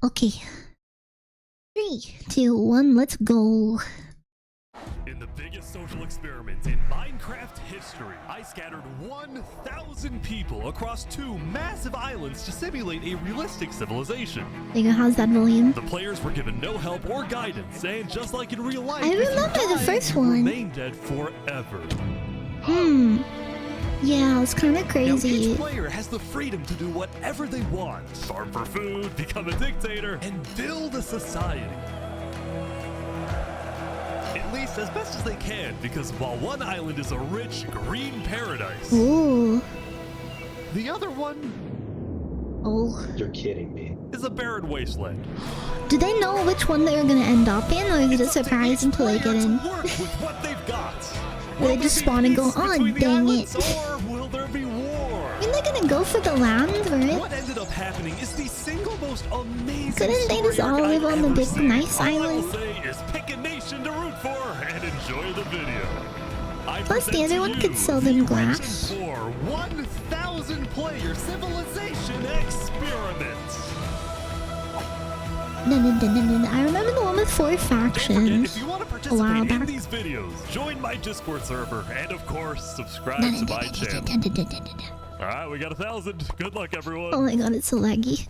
Okay. 3, 2, 1, let's go. In the biggest social experiment in Minecraft history, I scattered 1,000 people across 2 massive islands to simulate a realistic civilization. Digga, how's that volume? The players were given no help or guidance, and just like in real life, I remember the first one. Remain dead forever. Yeah, it's kind of Now, crazy. each player has the freedom to do whatever they want. Farm for food, become a dictator, and build a society. At least as best as they can, because while one island is a rich, green paradise, Ooh. the other one Oh. You're kidding me. is a barren wasteland. Do they know which one they're gonna end up in, or is it a surprise until they get in? Work with what they've got. Will they just spawn and go, oh, dang it. Or will there be war? I mean, they're gonna go for the land, right? What ended up happening is the single most amazing Couldn't they just story all arc live I've on the ever big, seen. nice All island? I will say is pick a nation to root for and enjoy the video. I Plus, the present other to one you could sell the them Region glass. 4 1,000 player civilization experiment. No. I remember the one with 4 Don't forget, factions. if you want to A while participate in back. these videos, join my Discord server, and of course, subscribe to my channel. Alright, we got 1,000. Good luck, everyone. Oh my god, it's so laggy.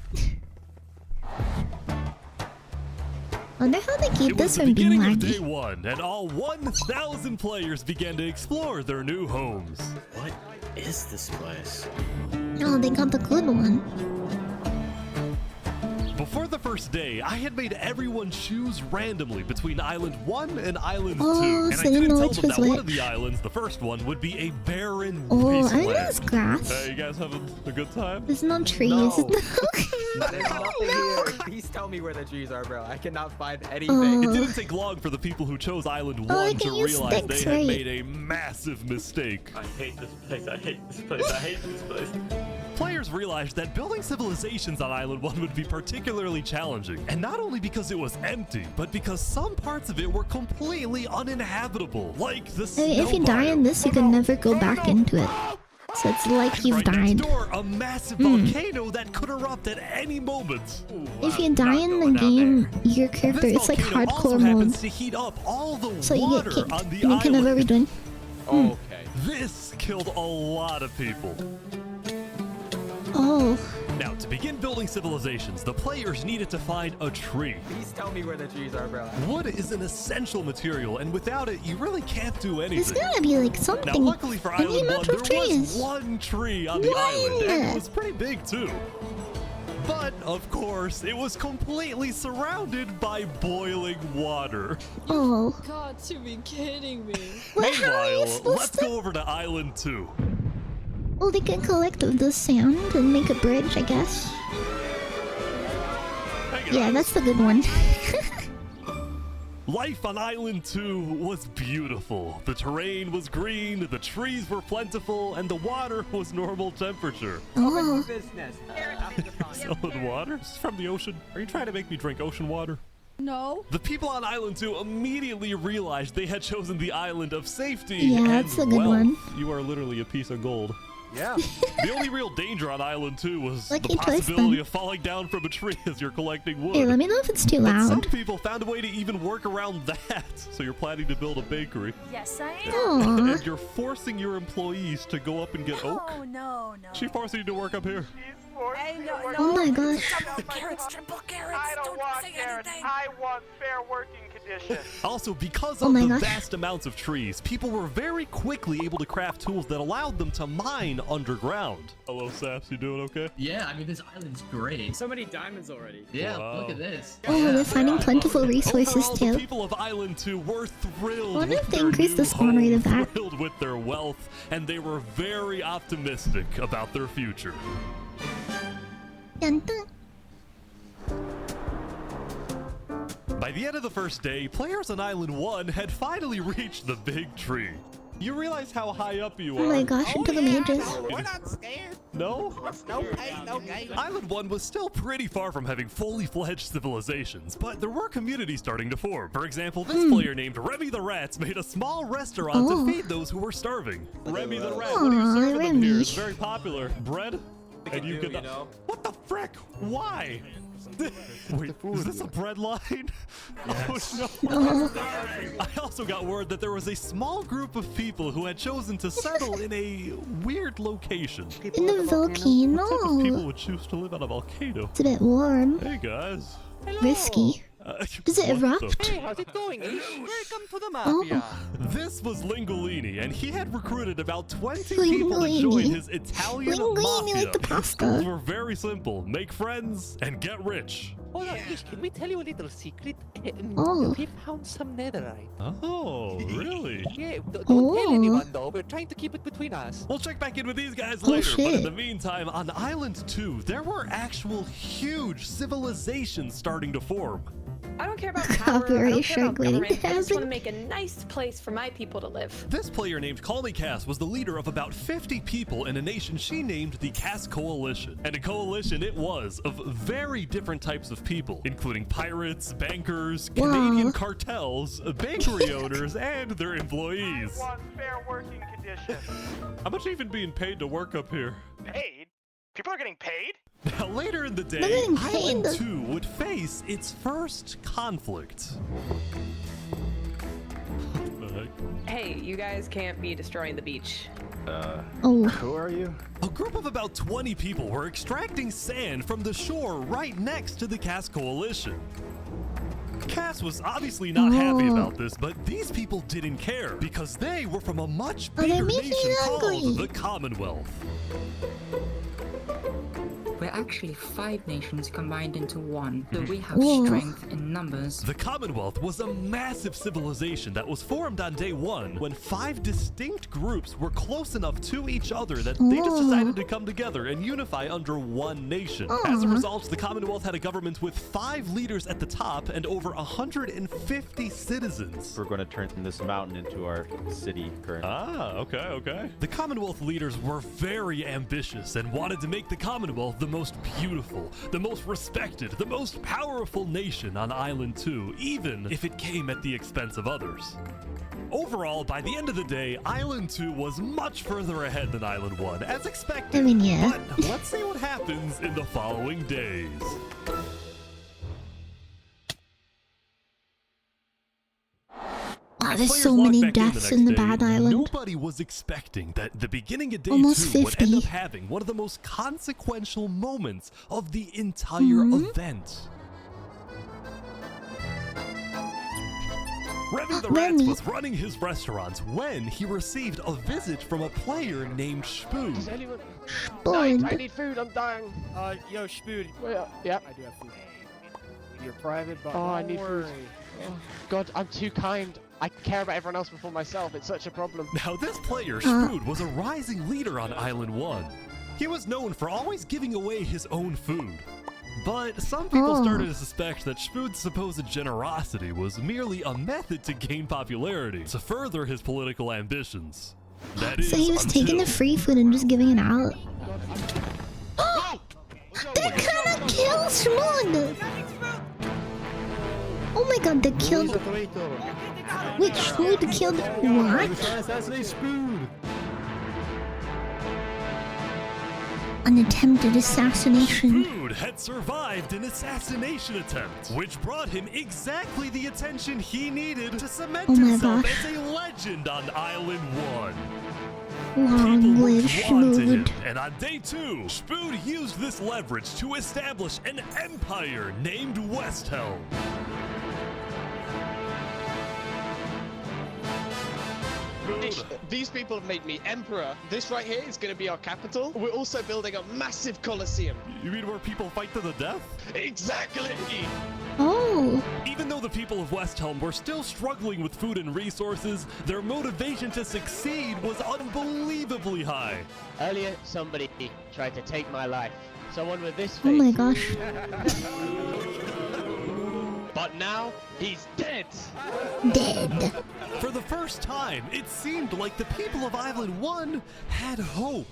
Wonder how they keep It was this the from being beginning of day laggy. 1, and all 1,000 players began to explore their new homes. What is this place? Oh, they got the good one. Before the first day, I had made everyone choose randomly between Island 1 and Island 2. Oh, And so I you didn't know tell which them was that one of which. the islands, the first one, would be a barren Oh, I wasteland. know it's grass. Hey, you guys having a good time? There's no trees. No. Okay. There's nothing here. Please tell me where the trees are, bro. I cannot find Oh. anything. It didn't take long for the people who chose Island 1 Oh, they to can use realize sticks, they had right? made a massive mistake. I hate this place. I hate this place. I hate this place. Players realized that building civilizations on Island 1 would be particularly challenging, and not only because it was empty, but because some parts of it were completely uninhabitable, like the I mean, if snow you die in biome. this, you can never go back into it. So it's like you've Right died. next door, a massive volcano that could erupt at any moment. If you die in the game, your character, This it's like volcano also hardcore happens mode. to heat up all the So you water get kicked. on the And you can never island. rejoin. Okay. This killed a lot of people. Oh. Now, to begin building civilizations, the players needed to find a tree. Please tell me where the trees are, bro. Wood is an essential material, and without it, you really can't do There's anything. gotta be like Now, something. luckily for Any Island 1, amount there of trees. was one tree on the One! island, and it was pretty big, too. But, of course, it was completely surrounded by boiling water. Oh. Got to be kidding me. Well, how are you Meanwhile, supposed let's to? go over to Island 2. Well, they can collect the sand and make a bridge, I guess. Hey, Yeah, guys. that's the good one. Life on Island 2 was beautiful. The terrain was green, the trees were plentiful, and the water was normal temperature. Oh. Business. Solid water? This is from the ocean. Are you trying to make me drink ocean water? No. The people on Island 2 immediately realized they had chosen the island of safety Yeah, and that's a good wealth. one. You are literally a piece of gold. Yeah. The only real danger on Island 2 was Lucky the choice, possibility then. of falling down from a tree as you're collecting wood. Hey, let me know if it's too But some loud. people found a way to even work around that. So you're planning to build a bakery. Yes, I am. Aww. And you're forcing your employees to go up and get oak. Oh, no. She forcing you to work up here. Hey, no. Oh my gosh. Double carrots, triple carrots. I don't want say carrots. anything. I want fair working conditions. Also, because Oh of my the gosh. vast amounts of trees, people were very quickly able to craft tools that allowed them to mine underground. Hello, Saps. You doing okay? Yeah, I mean, this island's great. So many diamonds already. Yeah, Wow. look at this. Oh, they're finding plentiful resources Overall, the too. people of Island 2 were thrilled. I wonder with if they their increased new the spawn rate of home, that. Thrilled with their wealth, and they were very optimistic about their future. Dun, dun. By the end of the first day, players on Island 1 had finally reached the big tree. You realize how high up you are. Oh my gosh, it took them ages. We're not scared. No? No pain, no gain. Island 1 was still pretty far from having fully fledged civilizations, but there were communities starting to form. For example, this player named Remy the Rats made a small restaurant Oh. to feed those who were starving. Remy the Rat, what are you Aw, serving them here? Remy. It's very popular. Bread? And you do, can... you know? What the frick? Why? Wait, is this a bread line? Yes. Oh no. I also got word that there was a small group of people who had chosen to settle in a weird location. In the What type of people volcano. would choose to live on a volcano? It's a bit warm. Hey guys. Risky. Does it what the erupt? Hey, how's it going, Ish? Welcome to the Oh. Mafia. This was Lingolini, and he had recruited about 20 people to join his Italian Linguini mafia. like the Goals pasta. were very simple: make friends and get rich. Hold on, Ish, can we tell you a little secret? Oh. We found some netherite. Oh, really? Yeah, don't Oh. tell anyone though. We're trying to keep it between us. We'll check back in with these guys Oh, later, but in shit. the meantime, on Island 2, there were actual huge civilizations starting to form. I don't care about power. I Copyright don't care about strike waiting government. to I just want to happen. make a nice place for my people to live. This player named Call Me Cass was the leader of about 50 people in a nation she named the Cass Coalition. And a coalition it was of very different types of people, including pirates, bankers, Wow. Canadian cartels, bakery owners, and their employees. Want fair working conditions. How much even being paid to work up here? Paid? People are getting paid? Now, later in the day, getting Island paid. 2 would face its first conflict. What the heck? Hey, you guys can't be destroying the beach. Oh. Who are you? A group of about 20 people were extracting sand from the shore right next to the Cass Coalition. Cass was obviously not happy Oh. about this, but these people didn't care because they were from a much Oh, they're bigger making nation it called ugly. the Commonwealth. We're actually 5 nations combined into one, so we have Whoa. strength in numbers. The Commonwealth was a massive civilization that was formed on day 1 when 5 distinct groups were close enough to each other that they just Whoa. decided to come together and unify under one nation. As a Aw. result, the Commonwealth had a government with 5 leaders at the top and over 150 citizens. We're going to turn this mountain into our city currently. Ah, okay. The Commonwealth leaders were very ambitious and wanted to make the Commonwealth the most beautiful, the most respected, the most powerful nation on Island 2, even if it came at the expense of others. Overall, by the end of the day, Island 2 was much further ahead than Island 1, as expected. I mean, yeah. But let's see what happens in the following days. Wow, As there's players so logged many back deaths the in the next bad day, island. Nobody was expecting that the beginning of day Almost 2 would end 50. up having one of the most consequential moments of the entire Mhm. event. Remy the Remy. Rat was running his restaurant when he received a visit from a player named Spoo. Blood. I need food, I'm dying. Yo, Spood. Well, yeah. I do have food. You're private, but Oh, I don't need food. worry. Oh, God, I'm too kind. I care about everyone else before myself. It's such a problem. Now this player, Spood, was a rising leader on Island 1. He was known for always giving away his own food. But some people Oh. started to suspect that Spood's supposed generosity was merely a method to gain popularity, to further his political ambitions. That is, So he was taking the until- free food and just giving it out. Whoa! They're gonna kill Shmoon! Oh my god, they killed... Which food killed what? Assassinate Spoon! An attempted assassination. Spood had survived an assassination attempt, which brought him exactly the attention he needed to cement Oh my himself gosh. as a legend on Island 1. Long People live were drawn to him, Shmood. and on day 2, Spood used this leverage to establish an empire named Westhelm. These people have made me emperor. This right here is going to be our capital. We're also building a massive Coliseum. You mean where people fight to the death? Exactly. Oh. Even though the people of Westhelm were still struggling with food and resources, their motivation to succeed was unbelievably high. Earlier, somebody tried to take my life. Someone with this face. Oh my gosh. But now, he's dead. Dead. For the first time, it seemed like the people of Island 1 had hope.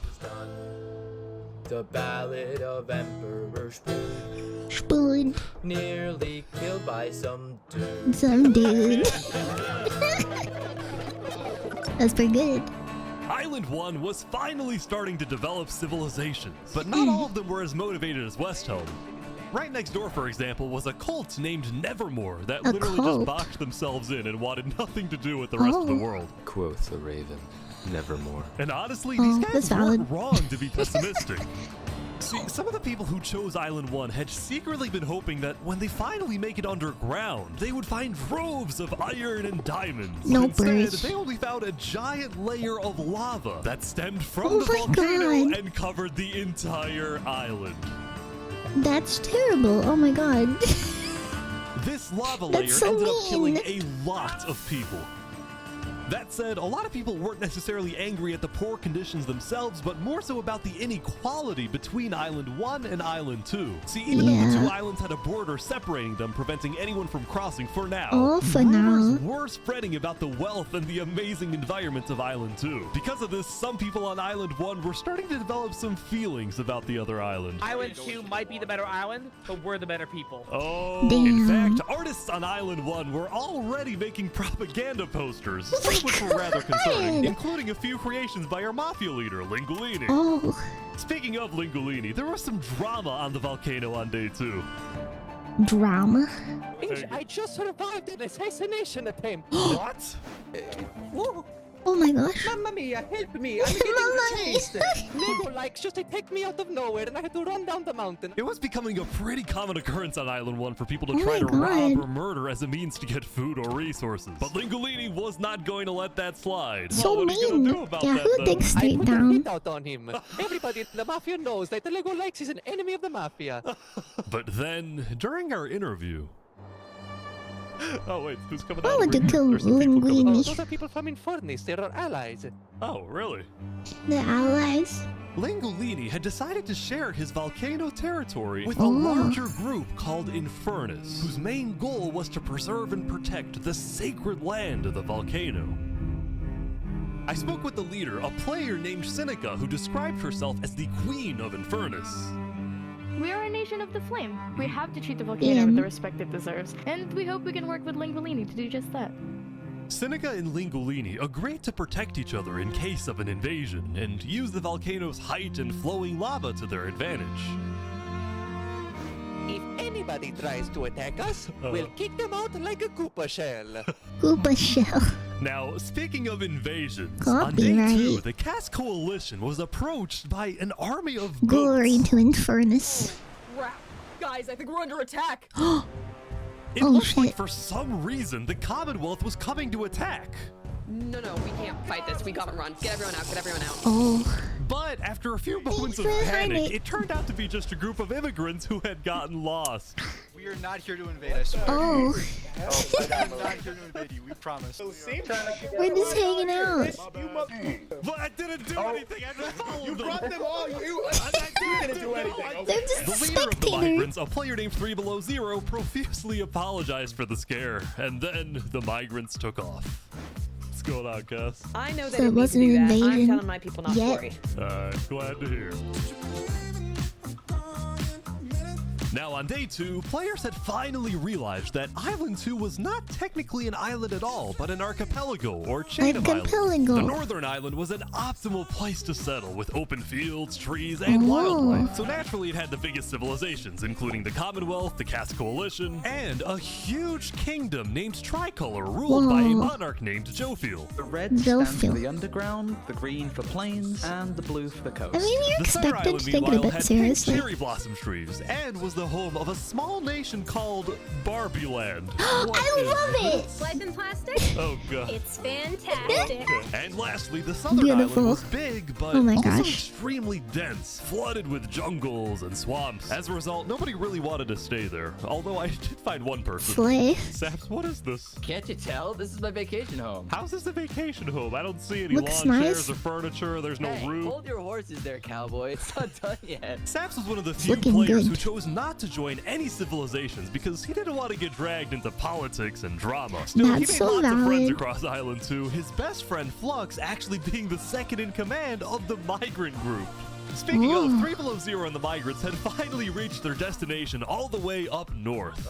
The Ballad of Emperor Spoon, Spoon. nearly killed by some dude. Some dude. That's pretty good. Island 1 was finally starting to develop civilizations, but not all of them were as motivated as Westhelm. Right next door, for example, was a cult named Nevermore that A literally cult? just boxed themselves in and wanted nothing to do with the rest of the world. Quoth the raven, nevermore. And honestly, Oh, these that's guys weren't valid. wrong to be pessimistic. See, some of the people who chose Island 1 had secretly been hoping that when they finally make it underground, they would find troves of iron and diamonds. No Instead, birds. they only found a giant layer of lava that stemmed from Oh the my volcano God. and covered the entire island. That's terrible. Oh my god. This lava layer That's so ended up killing mean. a lot of people. That said, a lot of people weren't necessarily angry at the poor conditions themselves, but more so about the inequality between Island 1 and Island 2. See, even though the Yeah. two islands had a border separating them, preventing anyone from crossing for now, Oh, for rumors now. were spreading about the wealth and the amazing environment of Island 2. Because of this, some people on Island 1 were starting to develop some feelings about the other island. Island 2 might be the better island, but we're the better people. Oh, Damn. in fact, artists on Island 1 were already making propaganda posters, some of which were rather concerning, God. including a few creations by our Mafia leader, Lingolini. Oh, Speaking of Lingolini, there was some drama on the volcano on day 2. drama. I just survived an assassination attempt. What? Whoa. Oh my gosh. Mamma mia, help me! I'm Mamma getting chased! Lego likes just attacked me out of nowhere and I had to run down the mountain. It was becoming a pretty common occurrence on Island 1 for people to Oh try to my rob God. or murder as a means to get food or resources. But Lingolini was not going to let that slide. So well, what are you mean. gonna do about Yeah, that, who though? thinks I straight put a down? hit out on him. Everybody in the Mafia knows that the Lego likes is an enemy of the Mafia. But then, during our interview... Oh wait, who's coming I out? want to There's kill some people coming Oh, Linguini. those are people from Infernace. They're our allies. Oh, really? The allies. Lingolini had decided to share his volcano territory with a Oh. larger group called Infernace, whose main goal was to preserve and protect the sacred land of the volcano. I spoke with the leader, a player named Seneca, who described herself as the Queen of Infernace. We are a nation of the flame. We have to treat the volcano with the respect it deserves, and we hope we can work with Lingolini to do just that. Seneca and Lingolini agreed to protect each other in case of an invasion and use the volcano's height and flowing lava to their advantage. If anybody tries to attack us, we'll kick them out like a Koopa shell. Koopa shell. Now, speaking of invasions, on day Copyright. 2, the Cast Coalition was approached by an army of Glory goats. to Infernace. Crap. Guys, I think we're under attack. It Oh, looked like shit. for some reason the Commonwealth was coming to attack. No, we can't fight this. We gotta run. Get everyone out. Get everyone out. Oh. But after a few moments of for the panic, highlight. it turned out to be just a group of immigrants who had gotten lost. We are not here to invade, I swear. Oh. We are not here to invade you, we promise. We're just hanging out. But I didn't do anything. I just followed them. them all. You didn't do anything. They're just The leader of the spectators. migrants, a player named 3 Below Zero, profusely apologized for the scare, and then the migrants took off. What's going on, Cass? I know they So it didn't mean to wasn't do an that. I'm invasion telling my people not to yet. worry. Glad to hear. Now, on day 2, players had finally realized that Island 2 was not technically an island at all, but an archipelago or chain of islands. Archipelago. The northern island was an optimal place to settle with open fields, trees, and Oh. wildlife. So naturally, it had the biggest civilizations, including the Commonwealth, the Cast Coalition, and a huge kingdom named Tricolor, ruled by a Whoa. monarch named Jofiel. The red Jofiel. stands for the underground, the green for plains, and the blue for the coast. I mean, you're The Center expected Island, to take it a meanwhile, bit had pink seriously. cherry blossom trees and was the home of a small nation called Barbie Land. I love it. Life in plastic? Oh god. It's fantastic. And lastly, the southern Beautiful. island was big, but Oh my also gosh. extremely dense, flooded with jungles and swamps. As a result, nobody really wanted to stay there. Although I did find one person. Slay. Saps, what is this? Can't you tell? This is my vacation home. How's this a vacation home? I don't see any Looks lawn nice. chairs or furniture. There's no Hey, roof. hold your horses there, cowboy. It's not done yet. Saps was one of the few looking players good. who chose not to join any civilizations because he didn't want to get dragged into politics and drama. Still, he made That's so lots of friends valid. across Island 2, his best friend Flux actually being the second in command of the migrant group. Speaking of, Ooh. 3 Below Zero and the migrants had finally reached their destination all the way up north.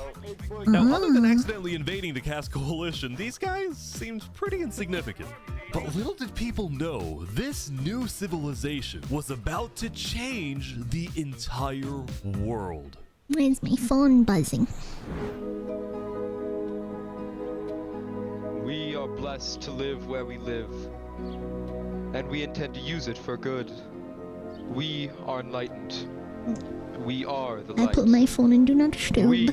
Now, other than accidentally invading the Cast Coalition, these guys seemed pretty insignificant. But little did people know, this new civilization was about to change the entire world. Why is my phone buzzing? We are blessed to live where we live, and we intend to use it for good. We are enlightened. We are the light. I put my phone in Do Not Disturb. We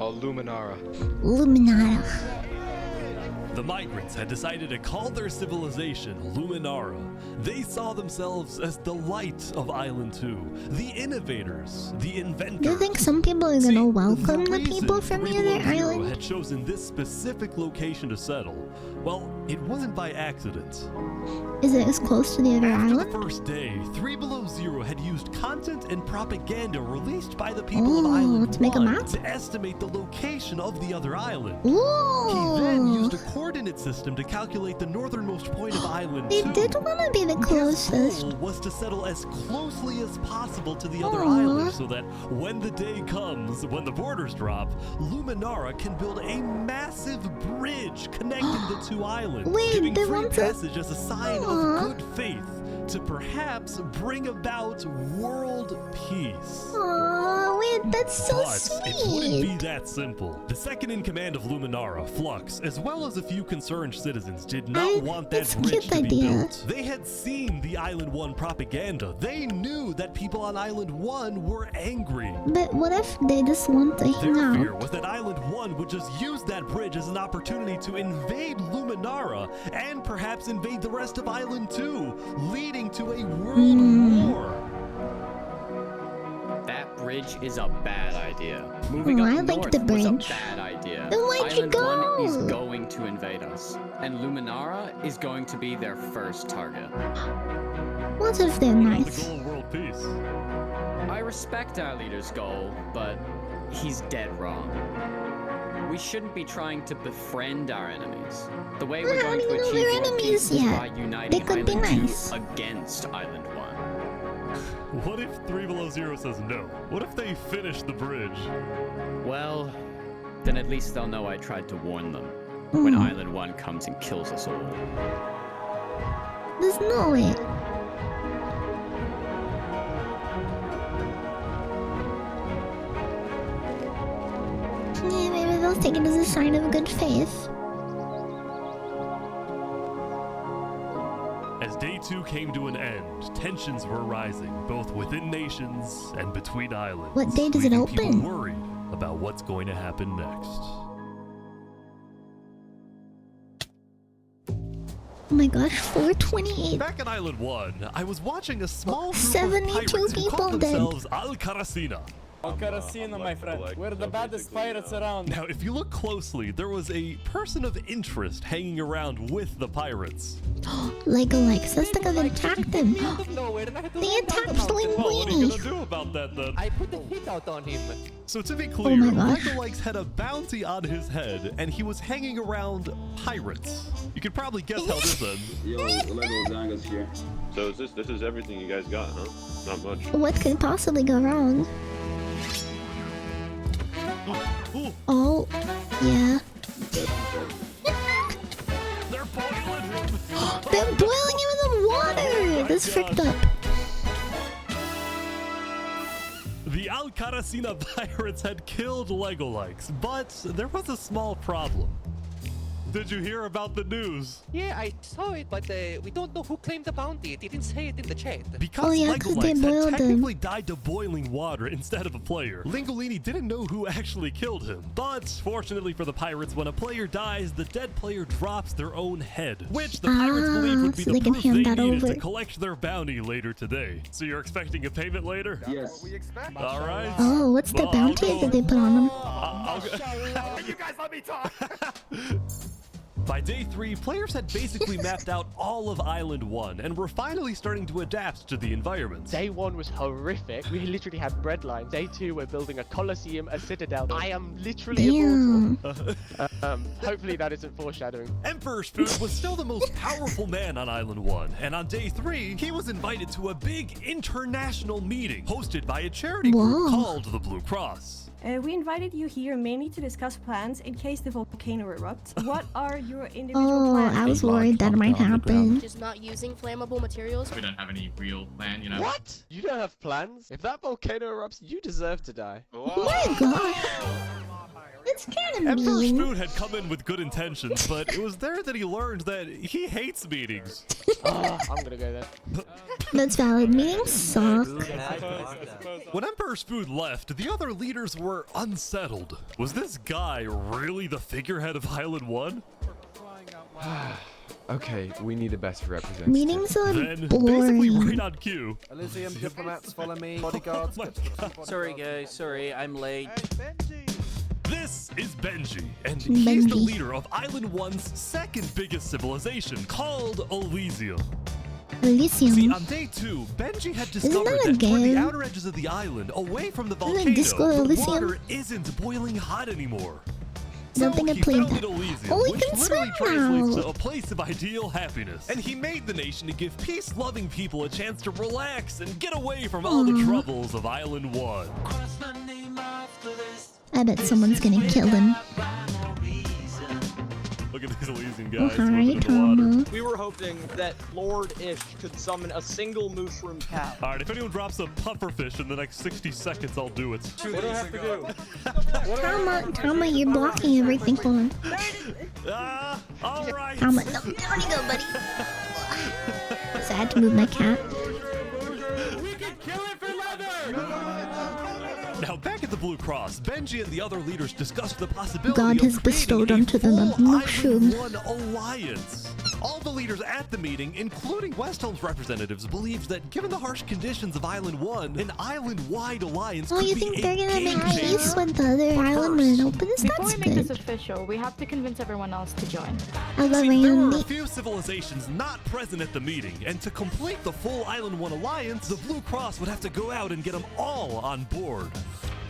are Luminara. Luminara. The Migrants had decided to call their civilization Luminara. They saw themselves as the light of Island 2, the innovators, the inventors. Do you think some people are gonna welcome the people from the other island? Had chosen this specific location to settle. Well, it wasn't by accident. Is it as close to the other After island? the first day, 3 Below Zero had used content and propaganda released by the people of Island to make a 1 map? to estimate the location of the other island. Ooh. He then used a coordinate system to calculate the northernmost point of Island 2. They did want to be the closest. His goal was to settle as closely as possible to the other island so that when the day comes, when the borders drop, Luminara can build a massive bridge connecting the 2 islands, Wait, giving they free want to- passage as a sign of good faith to perhaps bring about world peace. Aww, wait, that's so But it wouldn't be sweet. that simple. The second in command of Luminara, Flux, as well as a few concerned citizens, did not want that that's a bridge cute to be idea. built. They had seen the Island 1 propaganda. They knew that people on Island 1 were angry. But what if they just want to hang Their fear out? was that Island 1 would just use that bridge as an opportunity to invade Luminara and perhaps invade the rest of Island 2, leading to a world war. That bridge is a bad idea. Moving Oh, up I like north the was bridge. a bad idea. Then why'd you Island 1 is go? going to invade us, and Luminara is going to be their first target. What if they're The nice? goal of world peace. I respect our leader's goal, but he's dead wrong. We shouldn't be trying to befriend our enemies. The way we're I going don't to even know achieve they're world enemies peace is yet. by uniting They could be Island nice. 2 against Island 1. What if 3 Below Zero says no? What if they finish the bridge? Well, then at least they'll know I tried to warn them when Island 1 comes and kills us all. There's no way. Yeah, maybe they'll take it as a sign of good faith. As day 2 came to an end, tensions were rising, both within nations and between islands. What day does it leaving open? People worried about what's going to happen next. Oh my gosh, 428. Back at Island 1, I was watching a small group 72 of pirates who people called dead. themselves Al-Karasina. Coliseum, my friend. We're the baddest pirates around. Now, if you look closely, there was a person of interest hanging around with the pirates. Legolex, that's the guy that attacked them. They attacked Well, what are you Linguini. gonna do about that then? I put the hit out on him. So to be clear, my gosh. Legolex had a bounty on his head, and he was hanging around pirates. You could probably guess how this ends. Yo, Lego's Angus here. So this is everything you guys got, huh? Not much. What could possibly go wrong? Oh, yeah. They're boiling him! They're boiling him in the water! That's freaked up. The Al-Karasina pirates had killed Legolex, but there was a small problem. Did you hear about the news? Yeah, I saw it, but we don't know who claimed the bounty. It didn't say it in the chat. Because Oh, yeah, 'cause they Legolex had boiled him. technically died to boiling water instead of a player. Linguini didn't know who actually killed him. But fortunately for the pirates, when a player dies, the dead player drops their own head, which the pirates believed would be so the they can proof hand they that needed over. to collect their bounty later today. So you're expecting a payment later? Yes. All right. Oh, what's the Well, bounty that they put on him? You guys let me talk. By day 3, players had basically mapped out all of Island 1 and were finally starting to adapt to the environment. Day 1 was horrific. We literally had bread lines. Day 2, we're building a Coliseum, a citadel. I am literally immortal. Hopefully that isn't foreshadowing. Emperor's Food was still the most powerful man on Island 1, and on day 3, he was invited to a big international meeting hosted by a charity group Whoa. called the Blue Cross. We invited you here mainly to discuss plans in case the volcano erupts. What are your individual plans? I was worried that might happen. Just not using flammable materials. We don't have any real plan, you know. What? You don't have plans? If that volcano erupts, you deserve to die. Oh my god. It's kind of Emperor mean. Spoon had come in with good intentions, but it was there that he learned that he hates meetings. I'm gonna go there. That's valid. Meetings suck. When Emperor Spoon left, the other leaders were unsettled. Was this guy really the figurehead of Island 1? Okay, we need a better representative. Meetings are Then, basically boring. right on cue. Elysium diplomats, follow me. Bodyguards. Sorry guys, sorry, I'm late. This is Benji, and he's the leader of Island 1's second biggest civilization, called Elysium. Elysium. See, on day 2, Benji had discovered that a that toward the game? outer edges of the island, away from the Isn't volcano, Disco the Elysium? water isn't boiling hot anymore. Don't think I he played founded that. Elysium, Oh, we which can literally swim translates now. to a place of ideal happiness. And he made the nation to give peace-loving people a chance to relax and get away from all the troubles of Island 1. I bet someone's gonna kill him. Look at these Elysian guys Oh, swimming in the hi, water. We were hoping that Lord Ish could summon a single mushroom cow. Alright, if anyone drops a pufferfish in the next 60 seconds, I'll do it. What do I have to do? Tama, you're blocking everything for him. Alright. Tama, no, there you go, buddy. So I had to move my cat. We can kill it for leather! Now, back at the Blue Cross, Benji and the other leaders discussed the possibility God has of bestowed creating unto a them a full mushroom. Island 1 alliance. All the leaders at the meeting, including Westhelm's representatives, believed that given the harsh conditions of Island 1, an island-wide alliance Oh, could you be think a they're gonna make game peace changer. with the other island when it opens? Before That's we make this good. official, we have to convince everyone else to join. I love See, there were a Randy. few civilizations not present at the meeting, and to complete the full Island 1 alliance, the Blue Cross would have to go out and get them all on board.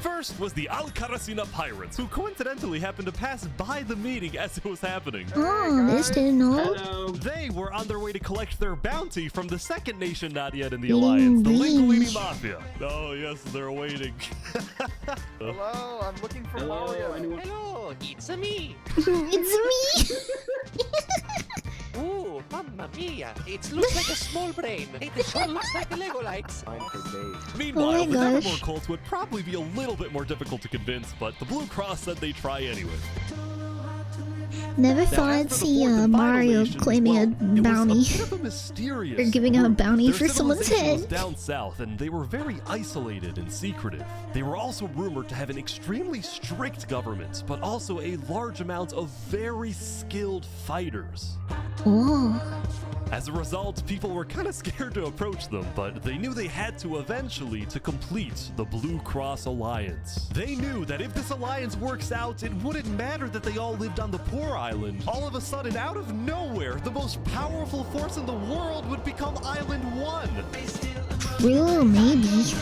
First was the Alcaracina pirates, who coincidentally happened to pass by the meeting as it was happening. Oh, this didn't know. They were on their way to collect their bounty from the second nation not yet in the Eating alliance, the beans. Linguini Mafia. Oh yes, they're waiting. Hello, I'm looking for Hello, Mario. Hello, it's me. It's me. Ooh, mamma mia. It looks like a small brain. It sure looks like a Lego lights. Meanwhile, Oh my the gosh. Nevermore cult would probably be a little bit more difficult to convince, but the Blue Cross said they'd try anyway. Never Now, thought as I'd for the see fourth and final Mario nation, claiming well, a it was bounty. a bit of a mysterious Or giving out a group. bounty Their for someone's civilization was head. down south, and they were very isolated and secretive. They were also rumored to have an extremely strict government, but also a large amount of very skilled fighters. Oh. As a result, people were kind of scared to approach them, but they knew they had to eventually to complete the Blue Cross Alliance. They knew that if this alliance works out, it wouldn't matter that they all lived on the poor island. All of a sudden, out of nowhere, the most powerful force in the world would become Island 1. Real, maybe.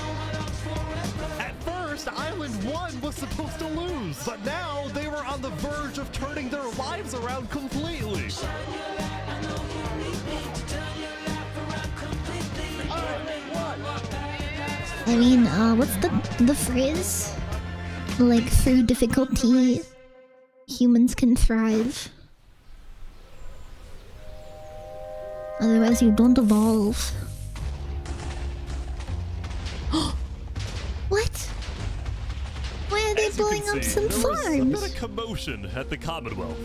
At first, Island 1 was supposed to lose, but now they were on the verge of turning their lives around completely. I mean, what's the phrase? Like, through difficulty, humans can thrive. Otherwise, you don't evolve. What? Why are they As you blowing can up see, some there was a farms? bit of commotion at the Commonwealth.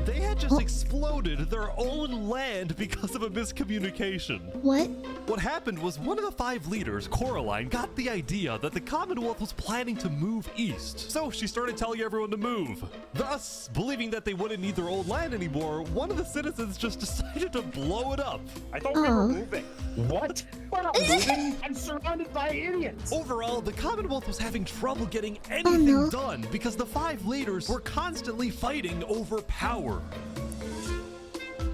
They had just exploded their own land because of a miscommunication. What? What happened was one of the 5 leaders, Coraline, got the idea that the Commonwealth was planning to move east. So she started telling everyone to move. Thus, believing that they wouldn't need their own land anymore, one of the citizens just decided to blow it up. I thought we were moving. What? We're not moving. I'm surrounded by idiots. Overall, the Commonwealth was having trouble getting anything done because the 5 leaders were constantly fighting over power.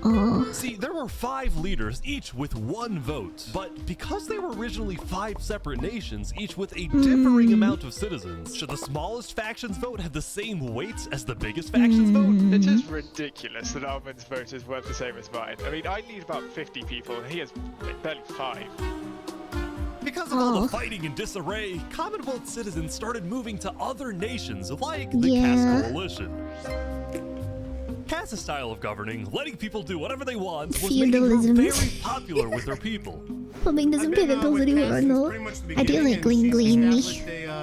Oh. See, there were 5 leaders, each with 1 vote. But because they were originally 5 separate nations, each with a differing amount of citizens, should the smallest faction's vote have the same weight as the biggest faction's vote? It is ridiculous that Almond's vote is worth the same as mine. I mean, I need about 50 people, and he has barely 5. Because of all the fighting and disarray, Commonwealth citizens started moving to other nations like the Cass Coalition. Cass's style of governing, letting people do whatever they want, was making her very popular with her people. Hoping doesn't pay the bills anymore, no. I do like gleamy.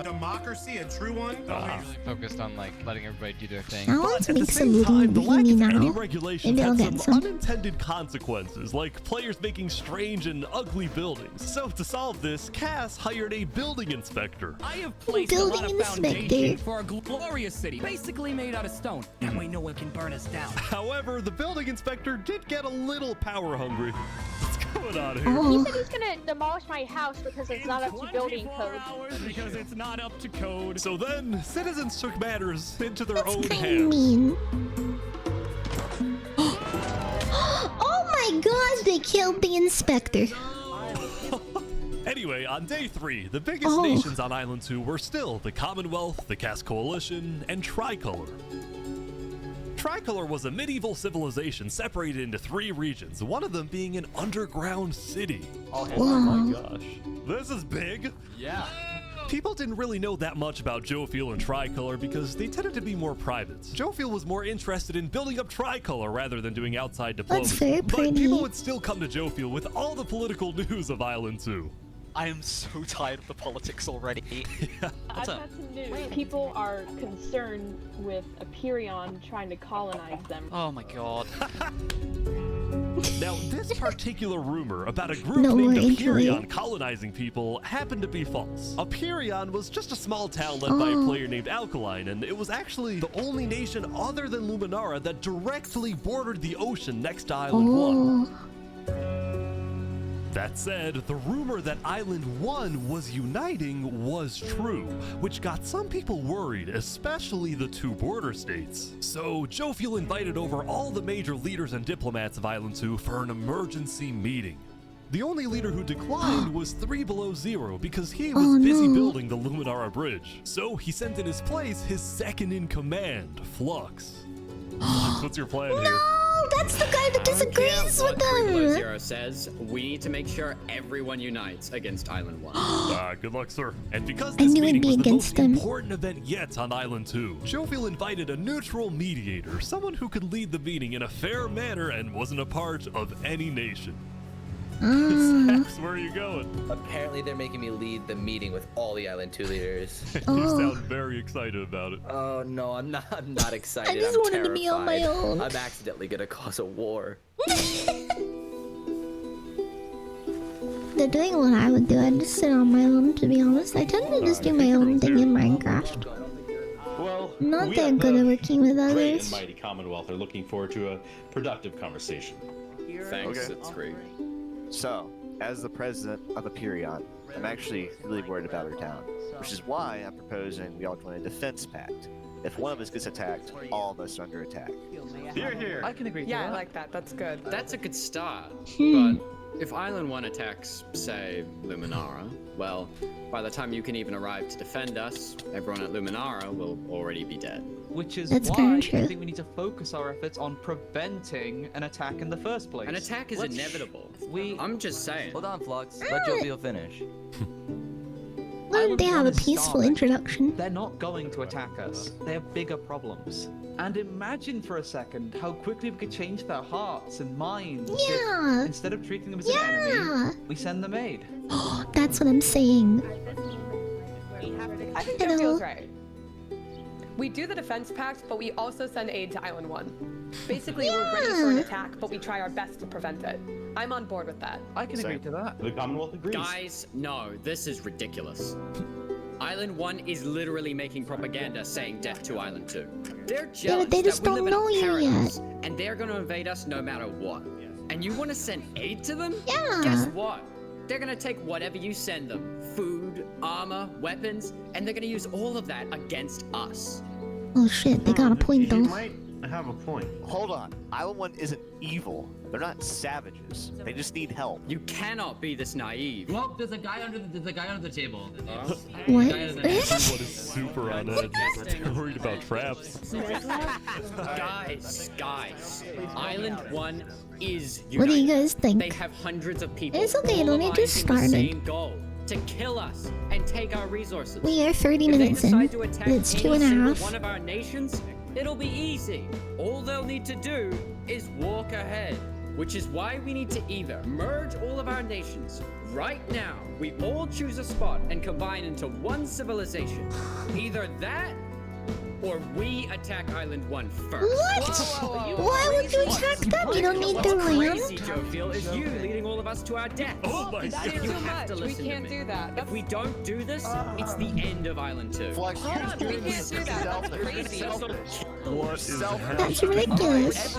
Democracy, a true one. Really focused on like letting everybody do their thing. I want to At make the some same time, the lack gleamy of any now. regulations Maybe I'll had get some some. unintended consequences, like players making strange and ugly buildings. So to solve this, Cass hired a building inspector. I have placed a lot of foundation for a glorious city, basically made out of stone. That way no one can burn us down. However, the building inspector did get a little power hungry. What's going on here? He said he's gonna demolish my house because it's not up to building code. Because it's not up to code. So then, citizens took matters into their own Kinda hands. mean. Oh my gosh, they killed the inspector. Anyway, on day 3, the biggest nations on Island 2 were still the Commonwealth, the Cass Coalition, and Tricolor. Tricolor was a medieval civilization separated into 3 regions, one of them being an underground city. Oh my gosh. This is big. Yeah. People didn't really know that much about Jofiel and Tricolor because they tended to be more private. Jofiel was more interested in building up Tricolor rather than doing outside diplomacy. That's very pretty. But people would still come to Jofiel with all the political news of Island 2. I am so tired of the politics already. I've got some news. People are concerned with Aperion trying to colonize them. Oh my god. Now, this particular rumor about a group named Aperion colonizing people happened to be false. Aperion was just a small town led by a player named Alkaline, and it was actually the only nation other than Luminara that directly bordered the ocean next to Island 1. That said, the rumor that Island 1 was uniting was true, which got some people worried, especially the 2 border states. So Jofiel invited over all the major leaders and diplomats of Island 2 for an emergency meeting. The only leader who declined was 3 Below Zero because he was busy building the Luminara bridge. So he sent in his place his second in command, Flux. Flux, what's your plan here? That's the guy that disagrees with Below them. Zero says, we need to make sure everyone unites against Island 1. Good luck, sir. And because I this knew it'd meeting be was the against most him. important event yet on Island 2, Jofiel invited a neutral mediator, someone who could lead the meeting in a fair manner and wasn't a part of any nation. Saps, where are you going? Apparently they're making me lead the meeting with all the Island 2 leaders. You sound very excited about it. Oh no, I'm not excited. I just I'm wanted to be on my terrified. own. I'm accidentally gonna cause a war. They're doing what I would do. I'd just sit on my own, to be honest. I tend to just do my own thing in Minecraft. Well, Not that good at working with great and others. mighty Commonwealth are looking forward to a productive conversation. Thanks, it's great. So, as the president of Aperion, I'm actually really worried about our town, which is why I'm proposing we all join a defense pact. If one of us gets attacked, all of us are under attack. Here, here. I can agree to that. Yeah, I like that. That's good. That's a good start. But if Island 1 attacks, say, Luminara, well, by the time you can even arrive to defend us, everyone at Luminara will already be dead. Which is That's why very I true. think we need to focus our efforts on preventing an attack in the first place. An attack is inevitable. I'm just saying. Hold on, Flux. Let Jovial finish. Why don't they have a peaceful introduction? They're not going to attack us. They have bigger problems. And imagine for a second how quickly we could change their hearts and minds. Yeah. If, instead of treating them as an enemy, we send them aid. That's what I'm saying. I think Hello. Joe feels right. We do the defense pact, but we also send aid to Island 1. Basically, we're ready for an attack, but we try our best to prevent it. I'm on board with that. I can agree to that. The Commonwealth agrees. Guys, no, this is ridiculous. Island 1 is literally making propaganda saying death to Island 2. They're jealous they just that we don't live know in a you paradise, and they're gonna invade us no matter what. And you wanna send aid to them? Yeah. Guess what? They're gonna take whatever you send them, food, armor, weapons, and they're gonna use all of that against us. Oh shit, they got a point though. might have a point. Hold on, Island 1 isn't evil. They're not savages. They just need help. You cannot be this naive. Well, there's a guy under the table. What? Everyone is super on edge. They're worried about traps. Guys, Island 1 is united. What do you guys think? They have hundreds of people. It's okay, all don't need to aligned in start the it. same goal. to kill us and take our resources. We are 30 If minutes they in. decide to attack It's any 2.5. single one of our nations, it'll be easy. All they'll need to do is walk ahead, which is why we need to either merge all of our nations right now. We all choose a spot and combine into one civilization. Either that, or we attack Island 1 first. What? Why would you attack them? You don't need the Crazy, land. Joe feel is you leading all of us to our death. Oh my That is You too have to much. We listen can't to me. do that. If we don't do this, it's the end of Island 2. Flux, Hold on, we can't do that. That's crazy. What is happening? That's ridiculous.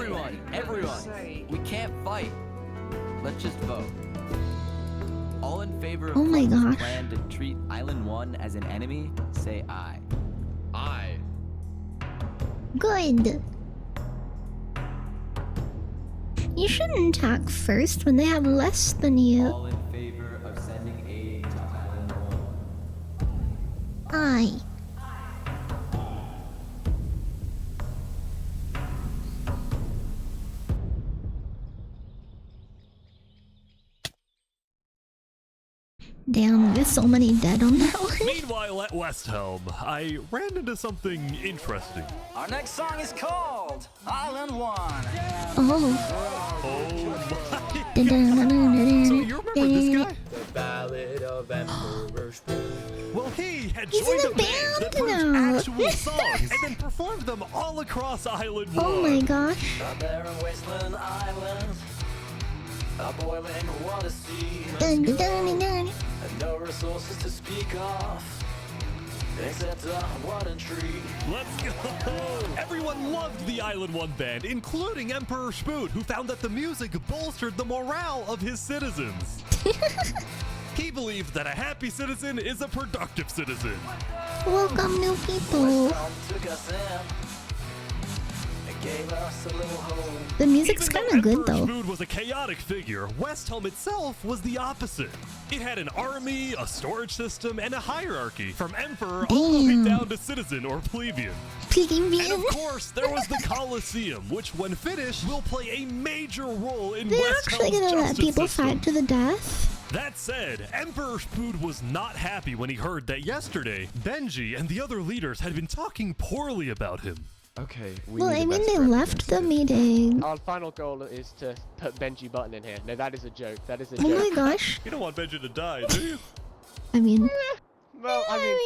Everyone, we can't fight. Let's just vote. All in favor of Oh my Flux's gosh. plan to treat Island 1 as an enemy, say aye. Aye. Good. You shouldn't attack first when they have less than you. All in favor of sending aid to Island 1. Aye. Damn, there's so many dead on that one. Meanwhile, at Westhelm, I ran into something interesting. Our next song is called Island 1. Oh. Oh my god. So you remember this guy? The Ballad of Emperor Spoon. Well, he had He's joined in a a band band that produced now. actual songs and then performed them all across Island 1. Oh my gosh. A barren wasteland island, a boiling water sea, Dun, dun, dun, dun. and no resources to speak of, except a Warden tree. Let's go! Everyone loved the Island 1 band, including Emperor Spoon, who found that the music bolstered the morale of his citizens. He believed that a happy citizen is a productive citizen. Welcome, new people. Took us in and gave us a little home. The music's Even kind of good Emperor though. Spoon was a chaotic figure, Westhelm itself was the opposite. It had an army, a storage system, and a hierarchy, from emperor all the way down to citizen or plebeian. And of course, there was the Coliseum, which when finished will play a major role in They're actually Westhelm's gonna let justice people system. fight to the death. That said, Emperor Spoon was not happy when he heard that yesterday, Benji and the other leaders had been talking poorly about him. Okay, Well, I mean, they left the meeting. Our final goal is to put Benji Button in here. No, that is a joke. That is a Oh joke. my gosh. You don't want Benji to die, do you? I mean, Well, I mean,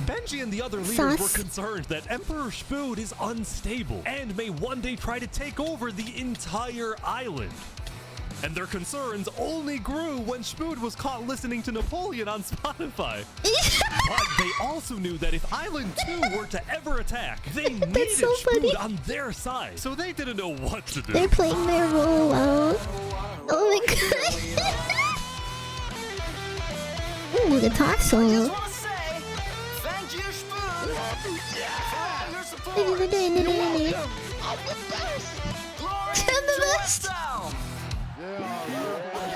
Benji and the other leaders Sus. were concerned that Emperor Spoon is unstable and may one day try to take over the entire island. And their concerns only grew when Spoon was caught listening to Napoleon on Spotify. But they also knew that if Island 2 were to ever attack, they needed so Spoon funny. on their side. So they didn't know what to do. they're playing their role well. Oh my god. Ooh, guitar solo. Thank you, Spoon. I'm the best.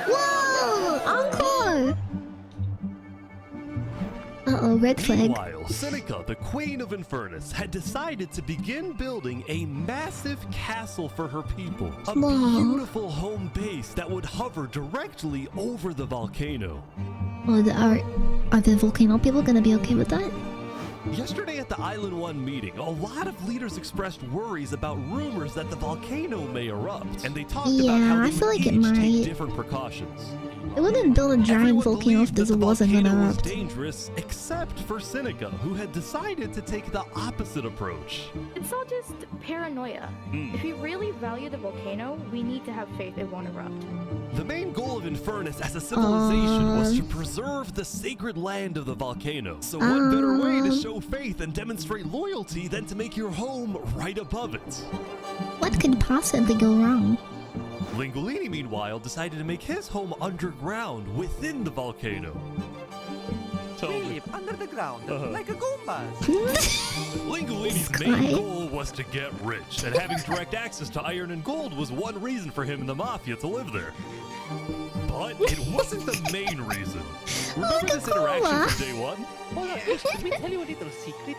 Whoa! Encore! Uh-oh, red flag. Meanwhile, Seneca, the Queen of Infernace, had decided to begin building a massive castle for her people. A Wow. beautiful home base that would hover directly over the volcano. Oh, are the volcano people gonna be okay with that? Yesterday at the Island 1 meeting, a lot of leaders expressed worries about rumors that the volcano may erupt, and they talked about Yeah, how I they feel would like it each might. take different precautions. They wouldn't build a giant Everyone volcano if believed that this the wasn't gonna volcano was erupt. dangerous, except for Seneca, who had decided to take the opposite approach. It's all just paranoia. If we really value the volcano, we need to have faith it won't erupt. The main goal of Infernace as a civilization was to preserve the sacred land of the volcano. So what better way to show faith and demonstrate loyalty than to make your home right above it? What could possibly go wrong? Lingolini, meanwhile, decided to make his home underground within the volcano. Under the ground, like a Goombas. Lingolini's main goal was to get rich, and having direct access to iron and gold was one reason for him and the Mafia to live there. But it wasn't the main reason. Remember this interaction from day one? Can we tell you a little secret?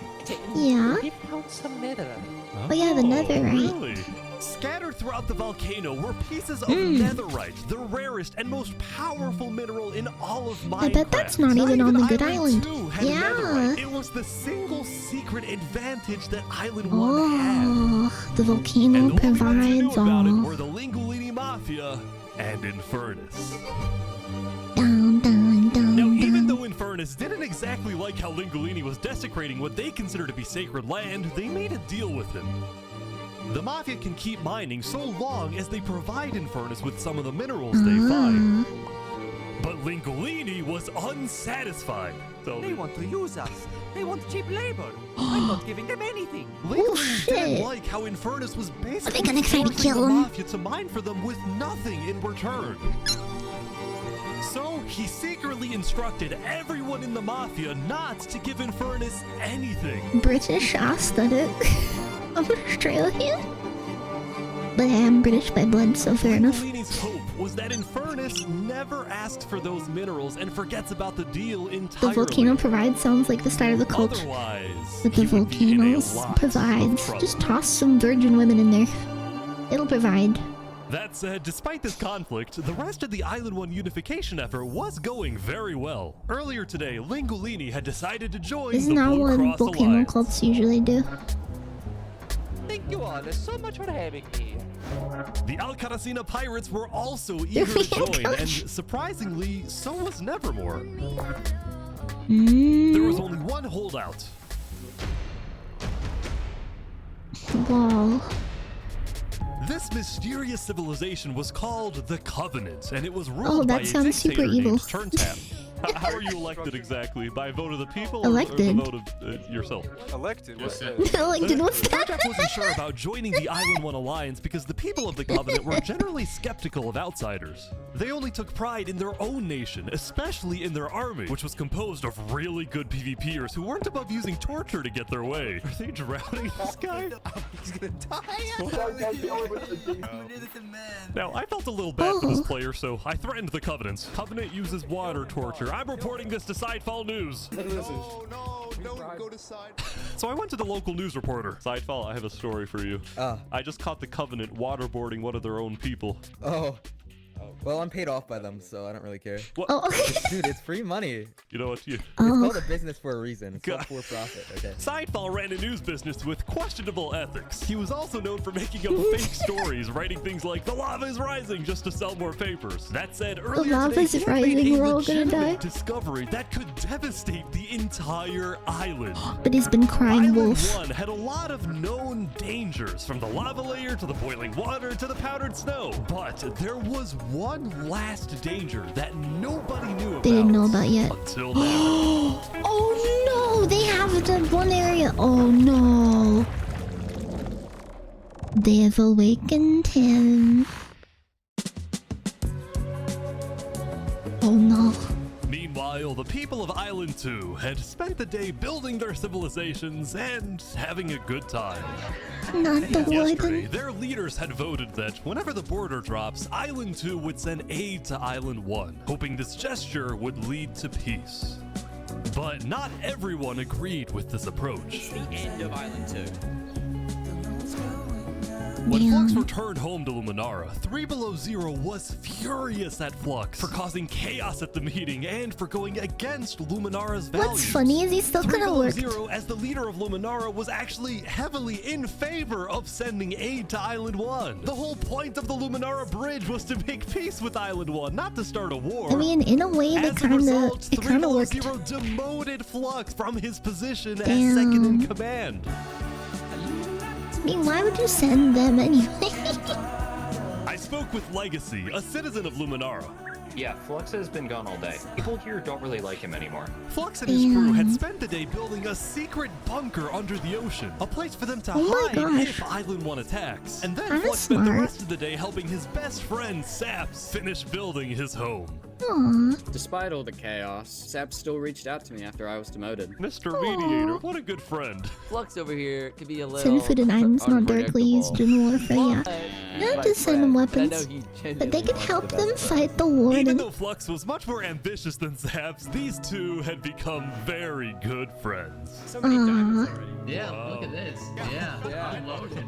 Yeah. We found some netherite. Oh yeah, the netherite. Really? Scattered throughout the volcano were pieces of netherite, the rarest and most powerful mineral in all of Minecraft. I bet that's not even on the good island. Yeah. Yeah. It was the single secret advantage that Island 1 had. The volcano provides About it all. were the Lingolini Mafia and Infernace. Dun, dun, dun, Now, even though Infernace didn't exactly like how Lingolini was desecrating what they consider to be sacred land, they made a deal with him. The Mafia can keep mining so long as they provide Infernace with some of the minerals they find. But Lingolini was unsatisfied. They want to use us. They want cheap labor. I'm not giving them anything. Lingolini didn't like how Infernace was basically gonna try to forcing kill the him? Mafia to mine for them with nothing in return. So he secretly instructed everyone in the Mafia not to give Infernace anything. British aesthetic. I'm Australian. But I am British by blood, so fair enough. Lingolini's hope was that Infernace never asked for those minerals and forgets about the deal entirely. The volcano provides sounds like the start of the cult. Otherwise, But the he would be in a volcanoes lot provides. of trouble. Just toss some virgin women in there. It'll provide. That said, despite this conflict, the rest of the Island 1 unification effort was going very well. Earlier today, Lingolini had decided to join Isn't the that Blue what Cross volcano Alliance. cults usually do? Thank you all so much for having me. The Alcaracina pirates were also eager to join, and surprisingly, so was Nevermore. There was only one holdout. Lol. This mysterious civilization was called the Covenant, and it was ruled that by a sounds super dictator evil. named Turntap. How are you elected exactly? By vote of the people Elected? or the vote of yourself? Elected? What's that? Elected, what's that? Turntap wasn't sure about joining the Island 1 Alliance because the people of the Covenant were generally skeptical of outsiders. They only took pride in their own nation, especially in their army, which was composed of really good PvPers who weren't above using torture to get their way. Are they drowning this guy? He's gonna die. Now, I felt a little bad for this player, so I threatened the Covenant. Covenant uses water torture. I'm reporting this to Sidefall News. No, don't go to side. So I went to the local news reporter. Sidefall, I have a story for you. I just caught the Covenant waterboarding one of their own people. Oh. Well, I'm paid off by them, so I don't really care. What? Dude, it's free money. You know what? It's called a business for a reason. It's not for profit, okay? Sidefall ran a news business with questionable ethics. He was also known for making up fake stories, writing things like, "The lava is rising," just to sell more papers. That said, earlier lava is today, he made rising, a we're all gonna legitimate die. discovery that could devastate the entire island. But he's been crying Island wolf. 1 had a lot of known dangers, from the lava layer to the boiling water to the powdered snow. But there was one last danger that nobody knew about. They didn't know about yet. Until now. Oh no! They have that one area. Oh no! They have awakened him. Oh no. Meanwhile, the people of Island 2 had spent the day building their civilizations and having a good time. Not the Yesterday, warden. their leaders had voted that whenever the border drops, Island 2 would send aid to Island 1, hoping this gesture would lead to peace. But not everyone agreed with this approach. The end of Island 2. When Flux returned home to Luminara, 3 Below Zero was furious at Flux for causing chaos at the meeting and for going against Luminara's values. What's funny is he still 3 kind of Below worked. Zero, as the leader of Luminara, was actually heavily in favor of sending aid to Island 1. The whole point of the Luminara Bridge was to make peace with Island 1, not to start a war. I mean, in a way, As that a kind result, of 3 worked. Below Zero demoted Flux from his position Damn. as second in command. I mean, why would you send them anyway? I spoke with Legacy, a citizen of Luminara. Yeah, Flux has been gone all day. People here don't really like him anymore. Flux and his crew had spent the day building a secret bunker under the ocean, a place for them to hide if Island 1 attacks. And then Flux spent the rest of the day helping his best friend, Saps, finish building his home. Aww. Despite all the chaos, Saps still reached out to me after I was demoted. Mr. Mediator, what a good friend. Flux over here could be a little. Send food and items not directly used in warfare, yeah. Not to send them weapons, but they can help them fight the Warden. Even though Flux was much more ambitious than Saps, these two had become very good friends. So many diamonds already. Yeah, look at this. Yeah. Loaded.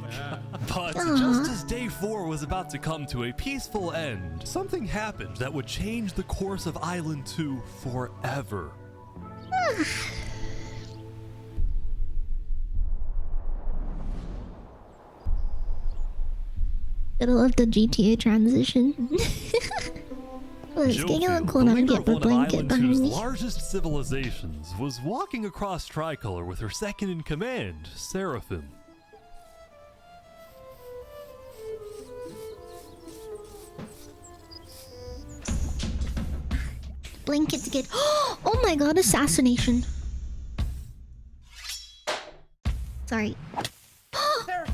But just as day 4 was about to come to a peaceful end, something happened that would change the course of Island 2 forever. Gotta love the GTA transition. Let's get a cool and get the blanket behind me. Largest civilizations was walking across Tricolor with her second in command, Seraphim. Blanket to get. Oh my god, assassination. Sorry. How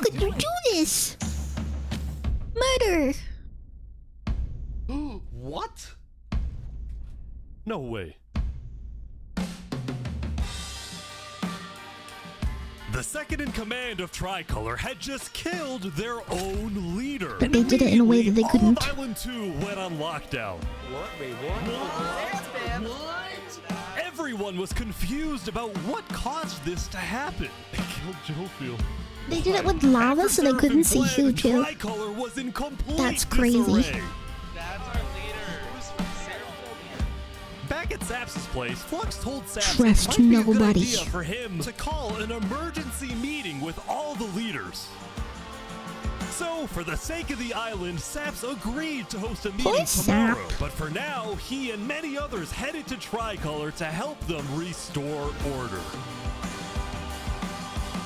could you do this? Murder! What? No way. The second in command of Tricolor had just killed their own leader. But they did it in a way that they couldn't. All of Island 2 went on lockdown. What? Wait, what? Everyone was confused about what caused this to happen. They killed Jofiel. They did it with lava so they couldn't see who too. Tricolor was in complete That's crazy. disarray. Back at Saps' place, Flux told Saps Trust it might be a good nobody. idea for him to call an emergency meeting with all the leaders. So, for the sake of the island, Saps agreed to host a meeting tomorrow. But for now, he and many others headed to Tricolor to help them restore order.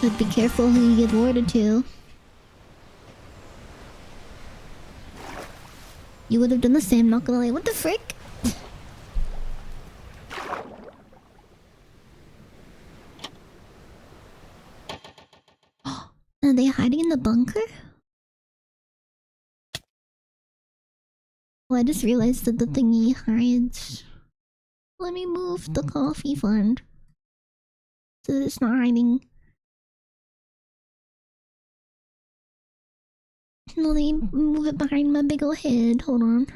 But be careful who you give order to. You would have done the same, not gonna lie. What the frick? Are they hiding in the bunker? Oh, I just realized that the thingy hides. Let me move the coffee fund so that it's not hiding. No, let me move it behind my big ol' head. Hold on.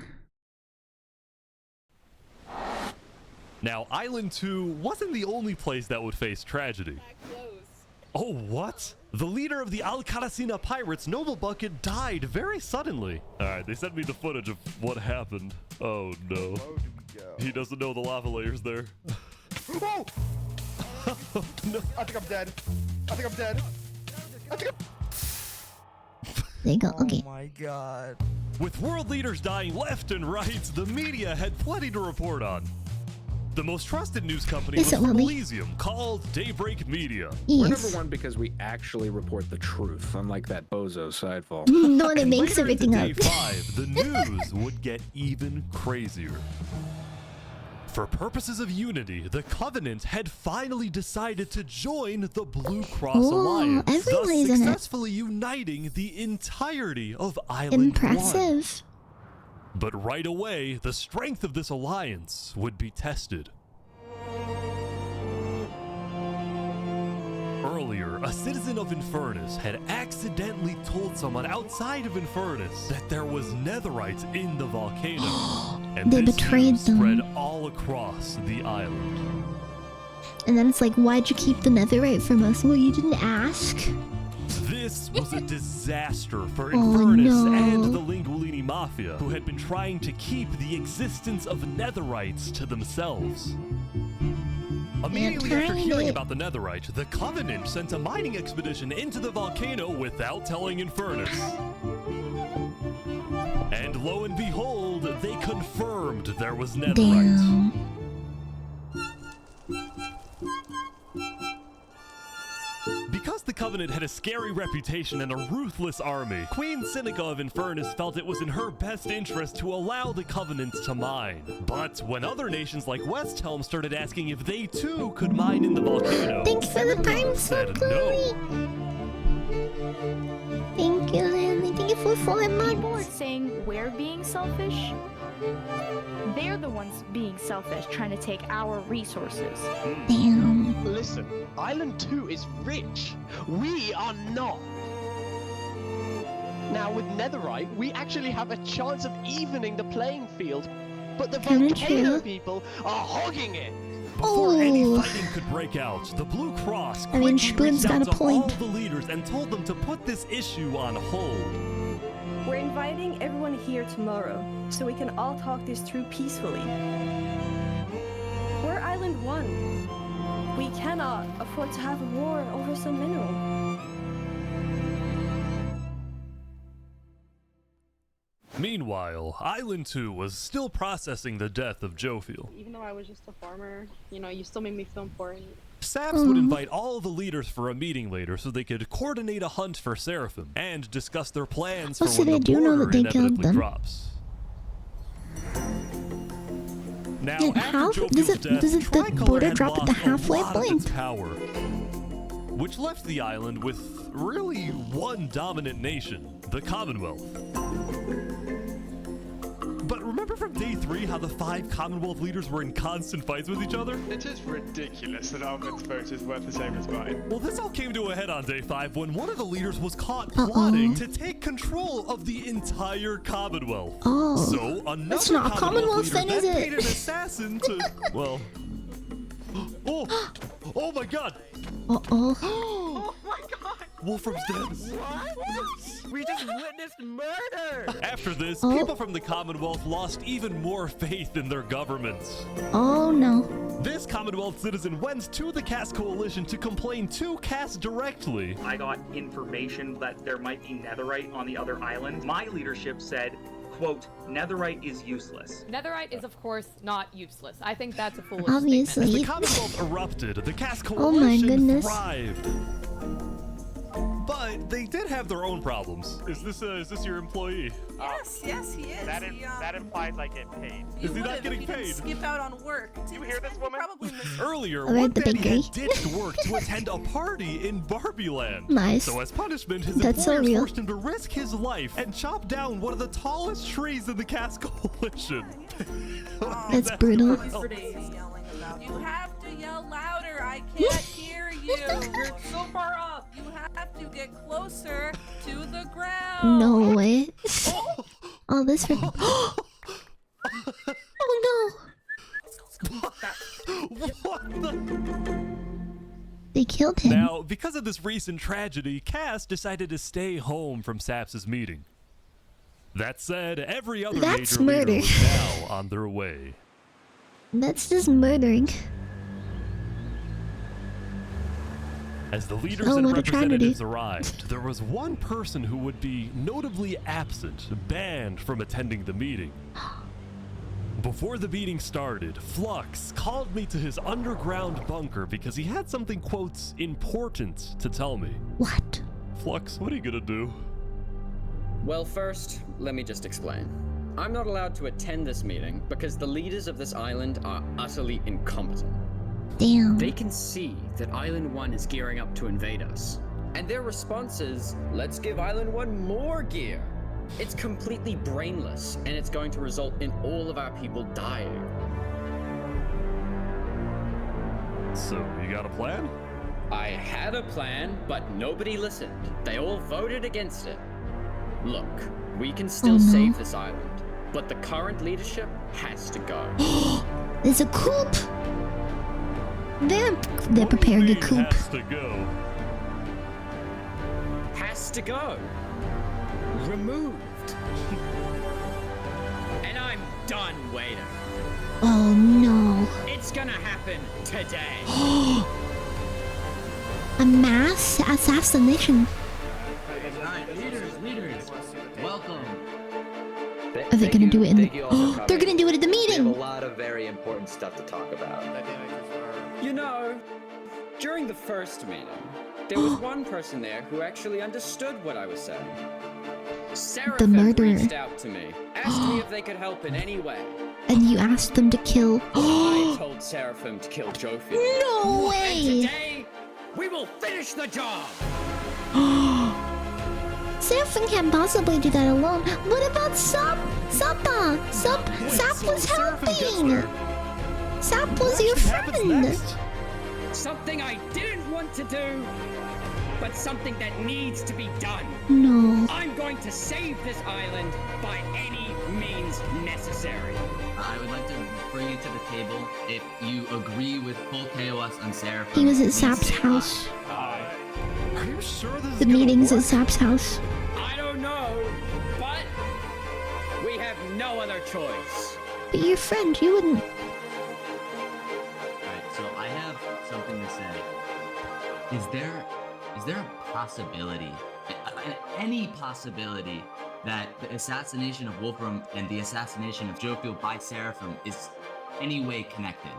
Now, Island 2 wasn't the only place that would face tragedy. Oh, what? The leader of the Alcaracina pirates, Noble Bucket, died very suddenly. Alright, they sent me the footage of what happened. Oh no. He doesn't know the lava layer's there. Oh! No. I think I'm dead. I think I'm dead. I think I'm... There you go, okay. Oh my god. With world leaders dying left and right, the media had plenty to report on. The most trusted news company was Coliseum, called Daybreak Media. We're #1 because we actually report the truth, unlike that bozo sidefall. No one makes everything up. Day 5, the news would get even crazier. For purposes of unity, the Covenant had finally decided to join the Blue Cross Alliance, thus successfully uniting the entirety of Island 1. Impressive. But right away, the strength of this alliance would be tested. Earlier, a citizen of Infernace had accidentally told someone outside of Infernace that there was Netherite in the volcano. And They this betrayed news them. spread all across the island. And then it's like, why'd you keep the netherite from us? Well, you didn't ask. This was a disaster for Oh, Infernace no. and the Linguini Mafia, who had been trying to keep the existence of Netherites to themselves. Immediately after hearing about the Netherite, the Covenant sent a mining expedition into the volcano without telling Infernace. And lo and behold, they confirmed there was Netherite. Damn. Because the Covenant had a scary reputation and a ruthless army, Queen Seneca of Infernace felt it was in her best interest to allow the Covenant to mine. But when other nations like Westhelm started asking if they too could mine in the volcano, Thanks for the time, said no. Thank you, Lily. Thank you for 4 months. People are saying we're being selfish. They're the ones being selfish, trying to take our resources. Damn. Listen, Island 2 is rich. We are not. Now with Netherite, we actually have a chance of evening the playing field. But the Volcano people are hogging it. Before any fighting could break out, the Blue Cross quickly reached out to all the leaders and told them to put this issue on hold. We're inviting everyone here tomorrow, so we can all talk this through peacefully. We're Island 1. We cannot afford to have a war over some mineral. Meanwhile, Island 2 was still processing the death of Jofiel. Even though I was just a farmer, you know, you still made me feel important. Saps would invite all the leaders for a meeting later so they could coordinate a hunt for Seraphim and discuss their plans for when the border inevitably drops. Now, after Jofiel's death, does the Tricolor border had drop at the lost halfway a lot of its point? power, which left the island with really one dominant nation, the Commonwealth. But remember from day 3 how the 5 Commonwealth leaders were in constant fights with each other? It is ridiculous that Alvin's vote is worth the same as mine. Well, this all came to a head on day 5 when one of the leaders was caught plotting to take control of the entire Commonwealth. Oh, so another that's not a Commonwealth leader then, is then it? paid an assassin to, well... Oh my god! Uh-oh. Wolfram's dead. What? We just witnessed murder! After this, people from the Commonwealth lost even more faith in their governments. Oh no. This Commonwealth citizen went to the Caste Coalition to complain to Caste directly. I got information that there might be Netherite on the other island. My leadership said, quote, Netherite is useless. Netherite is, of course, not useless. I think that's a foolish Obviously. As the Commonwealth erupted, the Caste Oh my Coalition goodness. thrived. But they did have their own problems. Is this your employee? Yes, he is. That implies I get paid. Is he not getting paid? Skip out on work. You hear this woman? Earlier, Alright, one the daddy bakery. had ditched work to attend a party in Barbieland. Nice. So as punishment, his That's so employers real. forced him to risk his life and chop down one of the tallest trees in the Caste Coalition. That's brutal. You have to yell louder. I can't hear you. You're so far up. You have to get closer to the ground. No way. Oh, this for. Oh no. What the? They killed him. Now, because of this recent tragedy, Cass decided to stay home from Saps' meeting. That said, every other That's major murder. leader was now on their way. That's just murdering. As the leaders Oh, and what a representatives tragedy. arrived, there was one person who would be notably absent, banned from attending the meeting. Before the meeting started, Flux called me to his underground bunker because he had something, quotes, important to tell me. What? Flux, what are you gonna do? Well, first, let me just explain. I'm not allowed to attend this meeting because the leaders of this island are utterly incompetent. Damn. They can see that Island 1 is gearing up to invade us. And their response is, let's give Island 1 more gear. It's completely brainless, and it's going to result in all of our people dying. So, you got a plan? I had a plan, but nobody listened. They all voted against it. Look, we can still save this island, but the current leadership has to go. There's a coup. They're preparing a coup. Has to go. Has to go. Removed. And I'm done waiting. Oh no. It's gonna happen today. A mass assassination. Leaders, welcome. Are they gonna do it in Thank you all for They're coming. gonna do it at the We meeting! have a lot of very important stuff to talk about. You know, during the first meeting, there was one person there who actually understood what I was saying. Seraphim murderer. reached out to me, asked me if they could help in any way. And you asked them to kill. I told Seraphim to kill Jofiel. No way! And today, we will finish the job! Seraphim can't possibly do that alone. What about Sap was helping! Sap was your friend! Something I didn't want to do, but something that needs to be done. No. I'm going to save this island by any means necessary. I would like to bring you to the table if you agree with full KOS on Seraphim. He was at Sap's house. Are you sure this The meeting's at Sap's house. I don't know, but we have no other choice. But your friend, you wouldn't. Alright, so I have something to say. Is there a possibility, any possibility, that the assassination of Wolfram and the assassination of Jofiel by Seraphim is any way connected?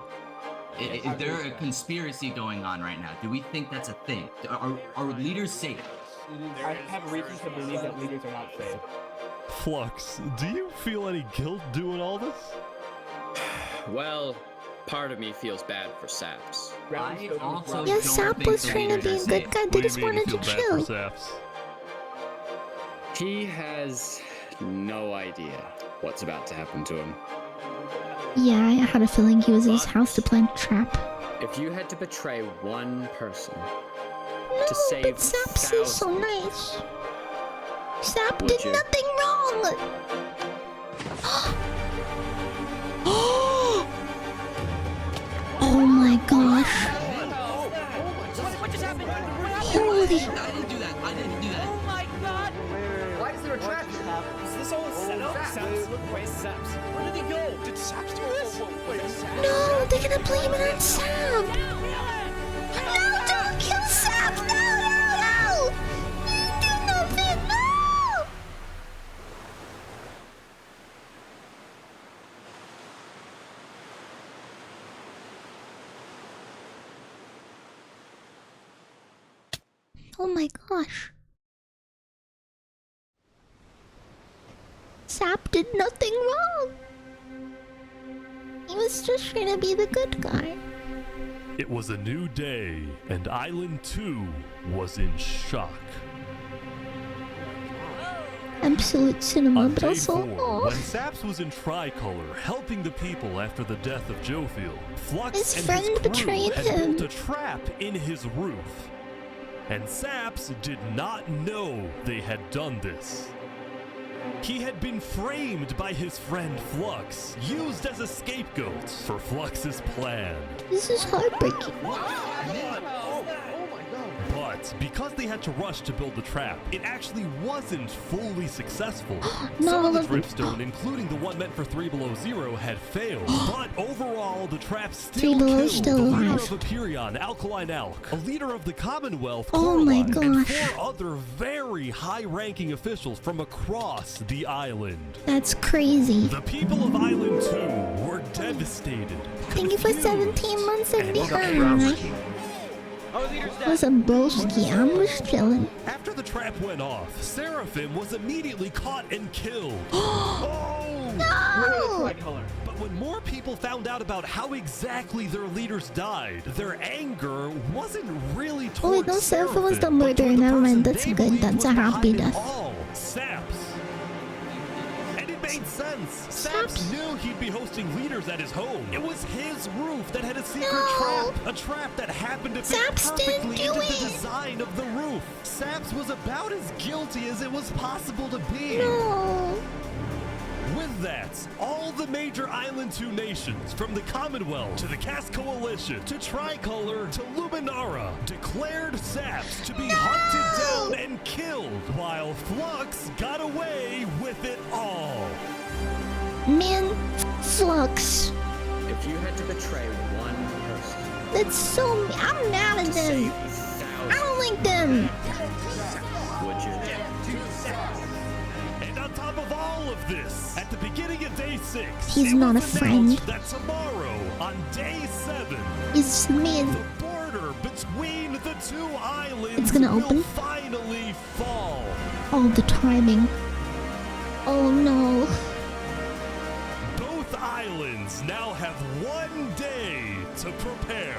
Is there a conspiracy going on right now? Do we think that's a thing? Are leaders safe? I have reason to believe that leaders are not safe. Flux, do you feel any guilt doing all this? Well, part of me feels bad for Saps. I also Yeah, don't Sap think was the trying to be a leaders are good safe. guy. They just wanted to chill. He has no idea what's about to happen to him. Yeah, I had a feeling he was at his house to plant a trap. If you had to betray one person No, to save but Saps is so nice. Sap did nothing wrong! Oh my gosh. What just happened? Holy. I didn't do that. I didn't do that. Oh my god! Why is there a trap? Is this all a setup? Where's Saps? Where did he go? Did Saps do this? No, they're gonna blame it on Sap! No, don't kill Sap! No, no, no! You do nothing! No! Oh my gosh. Sap did nothing wrong. He was just trying to be the good guy. It was a new day, and Island 2 was in shock. Absolute cinema, On but day also 4, when Saps was in Tricolor, helping the people after the death of Jofiel, Flux His and friend his crew betrayed had him. built a trap in his roof. And Saps did not know they had done this. He had been framed by his friend Flux, used as a scapegoat for Flux's plan. This is heartbreaking. But because they had to rush to build the trap, it actually wasn't fully successful. No, Some of the dripstone, including the one meant for 3 Below Zero, had failed. But overall, the trap 3 still Below killed still the leader alive. of Aperion, Alkaline Alk, a leader of the Commonwealth, Oh my Coraline, and gosh. 4 other very high-ranking officials from across the island. That's crazy. The people of Island 2 were devastated. Thank you for 17 months of behind. What's up, broski? I'm just chilling. After the trap went off, Seraphim was immediately caught and killed. Oh! No! But when more people found out about how exactly their leaders died, their anger wasn't really Oh wait, towards no, Seraphim was the Seraphim, but murderer. toward the Never mind, person that's they good. believed That's a was happy behind it death. all, Saps. And it made sense. Saps knew he'd be hosting leaders at his home. It was his roof that had a secret trap. A trap that happened to fit Saps didn't perfectly do into it. the design of the roof. Saps was about as guilty as it was possible to be. No. With that, all the major Island 2 nations, from the Commonwealth to the Cast Coalition to Tricolor to Luminara, declared Saps to be hunted down and killed, while Flux got away with it all. Man, Flux. If you had to betray one person, That's so. I'm mad at them. I don't like them. would you? And on top of all of this, at the beginning of day 6, He's it not was a friend. announced that tomorrow, on day 7, It's mid. the border between the 2 islands It's gonna will open. finally fall. Oh, the timing. Oh no. Both islands now have 1 day to prepare.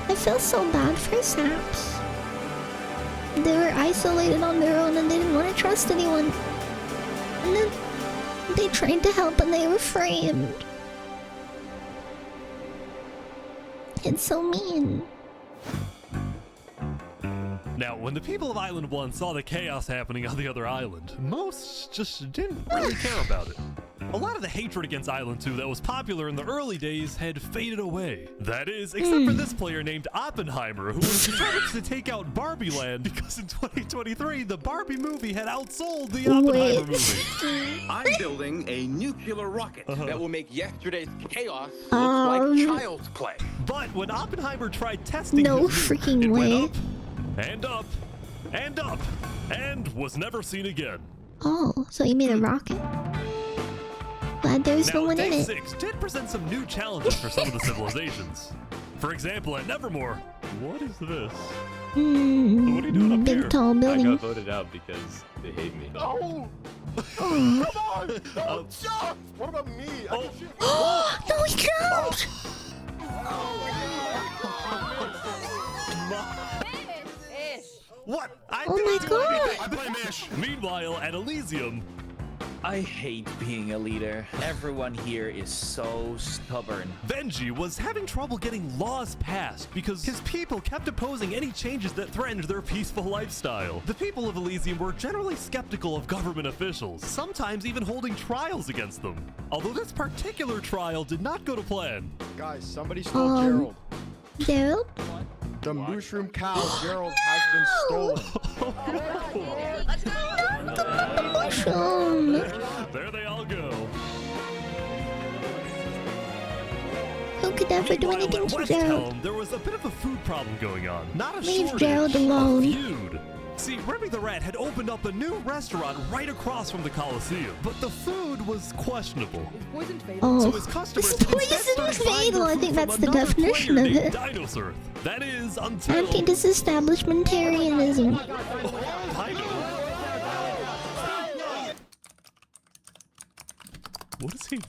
I feel so bad for Saps. They were isolated on their own and they didn't want to trust anyone. And then they tried to help and they were framed. It's so mean. Now, when the people of Island 1 saw the chaos happening on the other island, most just didn't really care about it. A lot of the hatred against Island 2 that was popular in the early days had faded away. That is, except for this player named Oppenheimer, who was determined to take out Barbie Land because in 2023, the Barbie movie had outsold the Oppenheimer movie. I'm building a nuclear rocket that will make yesterday's chaos look like child's play. But when Oppenheimer tried testing No his nuke, freaking it way. went up, and up, and up, and was never seen again. Oh, so you made a rocket? Glad there's no one in Day it. 6 did present some new challenges for some of the civilizations. For example, at Nevermore, what is this? What are you doing up Big here? tall building. I got voted out because they hate me. Oh! Oh. Come on! Don't jump! What about me? Oh, no, he jumped! What? I Oh didn't my do God. anything. I blame Ish. Meanwhile, at Elysium, I hate being a leader. Everyone here is so stubborn. Benji was having trouble getting laws passed because his people kept opposing any changes that threatened their peaceful lifestyle. The people of Elysium were generally skeptical of government officials, sometimes even holding trials against them. Although this particular trial did not go to plan. Guys, somebody stole Gerald. Gerald? The mushroom cow, Gerald, has been stolen. The mushroom! There they all go. Who could ever do anything to Gerald? Westhelm, there was a bit of a food problem going on. Not a Leave shortage, Gerald alone. a feud. See, Remy the Rat had opened up a new restaurant right across from the Coliseum, but the food was questionable. Oh, So his customers it's instead poison started buying fatal. their I food think from that's the another definition player of named it. Dinosaur. That is until... Anti-disestablishmentarianism. What is he?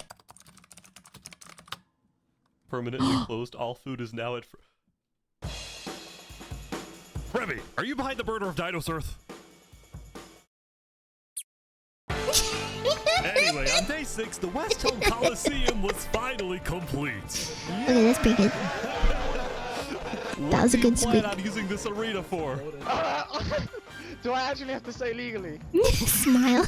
Permanently closed. All food is now at... Remy, are you behind the murder of Dinosaur? Anyway, on day 6, the Westhelm Coliseum was finally complete. Okay, that's pretty good. That was a good What do you squeak. plan on using this arena for? Do I actually have to say legally? Smile.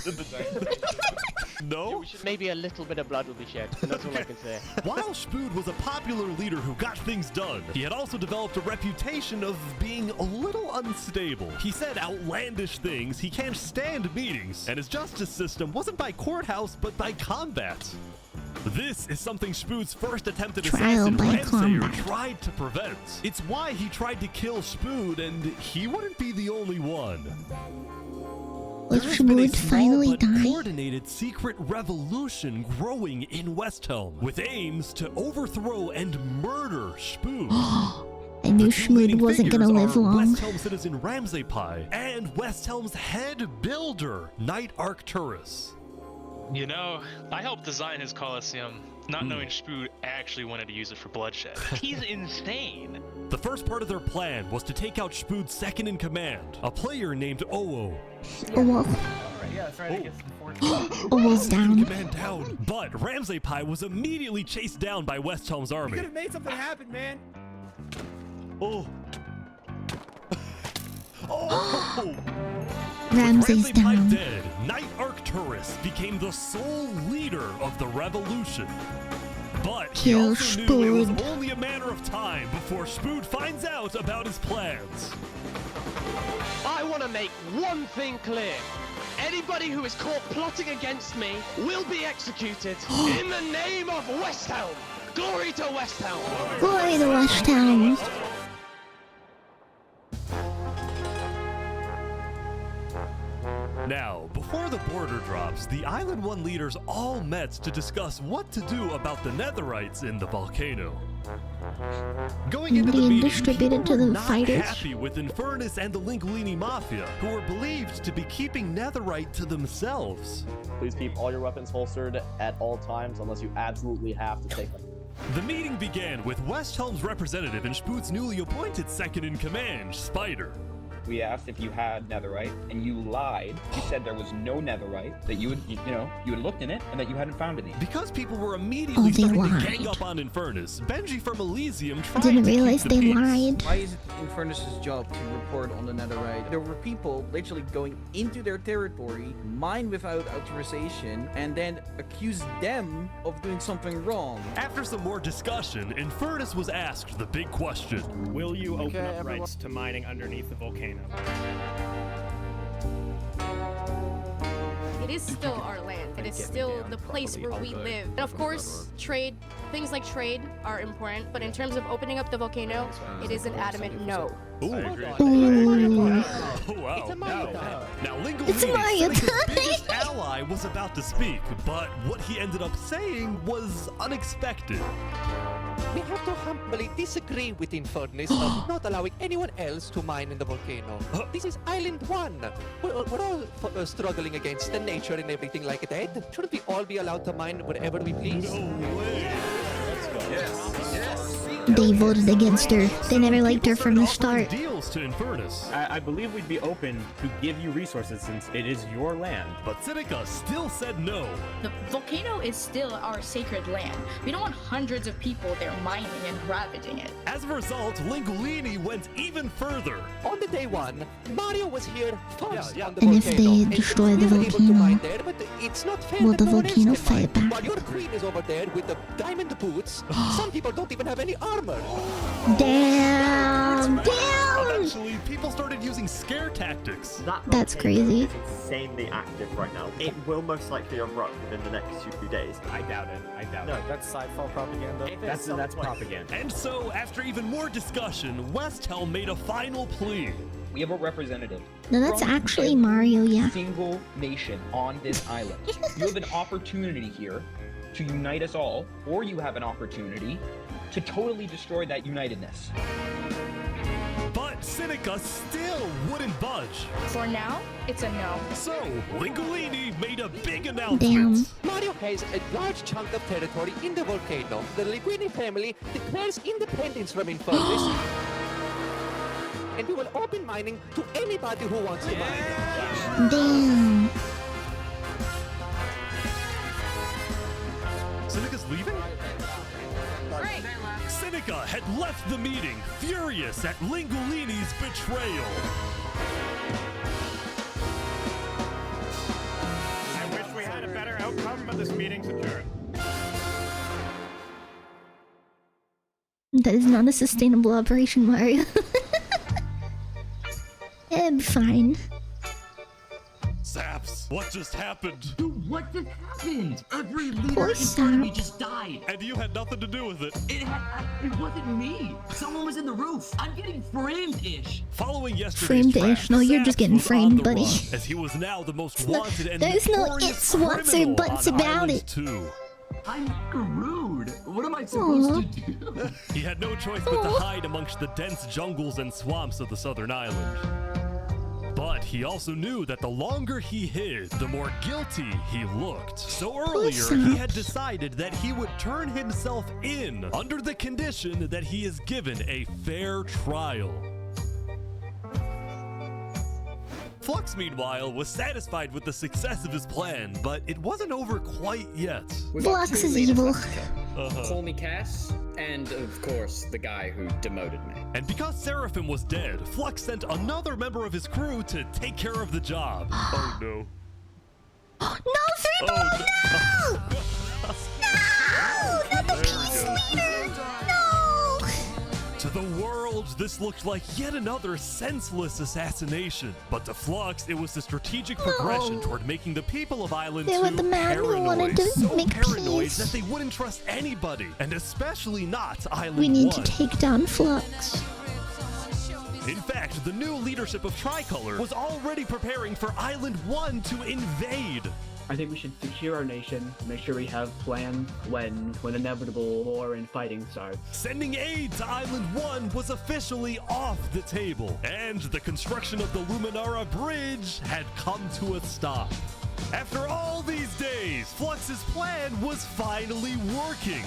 No? Maybe a little bit of blood will be shed. That's all I can say. While Spood was a popular leader who got things done, he had also developed a reputation of being a little unstable. He said outlandish things, he can't stand meetings, and his justice system wasn't by courthouse, but by combat. This is something Spood's first attempted Trial assassin, by Ransayer, combat. tried to prevent. It's why he tried to kill Spood, and he wouldn't be the only one. What There if has been a Spood small finally but died? coordinated secret revolution growing in Westhelm, with aims to overthrow and murder Spood. I knew Schmood wasn't gonna live long. Westhelm citizen Ramsey Pie and Westhelm's head builder, Knight Arcturus. You know, I helped design his Coliseum, not knowing Spood actually wanted to use it for bloodshed. He's insane. The first part of their plan was to take out Spood's second in command, a player named Owo. Owo. Yeah, that's right. I guess Owo's down. Command down. But Ramsey Pie was immediately chased down by Westhelm's You army. could have made something happen, man. Oh. Oh. Ramsey's Ramsey Pie down. dead, Knight Arcturus became the sole leader of the revolution. But he Kill also knew it was Spood. only a matter of time before Spood finds out about his plans. I want to make one thing clear. Anybody who is caught plotting against me will be executed in the name of Westhelm. Glory to Westhelm. Glory to Westhelm. Now, before the border drops, the Island 1 leaders all met to discuss what to do about the Netherites in the volcano. Going into the Being meeting, distributed people to were the not fighters. happy with Infernace and the Linguini Mafia, who were believed to be keeping Netherite to themselves. Please keep all your weapons holstered at all times unless you absolutely have to take them. The meeting began with Westhelm's representative and Spood's newly appointed second-in-command, Spider. We asked if you had Netherite, and you lied. You said there was no Netherite, that you had looked in it, and that you hadn't found any. Because people were immediately starting to gang up on Infernace, Benji from Elysium tried Didn't to realize keep the they peace. lied. Why is it Infernace's job to report on the Netherite? There were people literally going into their territory, mine without authorization, and then accuse them of doing something wrong. After some more discussion, Infernace was asked the big question. Will you open up rights to mining underneath the volcano? It is still our land. It is still the place where we live. And of course, trade, things like trade are important, but in terms of opening up the volcano, it is an adamant no. Ooh. Ooh. Oh, wow. It's a Mario Now, It's a Mario Linguini, time. Seneca's biggest ally, was about to speak, but what he ended up saying was unexpected. We have to humbly disagree with Infernace of not allowing anyone else to mine in the volcano. This is Island 1. We're all struggling against the nature and everything like that. Shouldn't we all be allowed to mine wherever we please? No way. Let's go. Yes. They voted against her. They never liked her from the start. Deals to Infernace. I believe we'd be open to give you resources since it is your land. But Seneca still said no. The volcano is still our sacred land. We don't want hundreds of people there mining and ravaging it. As a result, Linguini went even further. On the day one, Mario was here first on the And if volcano. they destroy the we were able to mine volcano, there, but it's not fair will that the no one else volcano can mine. fight back? While your queen is over there with the diamond boots, some people don't even have any armor. Damn! Damn! Eventually, people started using scare tactics. That's crazy. It's insanely active right now. It will most likely erupt within the next 2 days. I doubt it. No, that's sci-fi propaganda. That's propaganda. And so, after even more discussion, Westhelm made a final plea. We have a representative. No, that's from actually every Mario, yeah. Single nation on this island. You have an opportunity here to unite us all, or you have an opportunity to totally destroy that unitedness. But Seneca still wouldn't budge. For now, it's a no. So, Linguini made a big announcement. Mario has a large chunk of territory in the volcano. The Linguini family declares independence from Infernace. And we will open mining to anybody who wants to mine. Damn. Seneca's leaving? Great. Seneca had left the meeting, furious at Linguini's betrayal. I wish we had a better outcome, but this meeting's adjourned. That is not a sustainable operation, Mario. I'm fine. Saps, what just happened? Dude, what just happened? Every leader Poor in front of me Saps. just died. And you had nothing to do with it. It wasn't me. Someone was in the roof. I'm getting framed-ish. Following yesterday's Framed-ish? draft, No, you're Saps just getting was on framed, the buddy. run, as he was now the most wanted and There's no notorious ifs, whats, or criminal buts on about Island it. 2. I'm screwed. What am I supposed to do? He had no choice but to hide amongst the dense jungles and swamps of the southern island. But he also knew that the longer he hid, the more guilty he looked. So earlier, he had decided that he would turn himself in under the condition that he is given a fair trial. Flux, meanwhile, was satisfied with the success of his plan, but it wasn't over quite yet. Flux is evil. Call me Cass, and of course, the guy who demoted me. And because Seraphim was dead, Flux sent another member of his crew to take care of the job. Oh no. No, 3 below, no! No! Not the peace leader! No! To the world, this looked like yet another senseless assassination. But to Flux, it was the strategic progression toward making the people of Island They were 2 the man who wanted paranoid. to So make paranoid peace. that they wouldn't trust anybody, and especially not Island 1. We need to take down Flux. In fact, the new leadership of Tricolor was already preparing for Island 1 to invade. I think we should secure our nation, make sure we have plans when inevitable war and fighting starts. Sending aid to Island 1 was officially off the table, and the construction of the Luminara bridge had come to a stop. After all these days, Flux's plan was finally working.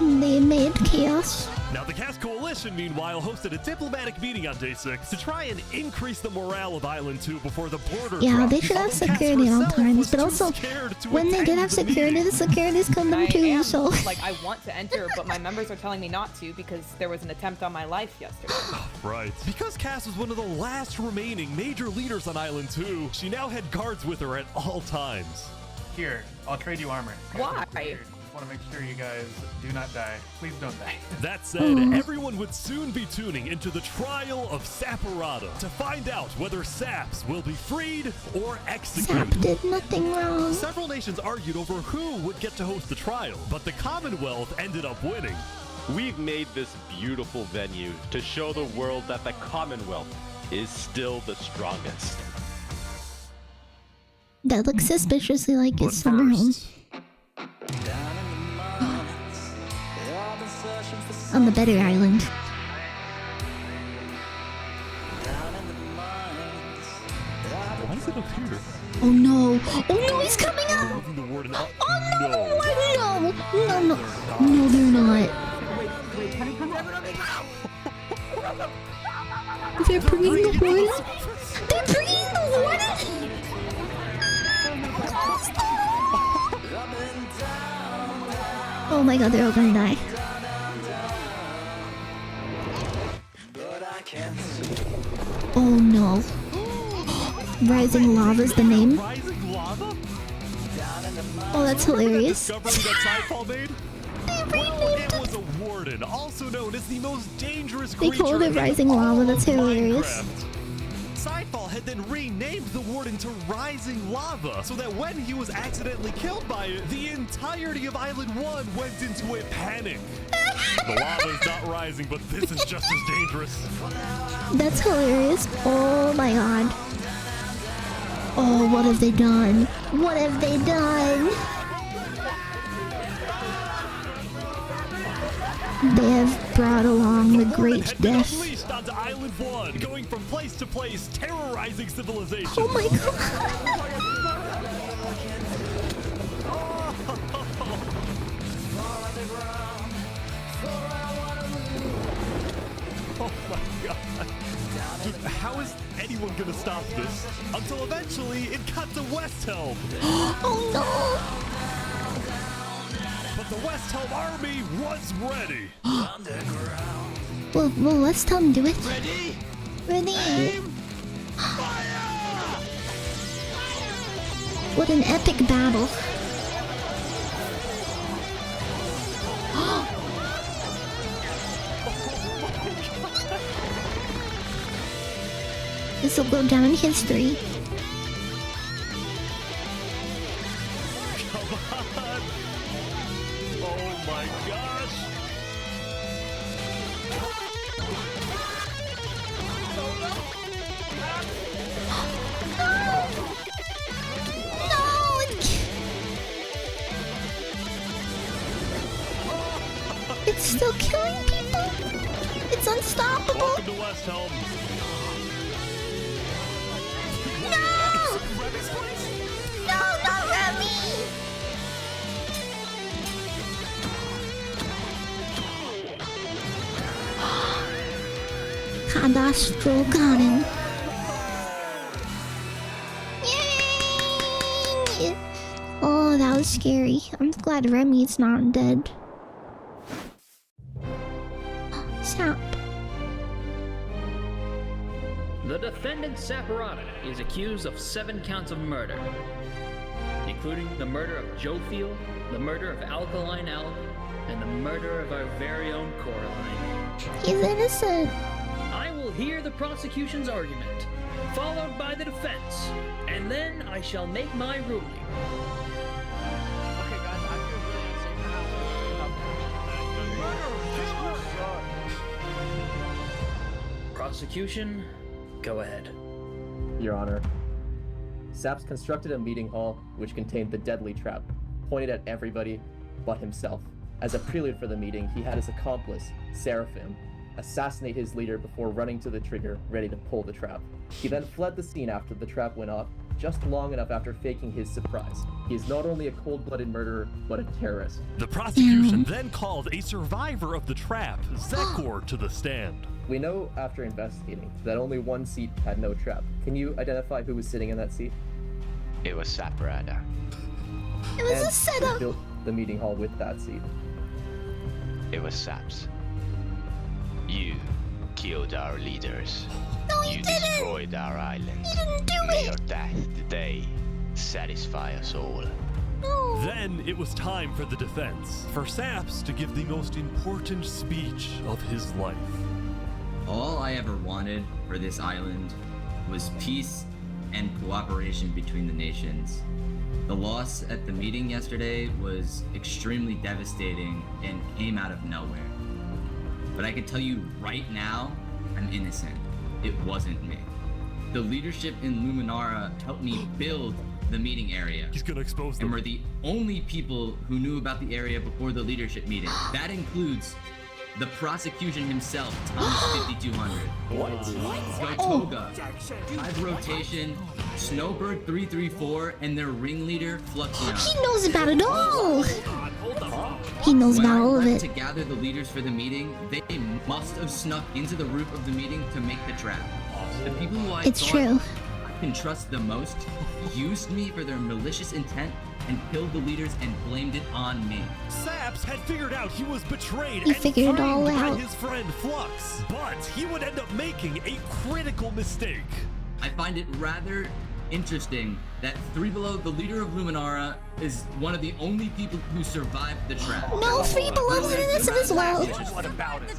They made chaos. Now, the Cast Coalition, meanwhile, hosted a diplomatic meeting on Day 6 to try and increase the morale of Island 2 before the border Yeah, dropped. they should have Although security at all Cass times, was but too also scared to when they did attend have the security, meeting. the security's come them I too. am, So like, I want to enter, but my members are telling me not to because there was an attempt on my life yesterday. Right. Because Cass was one of the last remaining major leaders on Island 2, she now had guards with her at all times. Here, I'll trade you armor. Why? Just want to make sure you guys do not die. Please don't die. That said, everyone would soon be tuning into the trial of Saparata to find out whether Saps will be freed or executed. Sap did nothing wrong. Several nations argued over who would get to host the trial, but the Commonwealth ended up winning. We've made this beautiful venue to show the world that the Commonwealth is still the strongest. That looks suspiciously like it's summer home. On the better island. Why is it up here? Oh no! Oh no, he's coming up! Moving the warden up. Oh no! No! No! No! No, they're not. They're bringing the warden? They're bringing the warden? Oh my god, they're all gonna die. Oh no. Rising Lava's the name? Rising Lava? Oh, that's hilarious. Discovery that Sidefall made? Well, it was a warden, also known as the most dangerous They creature called it in Rising all Lava, that's of hilarious. Minecraft. Sidefall had then renamed the warden to Rising Lava, so that when he was accidentally killed by it, the entirety of Island 1 went into a panic. The lava is not rising, but this is just as dangerous. That's hilarious. Oh my god. Oh, what have they done? What have they done? They have brought along the great death. Unleashed onto Island 1, going from place to place, terrorizing civilization. Oh my god. Oh my god. Dude, how is anyone gonna stop this? Until eventually it got to Westhelm. Oh no. But the Westhelm army was ready. Well, let's tell them do it. Ready? Ready. What an epic battle. This will go down in history. Come on. Oh my gosh. It's still killing people. It's unstoppable. Welcome to Westhelm. No! No, not Remy! Cadastro got him. Yay! Oh, that was scary. I'm glad Remy's not dead. Sap. The defendant Saparata is accused of 7 counts of murder, including the murder of Jofiel, the murder of Alkaline Alk, and the murder of our very own Coraline. He's innocent. I will hear the prosecution's argument, followed by the defense, and then I shall make my ruling. Okay, guys, I feel really unsafe. Prosecution, go ahead. Your Honor, Saps constructed a meeting hall which contained the deadly trap, pointed at everybody but himself. As a prelude for the meeting, he had his accomplice, Seraphim, assassinate his leader before running to the trigger, ready to pull the trap. He then fled the scene after the trap went off, just long enough after faking his surprise. He is not only a cold-blooded murderer, but a terrorist. The prosecution then called a survivor of the trap, Zekor, to the stand. We know after investigating that only one seat had no trap. Can you identify who was sitting in that seat? It was Saparada. It was And a setup. who built the meeting hall with that seat? It was Saps. You killed our leaders. No, you destroyed our island. You didn't do May it. your death today satisfy us all. No. Then it was time for the defense, for Saps to give the most important speech of his life. All I ever wanted for this island was peace and cooperation between the nations. The loss at the meeting yesterday was extremely devastating and came out of nowhere. But I can tell you right now, I'm innocent. It wasn't me. The leadership in Luminara helped me build the meeting area. He's gonna expose them. And we're the only people who knew about the area before the leadership meeting. That includes the prosecution himself, Thomas 5200. What? Gotoga, Hive Rotation, Snowbird 334, and their ringleader, Fluxion. He knows about it all. He knows about all of it. To gather the leaders for the meeting, they must have snuck into the roof of the meeting to make the trap. The people who I It's thought true. I can trust the most used me for their malicious intent and killed the leaders and blamed it on me. Saps had figured out he was betrayed He and figured it all framed by out. his friend Flux, but he would end up making a critical mistake. I find it rather interesting that Three Below, the leader of Luminara, is one of the only people who survived the trap. No, Three Below is innocent as well. What about it?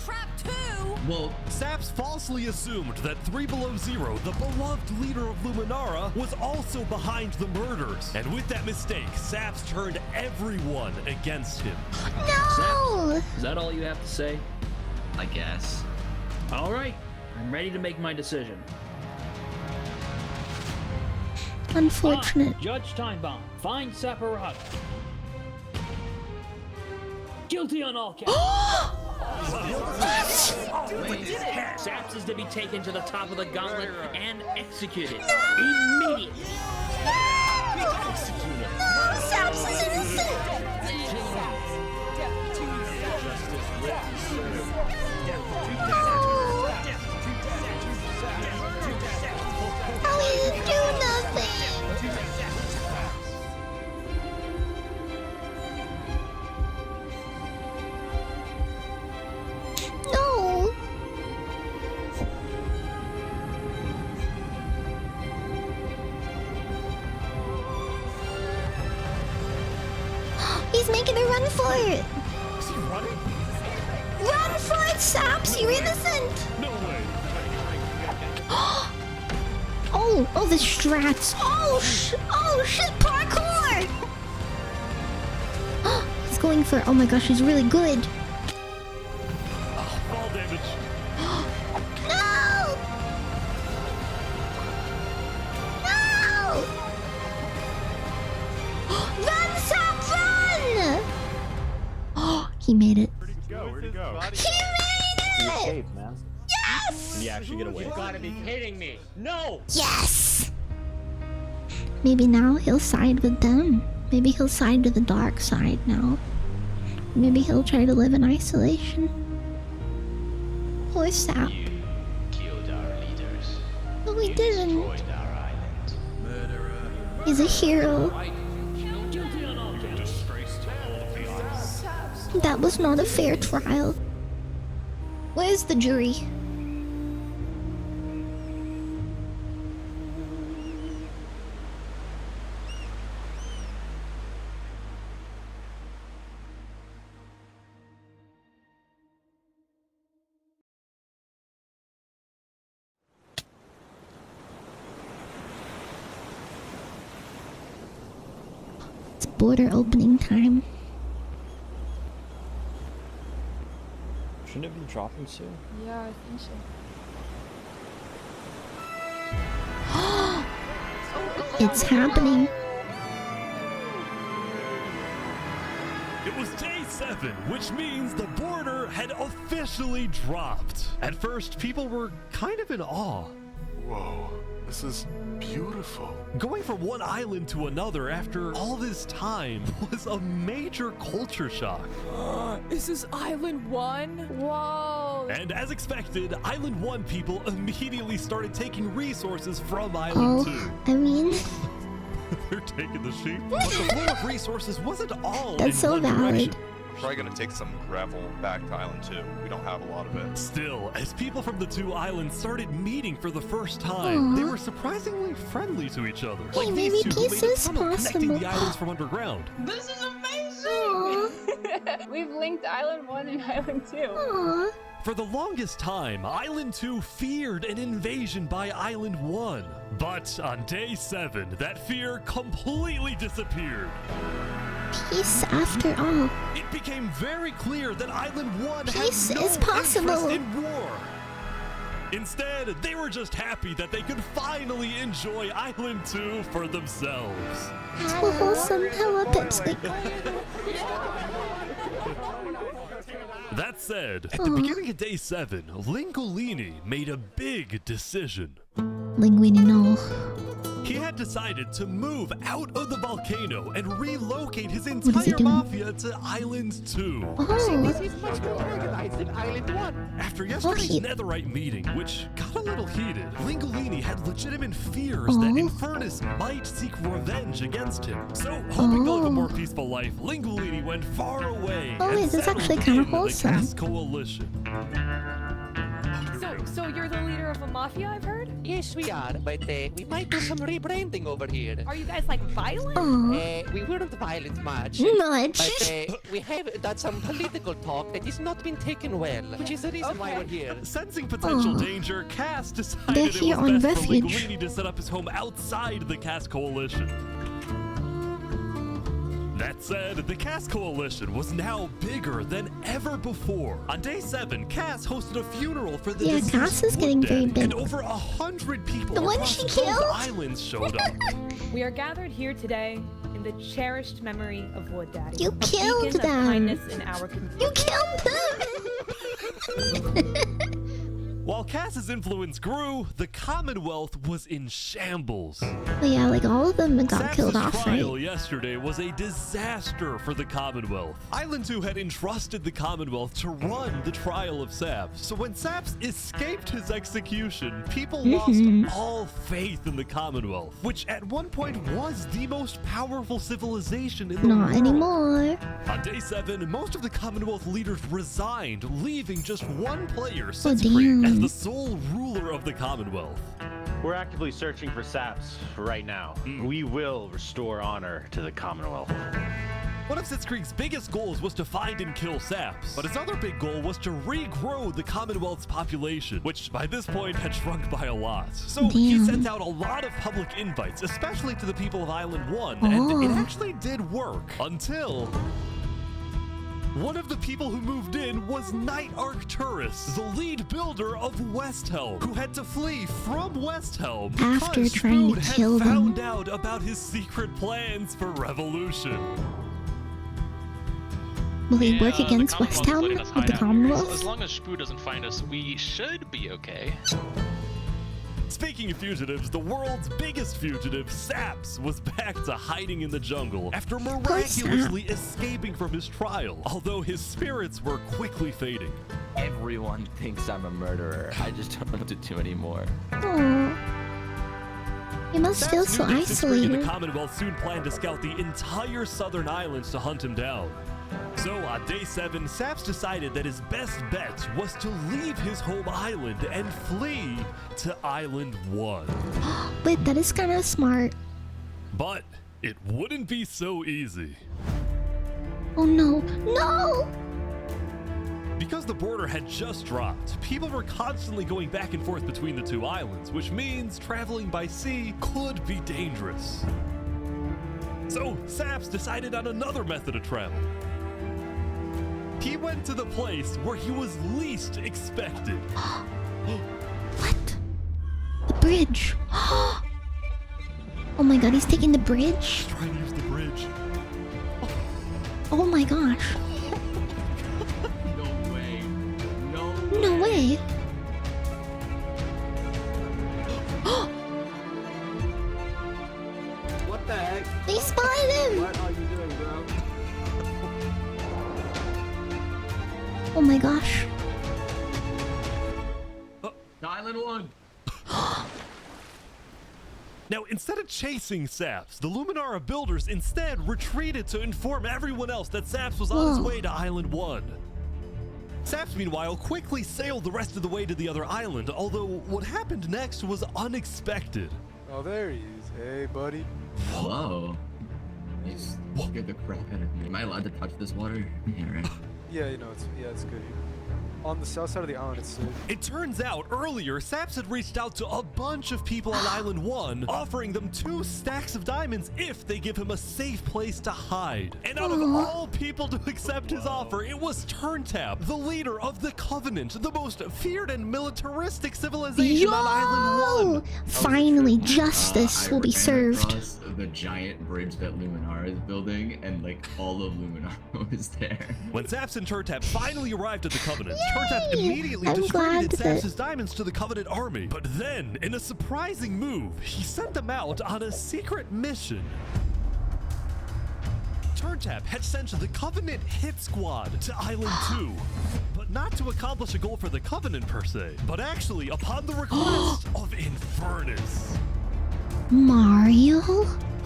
Well, Saps falsely assumed that 3 Below Zero, the beloved leader of Luminara, was also behind the murders. And with that mistake, Saps turned everyone against him. No! Is that all you have to say? I guess. All right, I'm ready to make my decision. Unfortunate. Judge Timebomb, find Saparada. Guilty on all counts. Saps is to be taken to the top of the gauntlet and executed immediately. No, Saps is innocent. Oh, he didn't do nothing. No. He's making a run for it. Is he running? Run for it, Saps. You're innocent. No way. Oh, the strats. Oh shit, parkour. He's going for, oh my gosh, he's really good. Fall damage. No! No! Run, Sap, run! Oh, he made it. Where'd he go? He made it! escaped, man. Yes! Did he actually get away? You gotta be kidding me. No! Yes! Maybe now he'll side with them. Maybe he'll side to the dark side now. Maybe he'll try to live in isolation. Poor Sap. You killed our leaders. No, he You didn't. destroyed our island. Murderer. He's a hero. Guilty on all counts. Disgrace to all of the island. That was not a fair trial. Where's the jury? It's border opening time. Shouldn't it be dropping soon? Yeah, I think so. It's happening. It was day 7, which means the border had officially dropped. At first, people were kind of in awe. Whoa, this is beautiful. Going from one island to another after all this time was a major culture shock. Is this Island 1? Whoa. And as expected, Island 1 people immediately started taking resources from Island 2. I mean... They're taking the sheep. But the flow of resources wasn't all That's in so one valid. direction. Probably gonna take some gravel back to Island 2. We don't have a lot of it. Still, as people from the two islands started meeting for the first time, they were surprisingly friendly to each other. Hey, Like maybe these two who peace made a is tunnel connecting the possible. islands from underground. This is amazing! We've linked Island 1 and Island 2. Aww. For the longest time, Island 2 feared an invasion by Island 1. But on day 7, that fear completely disappeared. Peace after all. It became very clear that Island 1 Peace had no is possible. interest in war. Instead, they were just happy that they could finally enjoy Island 2 for themselves. So wholesome telepathy. That said, at the beginning of day 7, Lingolini made a big decision. Linguini no. He had decided to move out of the volcano and relocate his is he entire doing? mafia to Island 2. Oh. This is much more organized than Island 1. After yesterday's Netherite meeting, which got a little heated, Lingolini had legitimate fears that Infernace might seek revenge against him. So, hoping to live a more peaceful life, Lingolini went far away Oh, and wait, that's settled actually kinda in wholesome. the Cass Coalition. So you're the leader of a mafia, I've heard? Yes, we are, but we might do some rebranding over here. Are you guys like violent? We weren't violent much. Much. But we have done some political talk that has not been taken well, which is the reason why we're here. Sensing potential danger, Cass They're decided it here was on best for refuge. Lingolini to set up his home outside the Cass Coalition. That said, the Cass Coalition was now bigger than ever before. On day 7, Cass hosted a funeral for the deceased Cass is getting Wood very Dead, big. and over 100 people The one across she both killed? islands showed up. We are gathered here today in the cherished memory of Wood Daddy. You a killed beacon them. Of kindness in our community. You killed them! While Cass's influence grew, the Commonwealth was in shambles. But yeah, like all of them got killed Saps' off, right? trial yesterday was a disaster for the Commonwealth. Island 2 had entrusted the Commonwealth to run the trial of Saps. So when Saps escaped his execution, people lost all faith in the Commonwealth, which at one point was the most powerful civilization in the world. Not anymore. On day 7, most of the Commonwealth leaders resigned, leaving just one player, Oh, Sitzfried, damn. as the sole ruler of the Commonwealth. We're actively searching for Saps right now. We will restore honor to the Commonwealth. One of Sitzfried's biggest goals was to find and kill Saps, but his other big goal was to regrow the Commonwealth's population, which by this point had shrunk by a lot. So he Damn. sent out a lot of public invites, especially to the people of Island 1, and it actually did work, until... one of the people who moved in was Knight Arcturus, the lead builder of Westhelm, who had to flee from Westhelm After because trying to Food had kill them. found out about his secret plans for revolution. Will they work against Westhelm with the Commonwealth? As long as Spoo doesn't find us, we should be okay. Speaking of fugitives, the world's biggest fugitive, Saps, was back to hiding in the jungle after miraculously escaping from his trial, although his spirits were quickly fading. Everyone thinks I'm a murderer. I just don't know what to do anymore. Aww. He must feel so Sitzfried and isolated. the Commonwealth soon planned to scout the entire southern islands to hunt him down. So on day 7, Saps decided that his best bet was to leave his home island and flee to Island 1. Wait, that is kind of smart. But it wouldn't be so easy. Oh no, no! Because the border had just dropped, people were constantly going back and forth between the two islands, which means traveling by sea could be dangerous. So Saps decided on another method of travel. He went to the place where he was least expected. What? The bridge. Oh my god, he's taking the bridge? Trying to use the bridge. Oh my gosh. No way. No way. Island 1. Now, instead of chasing Saps, the Luminara builders instead retreated to inform everyone else that Saps was on his way to Island 1. Saps, meanwhile, quickly sailed the rest of the way to the other island, although what happened next was unexpected. Oh, there he is. Hey, buddy. Whoa. He's scared the crap out of me. Am I allowed to touch this water? Yeah, right. Yeah, you know, it's good here. On the south side of the island, it's safe. It turns out earlier, Saps had reached out to a bunch of people on Island 1, offering them 2 stacks of diamonds if they give him a safe place to hide. And out of all people to accept his offer, it was Turntap, the leader of the Covenant, the most feared and militaristic civilization on Island 1. Finally, justice will be served. Across the giant bridge that Luminara is building, and like all of Luminara is there. When Saps and Turntap finally arrived at the Covenant, Turntap immediately distributed Saps' diamonds to the Covenant army. But then, in a surprising move, he sent them out on a secret mission. Turntap had sent the Covenant hit squad to Island 2, but not to accomplish a goal for the Covenant per se, but actually upon the request of Infernace. Mario?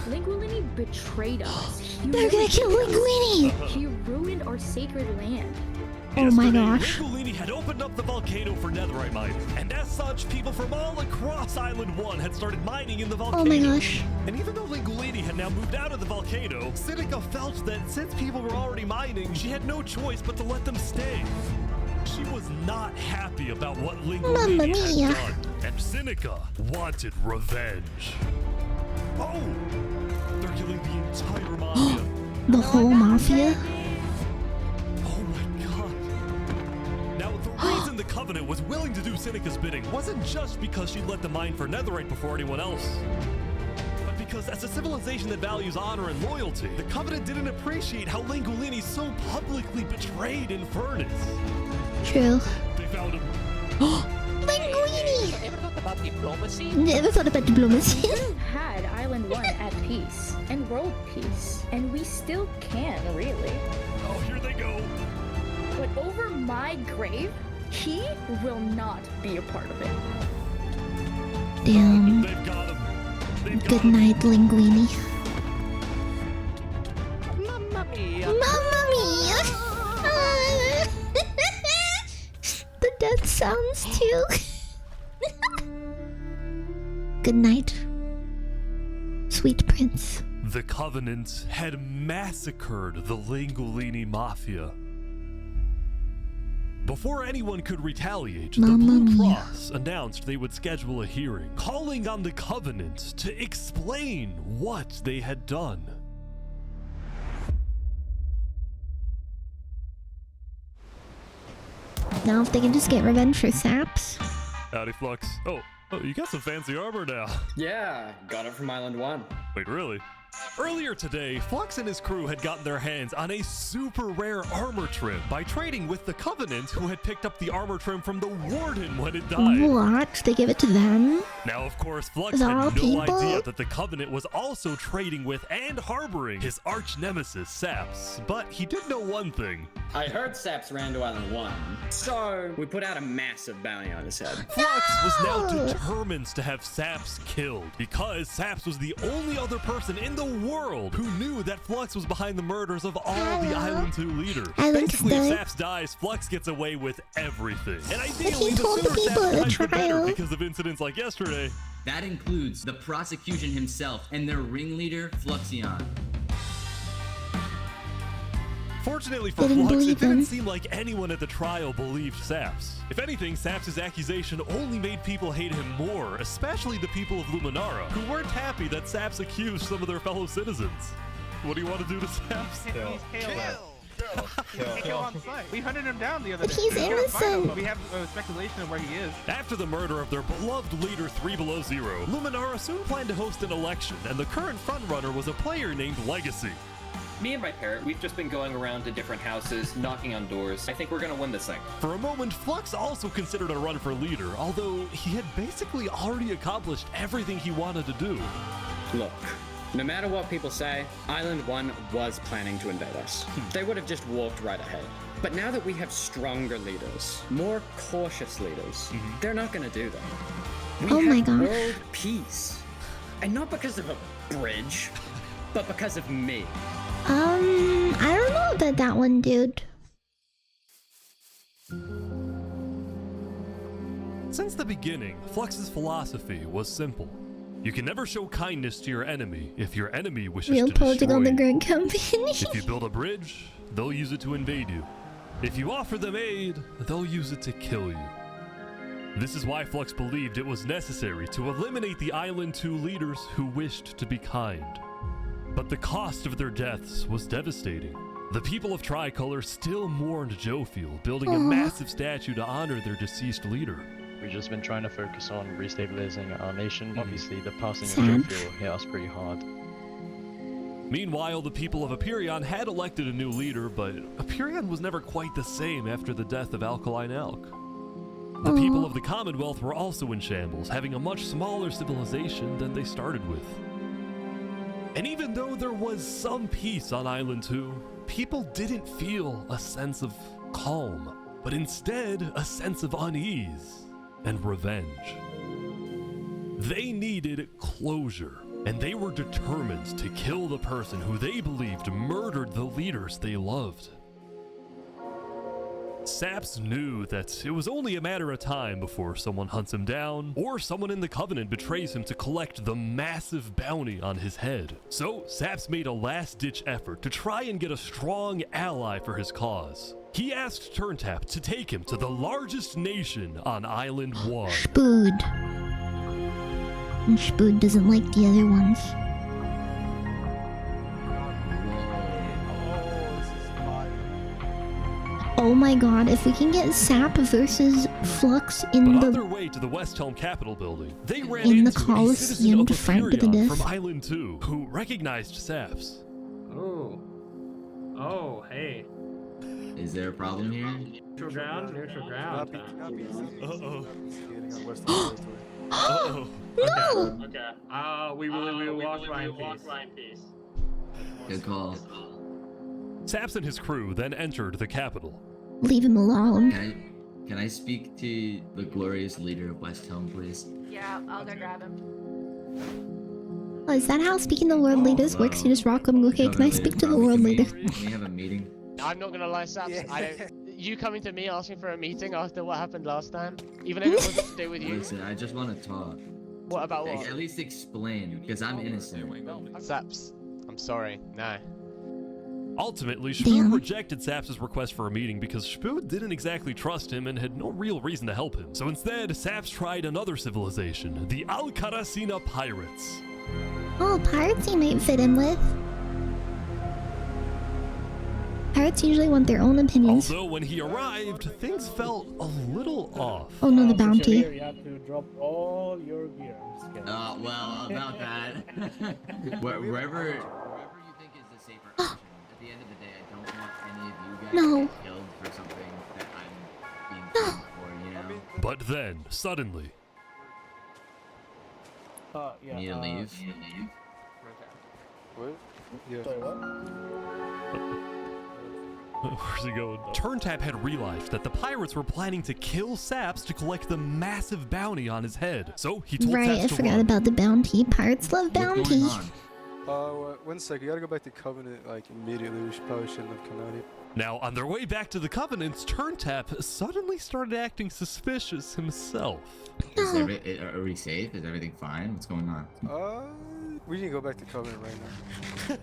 Linguini betrayed us. They're gonna kill Linguini! He ruined our sacred land. Oh my gosh. Linguini had opened up the volcano for Netherite mining, and as such, people from all across Island 1 had started mining in the volcano. Oh my gosh. And even though Linguini had now moved out of the volcano, Seneca felt that since people were already mining, she had no choice but to let them stay. She was not happy about what Linguini had done, and Seneca wanted revenge. Oh! They're killing the entire Mafia. The whole Mafia? Oh my god. Now, the reason the Covenant was willing to do Seneca's bidding wasn't just because she let them mine for Netherite before anyone else, but because as a civilization that values honor and loyalty, the Covenant didn't appreciate how Linguini so publicly betrayed Infernace. True. They found him. Linguini! Ever thought about diplomacy? Never thought about diplomacy. We had Island 1 at peace and world peace, and we still can, really. Oh, here they go. But over my grave, he will not be a part of it. Damn. They've got him. Good night, Linguini. Mamma mia! Mamma mia! The death sounds too. Good night, sweet prince. The Covenant had massacred the Linguini Mafia. Before anyone could retaliate, the Blue Cross announced they would schedule a hearing, calling on the Covenant to explain what they had done. Now if they can just get revenge for Saps. Howdy, Flux. Oh, you got some fancy armor now. Yeah, got it from Island 1. Wait, really? Earlier today, Flux and his crew had gotten their hands on a super rare armor trim by trading with the Covenant, who had picked up the armor trim from the Warden when it died. What? They give it to them? Now, of course, Flux Is that had all no people? idea that the Covenant was also trading with and harboring his arch nemesis, Saps. But he did know one thing. I heard Saps ran to Island 1, so we put out a massive bounty on his head. Flux was now determined to have Saps killed, because Saps was the only other person in the world who knew that Flux was behind the murders of all the Island 2 leaders. Basically, if Saps dies, Flux gets away with everything. And ideally, the sooner Saps dies, the better, because of incidents like yesterday. That includes the prosecution himself and their ringleader, Fluxion. Fortunately for Flux, it didn't seem like anyone at the trial believed Saps. If anything, Saps' accusation only made people hate him more, especially the people of Luminara, who weren't happy that Saps accused some of their fellow citizens. What do you want to do to Saps? Kill on sight. We hunted him down the other day. But he's innocent. But we have speculation of where he is. After the murder of their beloved leader 3 Below Zero, Luminara soon planned to host an election, and the current frontrunner was a player named Legacy. Me and my parrot, we've just been going around to different houses, knocking on doors. I think we're gonna win this thing. For a moment, Flux also considered a run for leader, although he had basically already accomplished everything he wanted to do. Look, no matter what people say, Island 1 was planning to invade us. They would have just walked right ahead. But now that we have stronger leaders, more cautious leaders, they're not going to do that. We Oh my have gosh. world peace. And not because of a bridge, but because of me. I don't know about that one, dude. Since the beginning, Flux's philosophy was simple. You can never show kindness to your enemy if your enemy wishes Real to political destroy the you. Great Company. If you build a bridge, they'll use it to invade you. If you offer them aid, they'll use it to kill you. This is why Flux believed it was necessary to eliminate the Island 2 leaders who wished to be kind. But the cost of their deaths was devastating. The people of Tricolor still mourned Jofiel, building a massive statue to honor their deceased leader. We've just been trying to focus on restabilizing our nation. Obviously, the passing Sad. of Jofiel hit us pretty hard. Meanwhile, the people of Aperion had elected a new leader, but Aperion was never quite the same after the death of Alkaline Elk. The people of the Commonwealth were also in shambles, having a much smaller civilization than they started with. And even though there was some peace on Island 2, people didn't feel a sense of calm, but instead a sense of unease and revenge. They needed closure, and they were determined to kill the person who they believed murdered the leaders they loved. Saps knew that it was only a matter of time before someone hunts him down, or someone in the Covenant betrays him to collect the massive bounty on his head. So Saps made a last-ditch effort to try and get a strong ally for his cause. He asked Turntap to take him to the largest nation on Island 1. Spood. And Spood doesn't like the other ones. Oh my god, if we can get Sap versus Flux in But the on their way to the Westhelm Capitol building, they ran in the into a Coliseum citizen of to fight to the Aperion death. from Island 2 who recognized Saps. Oh. Oh, hey. Is there a problem here? Neutral ground? Neutral ground. Uh-oh. Uh-oh. No! Okay. We will walk by in peace. Good call. Saps and his crew then entered the capital. Leave him alone. Can I speak to the glorious leader of Westhelm, please? Yeah, I'll go grab him. Oh, is that how speaking to world leaders works? You just rock them and go, hey, can I speak to the world leader? Can we have a meeting? I'm not gonna lie, Saps. You coming to me asking for a meeting after what happened last time, even if it wasn't to do with you. Listen, I just want to talk. What about what? At least explain, because I'm innocent. Saps, I'm sorry. No. Ultimately, Spood rejected Saps' request for a meeting because Spood didn't exactly trust him and had no real reason to help him. So instead, Saps tried another civilization, the Alcaracina Pirates. Oh, pirates he might fit in with. Pirates usually want their own opinions. Although when he arrived, things felt a little off. Oh no, the bounty. You have to drop all your gear. Well, about that. Wherever you think is the safer option. At the end of the day, I don't want any of you guys to get killed for something that I'm being killed for, you know? But then, suddenly... Yeah. Need to leave? What? Yeah. Sorry, what? Where's he going? Turntap had realized that the pirates were planning to kill Saps to collect the massive bounty on his head. So he told Right, Saps I to forgot run. about the bounty. Pirates love bounty. 1 sec, you gotta go back to Covenant like immediately. We probably shouldn't have come out here. Now, on their way back to the Covenants, Turntap suddenly started acting suspicious himself. Are we safe? Is everything fine? What's going on? We can go back to Covenant right now.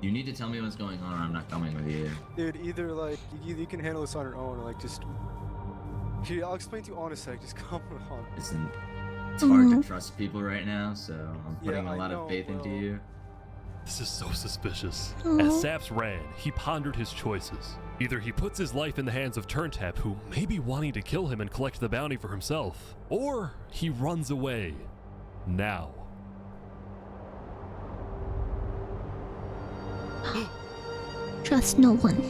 You need to tell me what's going on or I'm not coming with you. Dude, either like you can handle this on your own or like just. Here, I'll explain to you in a sec. Just come on. Listen, it's hard to trust people right now, so I'm putting Yeah, a lot of faith into you. This is so suspicious. Aw. As Saps ran, he pondered his choices. Either he puts his life in the hands of Turntap, who may be wanting to kill him and collect the bounty for himself, or he runs away. Now. Trust no one.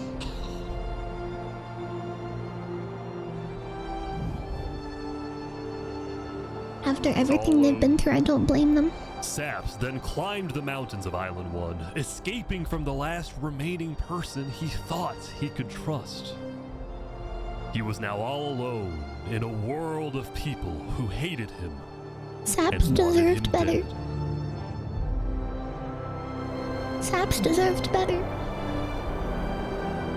After everything they've been through, I don't blame them. Saps then climbed the mountains of Island 1, escaping from the last remaining person he thought he could trust. He was now all alone in a world of people who hated him. Saps and wanted deserved him better. dead. Saps deserved better.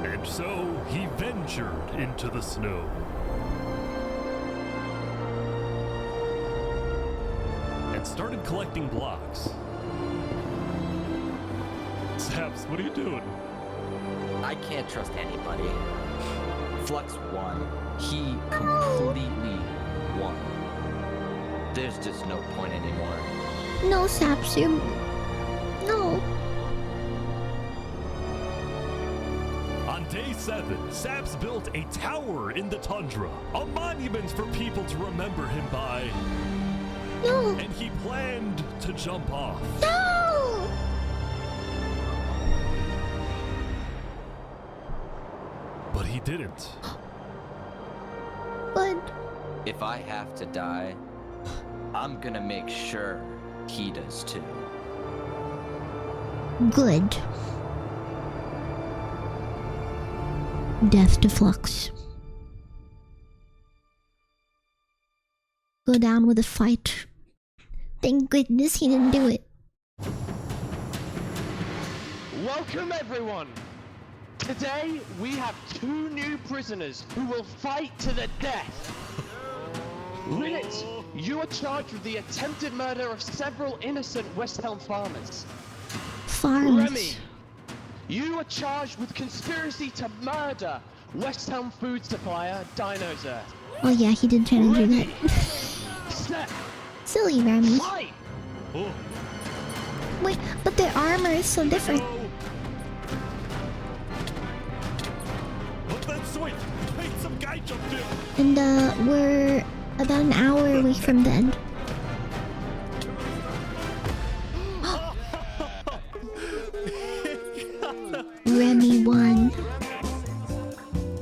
And so he ventured into the snow. And started collecting blocks. Saps, what are you doing? I can't trust anybody. Flux won. He completely won. There's just no point anymore. No, Saps, you're... No. On day 7, Saps built a tower in the tundra, a monument for people to remember him by. No. And he planned to jump off. No! But he didn't. Good. If I have to die, I'm gonna make sure he does too. Good. Death to Flux. Go down with a fight. Thank goodness he didn't do it. Welcome everyone! Today we have 2 new prisoners who will fight to the death. Linnet, you are charged with the attempted murder of several innocent Westhelm farmers. Remy, you are charged with conspiracy to murder Westhelm food supplier Dinosaur. Oh yeah, he did try to do that. Silly Remy. Fight! Wait, but their armor is so different. What's that swing? Wait, some guy jumped in. And we're about an hour away from the end. Remy won.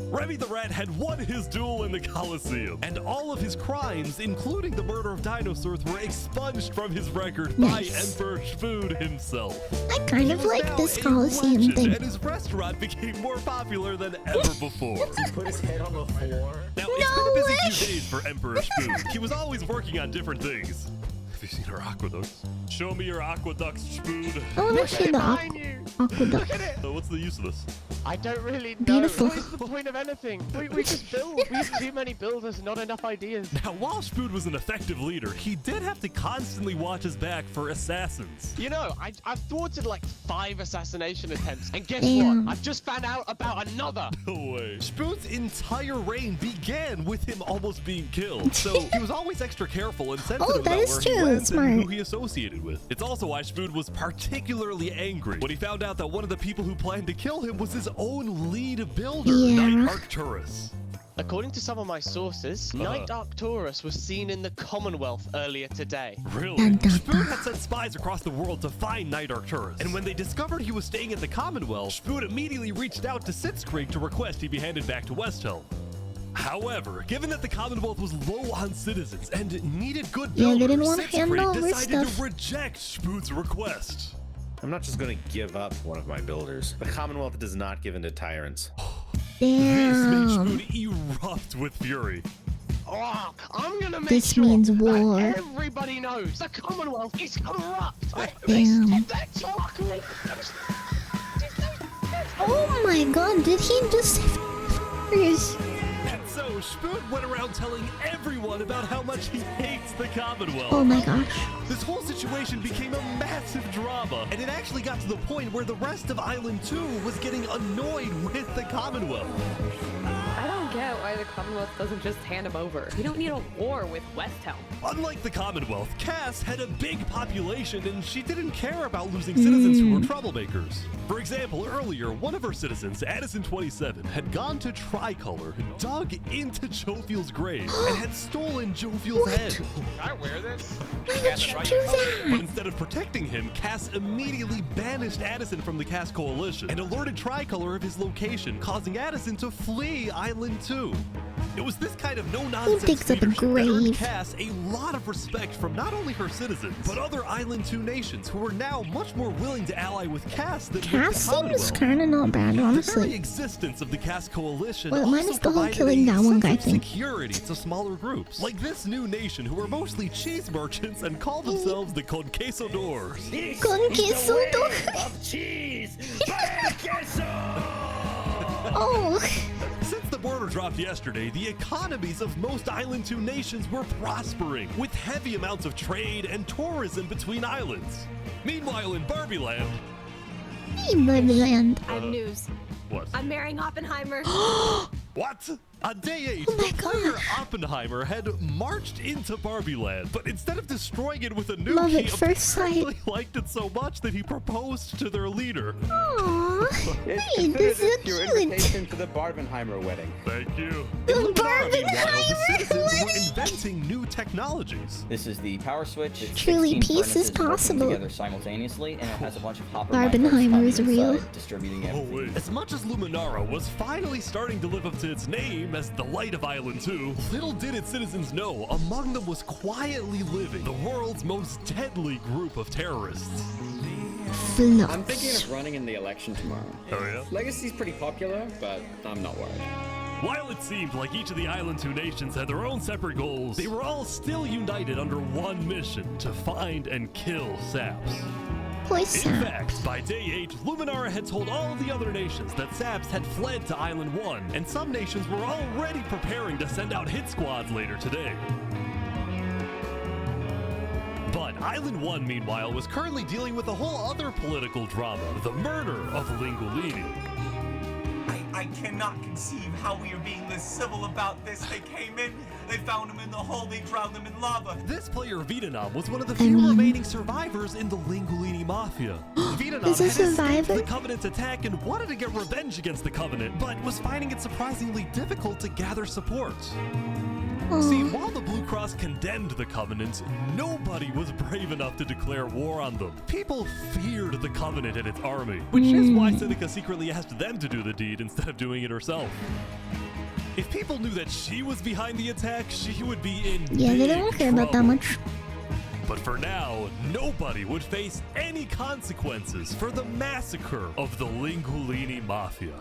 Remy the Rat had won his duel in the Coliseum, and all of his crimes, including the murder of dinosaurs, were expunged from his record by Emperor Spood himself. I kind of like this Coliseum Legend, thing. and his restaurant became more popular than ever before. He put his head on the floor. Now, it's been a busy few days for Emperor Spood. He was always working on different things. Have you seen our aqueducts? Show me your aqueducts, Spood. I want to see the aqueduct. What's the use of this? I don't really know. Beautiful. What is the point of anything? We just build. We have too many builders, not enough ideas. Now, while Spood was an effective leader, he did have to constantly watch his back for assassins. You know, I've thwarted like 5 assassination attempts, and guess Damn. what? I've just found out about another. No way. Spood's entire reign began with him almost being killed, so he was always extra careful and sensitive that about is where true. he went Smart. and who he associated with. It's also why Spood was particularly angry when he found out that one of the people who planned to kill him was his own lead builder, Knight Arcturus. According to some of my sources, Knight Arcturus was seen in the Commonwealth earlier today. Really? Spood had sent spies across the world to find Knight Arcturus, and when they discovered he was staying at the Commonwealth, Spood immediately reached out to Sitzkrieg to request he be handed back to Westhelm. However, given that the Commonwealth was low on citizens and needed good builders, they didn't want to hand Sitzkrieg over decided stuff. to reject Spood's request. I'm not just going to give up one of my builders. The Commonwealth does not give in to tyrants. This Damn. makes Spood erupt with fury. Oh, I'm gonna make This sure means that war. everybody knows the Commonwealth is corrupt. Damn. They're talking. Oh my god, did he just say f***ers? And so Spood went around telling everyone about how much he hates the Commonwealth. Oh my gosh. This whole situation became a massive drama, and it actually got to the point where the rest of Island 2 was getting annoyed with the Commonwealth. I don't get why the Commonwealth doesn't just hand him over. We don't need a war with Westhelm. Unlike the Commonwealth, Cass had a big population and she didn't care about losing citizens who were troublemakers. For example, earlier, one of her citizens, Addison27, had gone to Tricolor, dug into Jovial's grave, and had stolen Jovial's head. Can I wear this? Why would you do that? But instead of protecting him, Cass immediately banished Addison from the Cass Coalition and alerted Tricolor of his location, causing Addison to flee Island 2. It was this kind of no-nonsense digs up a leadership that earned grave? Cass a lot of respect from not only her citizens, but other Island 2 nations who were now much more willing to ally with Cass than Cass with the seems Commonwealth. kinda not bad, The very honestly. existence of the Cass coalition Well, also minus the whole provided killing a that one sense guy of thing. security to smaller groups, like this new nation who are mostly cheese merchants and call themselves the Conquistadors. Conquistador. Of cheese! Oh. Since the border dropped yesterday, the economies of most Island 2 nations were prospering, with heavy amounts of trade and tourism between islands. Meanwhile, in Barbie Land... Hey, Babyland. I have news. What? I'm marrying Oppenheimer. What? On day 8, Oh my the player Oppenheimer had marched into Barbie Land, but instead of destroying it with a nuke, Love he at first sight. apparently liked it so much that he proposed to their leader. Aww. Hey, this is Your cute. invitation to the Barbenheimer wedding. Thank you. The Meanwhile, the Barbenheimer citizens were wedding. inventing new technologies. This is the power switch. It's Truly, 16 peace is furnaces working possible. together simultaneously, and it has a bunch of hopper Barbenheimer micros is on the real. inside, distributing Oh, everything. wait. As much as Luminara was finally starting to live up to its name as the light of Island 2, little did its citizens know among them was quietly living the world's most deadly group of terrorists. Flux. I'm thinking of running in the election tomorrow. Oh yeah? Legacy's pretty popular, but I'm not worried. While it seemed like each of the Island 2 nations had their own separate goals, they were all still united under one mission: to find and kill Saps. Poor In Saps. fact, by day 8, Luminara had told all of the other nations that Saps had fled to Island 1, and some nations were already preparing to send out hit squads later today. But Island 1, meanwhile, was currently dealing with a whole other political drama: the murder of Lingolini. I cannot conceive how we are being this civil about this. They came in, they found him in the hole, they drowned him in lava. This player, Vietnam, was one of the few remaining survivors in the Lingolini Mafia. Vietnam Is a had escaped survivor? the Covenant's attack and wanted to get revenge against the Covenant, but was finding it surprisingly difficult to gather support. See, while the Blue Cross condemned the Covenant, nobody was brave enough to declare war on them. People feared the Covenant and its army, which is why Seneca secretly asked them to do the deed instead of doing it herself. If people knew that she was behind the attack, she would be in Yeah, they big don't care about that trouble. much. But for now, nobody would face any consequences for the massacre of the Lingolini Mafia.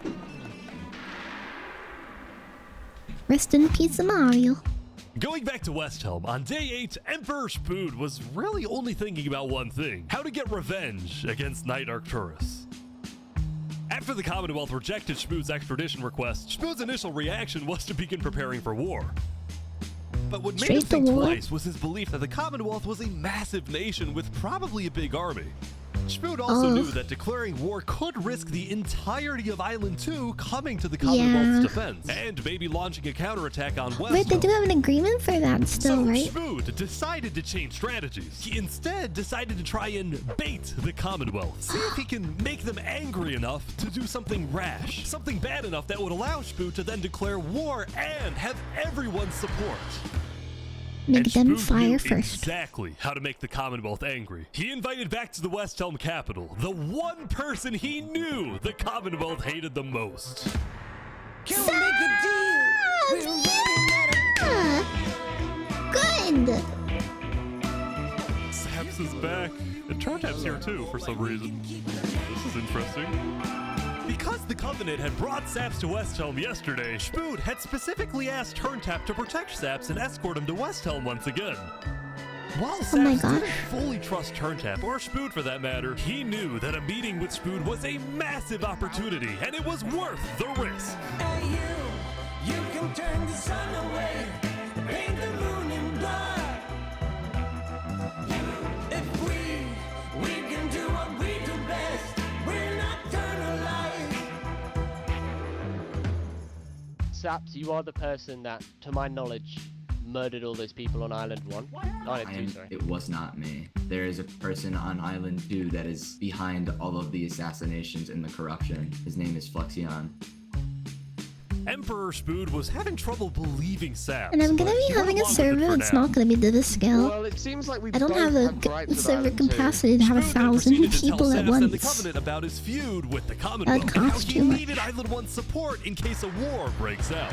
Rest in peace, Mario. Going back to Westhelm, on day 8, Emperor Spood was really only thinking about one thing: how to get revenge against Knight Arcturus. After the Commonwealth rejected Spood's extradition request, Spood's initial reaction was to begin preparing for war. But what made him Straight to think war? twice was his belief that the Commonwealth was a massive nation with probably a big army. Spood also knew that declaring war could risk the entirety of Island 2 coming to the Commonwealth's defense, and maybe launching a counterattack on Westhelm. Wait, they do have an agreement for that still, So right? Spood decided to change strategies. He instead decided to try and bait the Commonwealth. See if he can make them angry enough to do something rash. Something bad enough that would allow Spood to then declare war and have everyone's support. Make them Spood fire knew first. exactly how to make the Commonwealth angry. He invited back to the Westhelm capital the one person he knew the Commonwealth hated the most. Can we make a deal? Yeah! Good! Saps is back, and Turntap's here too for some reason. This is interesting. Because the Covenant had brought Saps to Westhelm yesterday, Spood had specifically asked Turntap to protect Saps and escort him to Westhelm once again. While Oh my Saps gosh. didn't fully trust Turntap, or Spood for that matter, he knew that a meeting with Spood was a massive opportunity, and it was worth the risk. Hey you can turn the sun away, paint the moon in blood. If we can do what we do best, we're nocturnal life. Saps, you are the person that, to my knowledge, murdered all those people on Island 1. Island 2, sorry. It was not me. There is a person on Island 2 that is behind all of the assassinations and the corruption. His name is Flux. Emperor Spood was having trouble believing Saps. And I'm gonna but be he went having a along with it server for that's now. not gonna be to this scale. Well, it seems like we I don't both have have the gripes with server Island 2. capacity to have 1,000 Proceeded to tell people at Saps and the once. Covenant about his feud with the Commonwealth, That and how cost he too much. needed Island 1's support in case a war breaks out.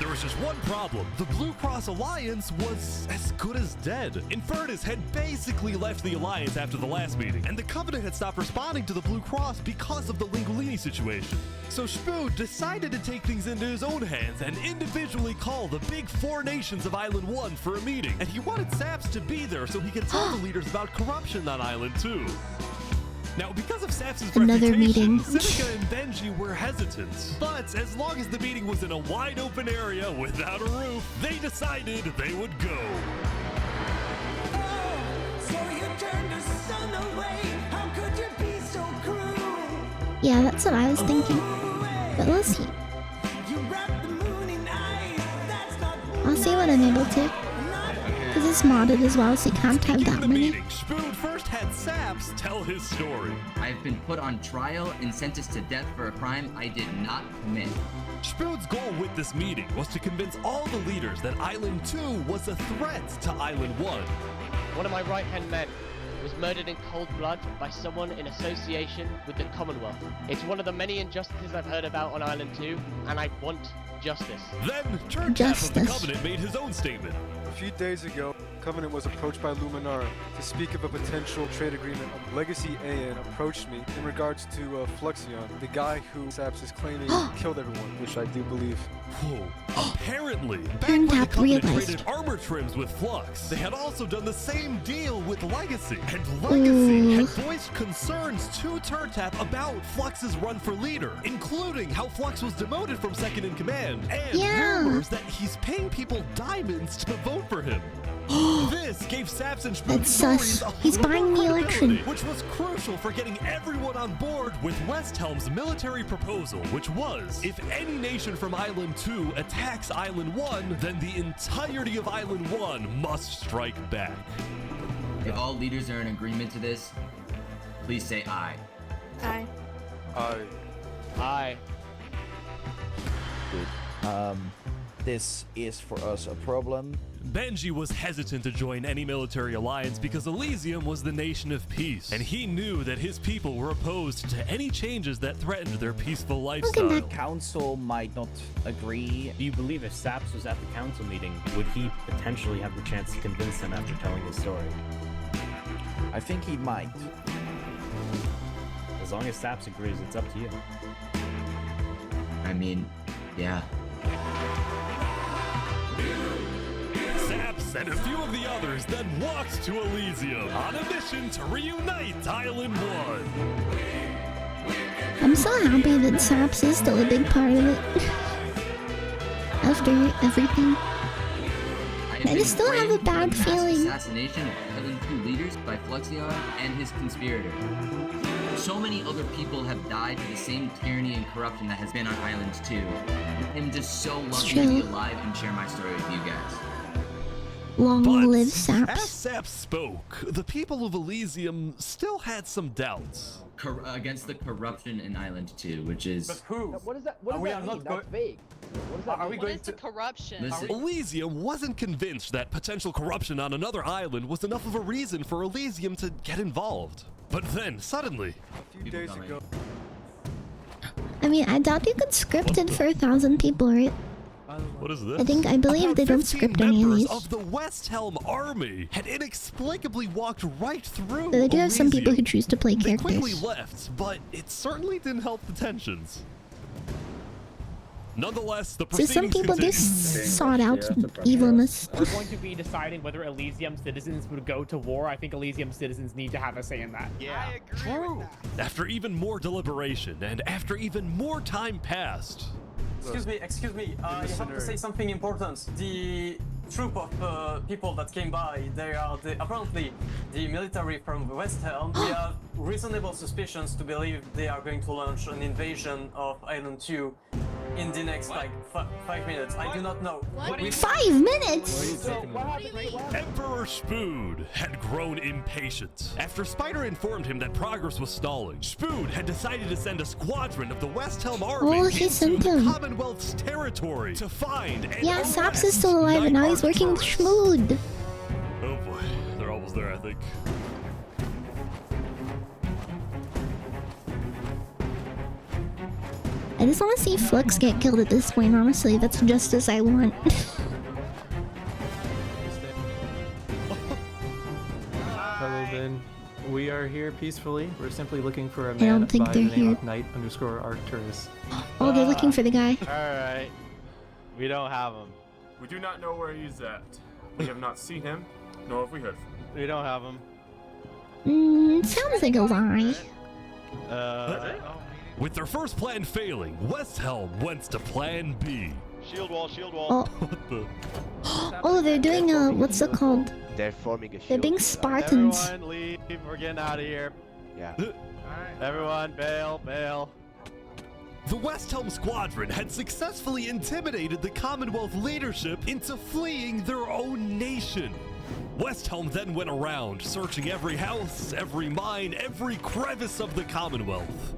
There was just one problem. The Blue Cross Alliance was as good as dead. Infernace had basically left the Alliance after the last meeting, and the Covenant had stopped responding to the Blue Cross because of the Linguini situation. So Spood decided to take things into his own hands and individually call the big 4 nations of Island 1 for a meeting. And he wanted Saps to be there so he could tell the leaders about corruption on Island 2. Now, because of Saps' Another reputation, meeting. Seneca and Benji were hesitant. But as long as the meeting was in a wide open area without a roof, they decided they would go. Yeah, that's what I was thinking. But we'll see. I'll see what I'm able to. Because it's modded as well, so you can't have that many. Spood first had Saps tell his story. I've been put on trial and sentenced to death for a crime I did not commit. Spood's goal with this meeting was to convince all the leaders that Island 2 was a threat to Island 1. One of my right-hand men was murdered in cold blood by someone in association with the Commonwealth. It's one of the many injustices I've heard about on Island 2, and I want justice. Then, Turncap of the Covenant made his own statement. A few days ago, Covenant was approached by Luminara to speak of a potential trade agreement. Legacy AN approached me in regards to Fluxion, the guy who Saps is claiming killed everyone, which I do believe. Whoa. Apparently, back when the Covenant traded armor trims with Flux, they had also done the same deal with Legacy. And Legacy had voiced concerns to Turncap about Flux's run for leader, including how Flux was demoted from second in command, and rumors that he's paying people diamonds to vote for him. This gave Saps and Spood stories a He's buying the election. which was crucial for getting everyone on board with Westhelm's military proposal, which was, if any nation from Island 2 attacks Island 1, then the entirety of Island 1 must strike back. If all leaders are in agreement to this, please say aye. Aye. Aye. Aye. Good. This is for us a problem. Benji was hesitant to join any military alliance because Elysium was the nation of peace, and he knew that his people were opposed to any changes that threatened their peaceful lifestyle. The council might not agree. Do you believe if Saps was at the council meeting, would he potentially have the chance to convince them after telling his story? I think he might. As long as Saps agrees, it's up to you. I mean, yeah. Saps and a few of the others then walked to Elysium on a mission to reunite Island 1. I'm so happy that Saps is still a big part of it. After everything. I just still have a bad feeling. Assassination of Island 2 leaders by Fluxion and his conspirator. So many other people have died to the same tyranny and corruption that has been on Island 2. I'm just so lucky to be alive and share my story with you guys. Long live As Saps. Saps spoke, the people of Elysium still had some doubts. Against the corruption in Island 2, which is... But who? What does that, what does that mean? That's vague. What does that Are mean? we going to corruption? Listen. Elysium wasn't convinced that potential corruption on another island was enough of a reason for Elysium to get involved. But then, suddenly... A few days ago... I mean, I doubt you could script it for 1,000 people, right? What is this? I believe they don't script any of these. Of the Westhelm army had inexplicably walked right through. They do have some people who Elysium. choose to play They characters. quickly left, but it certainly didn't help the tensions. Nonetheless, the So proceedings some people continued. just sought out evilness. We're going to be deciding whether Elysium citizens would go to war. I think Elysium citizens need to have a say in that. Yeah, I agree with that. After even more deliberation and after even more time passed. Excuse me, you have to say something important. The troop of people that came by, they are apparently the military from Westhelm. We have reasonable suspicions to believe they are going to launch an invasion of Island 2 in the next, 5 minutes. I do not know. 5 minutes? Emperor Spood had grown impatient. After Spider informed him that progress was stalling, Spood had decided to send a squadron of the Westhelm army he into sent the them. Commonwealth's territory to find and Yeah, Saps is arrest still alive and now night he's working with archers. Schmood. Oh boy, they're almost there, I think. I just want to see Flux get killed at this point, honestly. That's justice I want. Hello, Ben. We are here peacefully. We're simply looking for a don't man think by they're the name here. of Knight_Arcturus. Oh, they're looking for the guy. Alright. We don't have him. We do not know where he's at. We have not seen him, nor have we heard from him. We don't have him. Sounds like a lie. With their first plan failing, Westhelm went to plan B. Shield wall, shield wall. Oh, they're doing what's it called? They're forming a shield. They're being Spartans. Everyone leave. We're getting out of here. Yeah. Everyone bail, bail. The Westhelm squadron had successfully intimidated the Commonwealth leadership into fleeing their own nation. Westhelm then went around searching every house, every mine, every crevice of the Commonwealth.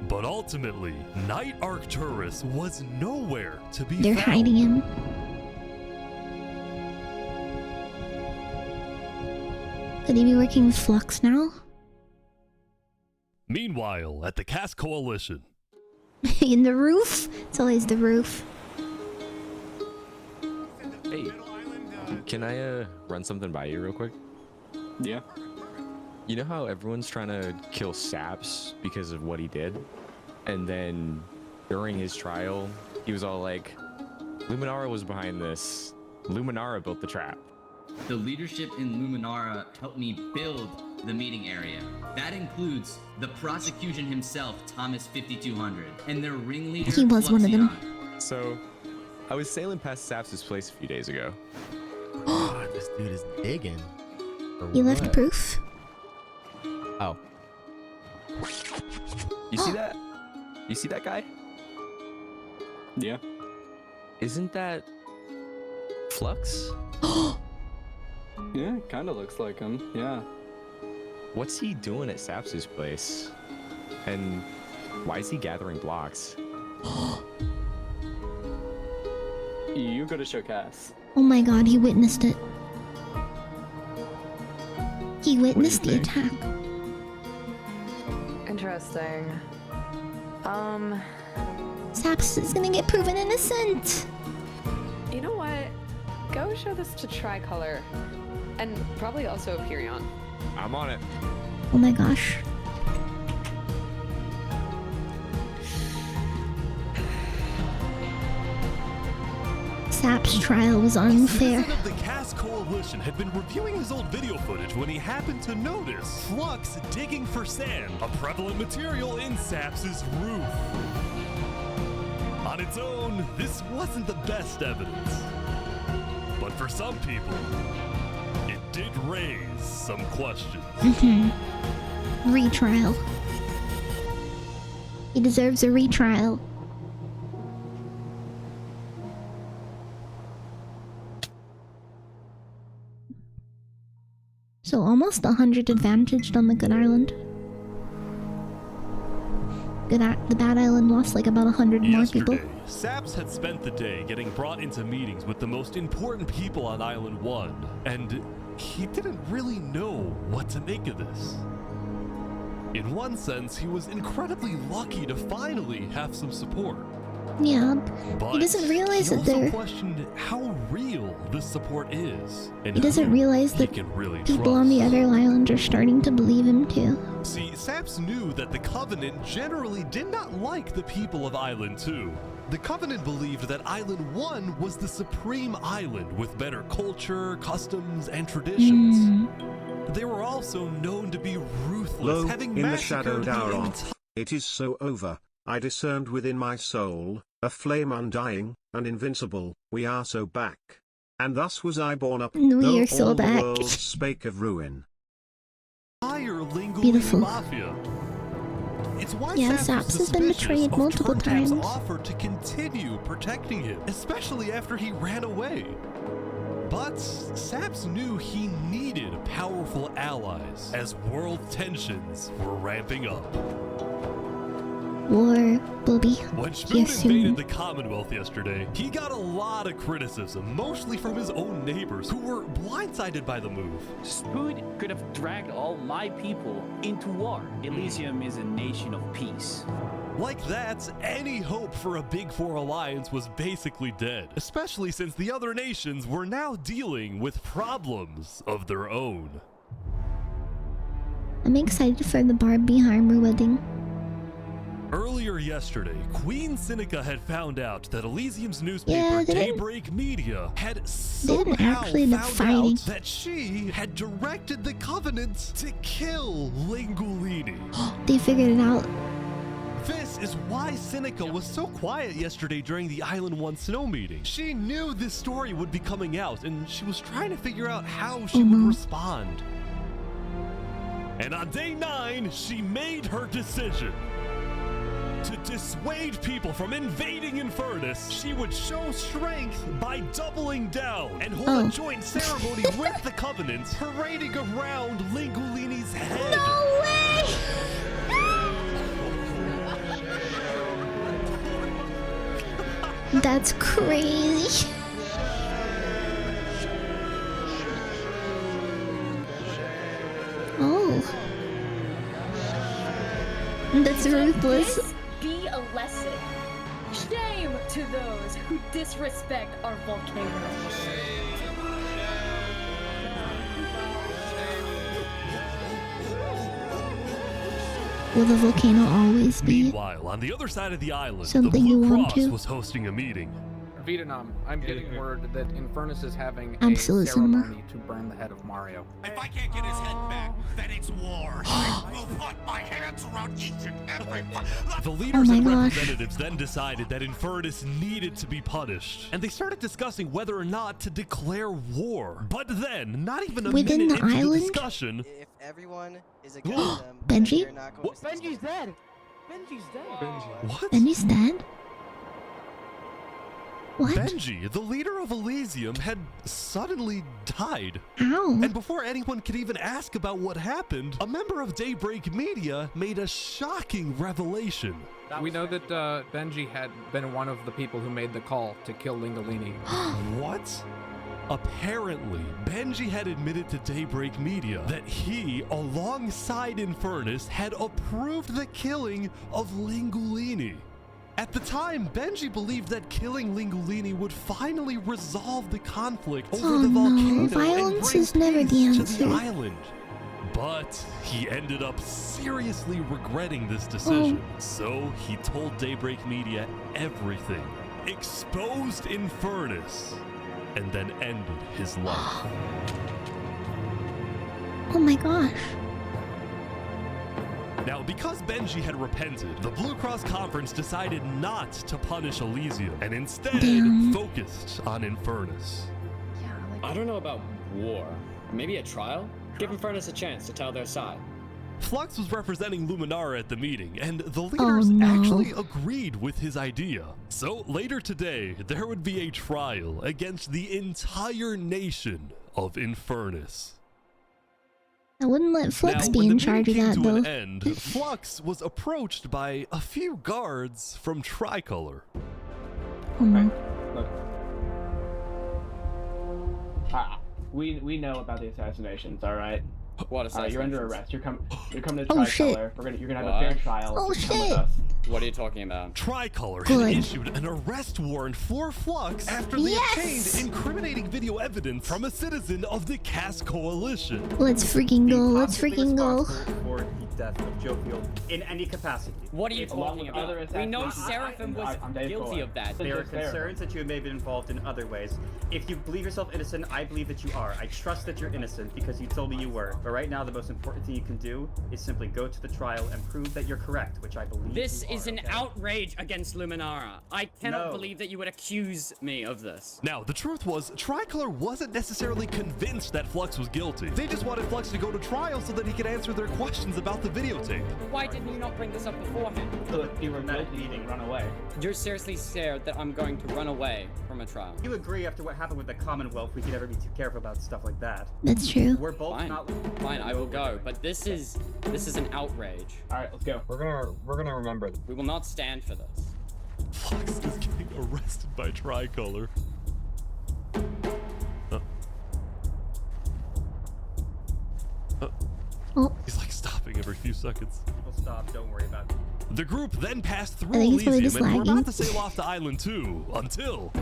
But ultimately, Knight Arcturus was nowhere to be They're found. hiding him. Could he be working with Flux now? Meanwhile, at the Caste Coalition. In the roof? It's always the roof. Hey, can I run something by you real quick? Yeah. You know how everyone's trying to kill Saps because of what he did? And then during his trial, he was all like, Luminara was behind this. Luminara built the trap. The leadership in Luminara helped me build the meeting area. That includes the prosecution himself, Thomas 5200, and their ringleader, He was one of them. Fluxion. So, I was sailing past Saps' place a few days ago. This dude is digging. You left proof? Oh. You see that? You see that guy? Yeah. Isn't that Flux? Yeah, kind of looks like him. Yeah. What's he doing at Saps' place? And why is he gathering blocks? You go to show Cass. Oh my god, he witnessed it. He witnessed the attack. Interesting. Saps is gonna get proven innocent. You know what? Go show this to Tricolor. And probably also Perion. I'm on it. Oh my gosh. Saps' trial was unfair. A citizen of the Caste Coalition had been reviewing his old video footage when he happened to notice Flux digging for sand, a prevalent material in Saps' roof. On its own, this wasn't the best evidence. But for some people, it did raise some questions. Retrial. He deserves a retrial. So almost 100 advantaged on the good island. The bad island lost like about 100 more people. Saps had spent the day getting brought into meetings with the most important people on Island 1, and he didn't really know what to make of this. In one sense, he was incredibly lucky to finally have some support. Yeah, But he doesn't realize he that also they're... questioned how real this support is, and He doesn't who realize he that can really people on the other island are starting to believe him too. See, Saps knew that the Covenant generally did not like the people of Island 2. The Covenant believed that Island 1 was the supreme island with better culture, customs, and traditions. They were also known to be ruthless, Lo, having in the massacred shadowed the hour entire... it is so over. I discerned within my soul, a flame undying, and invincible, we are so back. And thus was I born up, We though are so all back. the world spake of ruin. Beautiful. Mafia. It's why Yeah, Saps Saps was has been suspicious betrayed of multiple Turntap's times. offer to continue protecting him, especially after he ran away. But Saps knew he needed powerful allies as world tensions were ramping up. War will be When here Spoon soon. invaded the Commonwealth yesterday, he got a lot of criticism, mostly from his own neighbors, who were blindsided by the move. Spoon could have dragged all my people into war. Elysium is a nation of peace. Like that, any hope for a Big Four alliance was basically dead, especially since the other nations were now dealing with problems of their own. I'm excited for the Barbenheimer wedding. Earlier yesterday, Queen Seneca had found out that Elysium's newspaper, Daybreak Media, had somehow found out that she had directed the Covenant to kill Lingulini. They figured it out. This is why Seneca was so quiet yesterday during the Island 1 snow meeting. She knew this story would be coming out, and she was trying to figure out how she would respond. And on day 9, she made her decision. To dissuade people from invading Infernace, she would show strength by doubling down and hold a joint ceremony with the Covenant, parading around Lingulini's head. No way! That's crazy. Oh. That's ruthless. This be a lesson. Shame to those who disrespect our volcano. Will the volcano always be Meanwhile, on the other side of the island, something the you Blue want Cross to? was hosting a meeting. Vietnam, I'm getting word that Infernace is having Absolute a cinema. ceremony to burn the head of Mario. If I can't get his head back, then it's war. I will put my hands around each and every The leaders and representatives then decided that Infernace needed to be punished, and they started discussing whether or not to declare war. But then, not even a Within minute the into island? the discussion, If everyone is against them, Benji? they're not going to Benji's dead. Benji's dead. What? Benji's dead? What? Benji, the leader of Elysium, had suddenly died. Ow. And before anyone could even ask about what happened, a member of Daybreak Media made a shocking revelation. We know that Benji had been one of the people who made the call to kill Lingulini. What? Apparently, Benji had admitted to Daybreak Media that he, alongside Infernace, had approved the killing of Lingulini. At the time, Benji believed that killing Lingulini would finally resolve the conflict over the volcano Violence and is bring never the peace to answer. the island. But he ended up seriously regretting this decision. So he told Daybreak Media everything, exposed Infernace, and then ended his life. Oh my gosh. Now, because Benji had repented, the Blue Cross Conference decided not to punish Elysium and instead focused on Infernace. I don't know about war. Maybe a trial? Give Infernace a chance to tell their side. Flux was representing Luminara at the meeting, and the leaders actually agreed with his idea. So later today, there would be a trial against the entire nation of Infernace. I wouldn't let Flux Now, be when in the charge of meeting that, came to though. an end, Flux was approached by a few guards from Tricolor. We know about the assassinations, all right? What assassinations? You're under arrest. You're coming to Oh, shit. Tricolor. You're gonna have a fair trial. Oh, Come with shit. us. What are you talking about? Tricolor Good. had issued an arrest warrant for Flux after they obtained incriminating video evidence from a citizen of the Cass Coalition. Let's freaking go. Let's freaking go. For the death of Jofield in any capacity. What are you Along talking with other about? We know assassinations. Seraphim was I'm Dave guilty Fuller. of that. There are Just fair. concerns that you may have been involved in other ways. If you believe yourself innocent, I believe that you are. I trust that you're innocent because you told me you were. But right now, the most important thing you can do is simply go to the trial and prove that you're correct, which I believe This you is are, an okay? outrage against Luminara. I cannot No. believe that you would accuse me of this. Now, the truth was, Tricolor wasn't necessarily convinced that Flux was guilty. They just wanted Flux to go to trial so that he could answer their questions about the videotape. Why didn't you not bring this up beforehand? So if you were guilty, you run away. You're seriously scared that I'm going to run away from a trial. You agree after what happened with the Commonwealth, we could never be too careful about stuff like that. That's true. We're both Fine. not. Fine, I will go. But this is an outrage. All right, let's go. We're gonna remember. We will not stand for this. Flux is getting arrested by Tricolor. He's like stopping every few seconds. We'll stop. Don't worry about it. The group then passed through think it's probably Elysium just and were lagging. about to sail off to Island 2 until...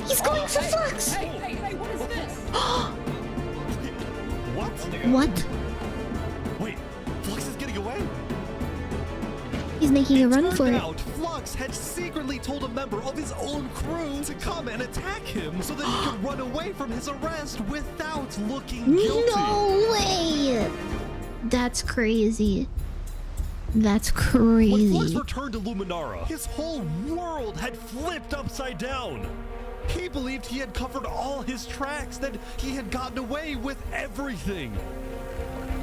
He's going for Flux! Hey, what is this? What? What? Wait, Flux is getting away? He's making a run Turned for it. out, Flux had secretly told a member of his own crew to come and attack him so that he could run away from his arrest without looking guilty. No way! That's crazy. That's When Flux crazy. returned to Luminara, his whole world had flipped upside down. He believed he had covered all his tracks, that he had gotten away with everything.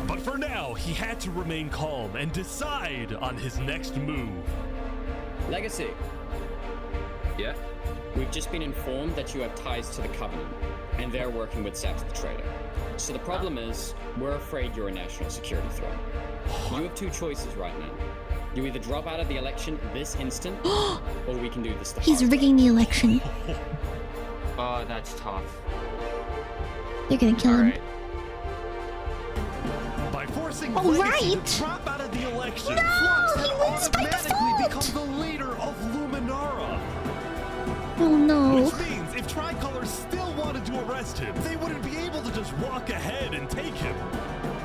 But for now, he had to remain calm and decide on his next move. Legacy. Yeah? We've just been informed that you have ties to the Covenant, and they're working with Saps the traitor. So the problem is, we're afraid you're a national security threat. You have two choices right now. You either drop out of the election this instant, or we can do this the He's hard way. rigging the election. Oh, that's tough. They're gonna kill him. By forcing Oh, Legacy right. to drop out of the election, No, Flux had he wins by automatically default. become the leader of Luminara. Oh no. Which means if Tricolor still wanted to arrest him, they wouldn't be able to just walk ahead and take him.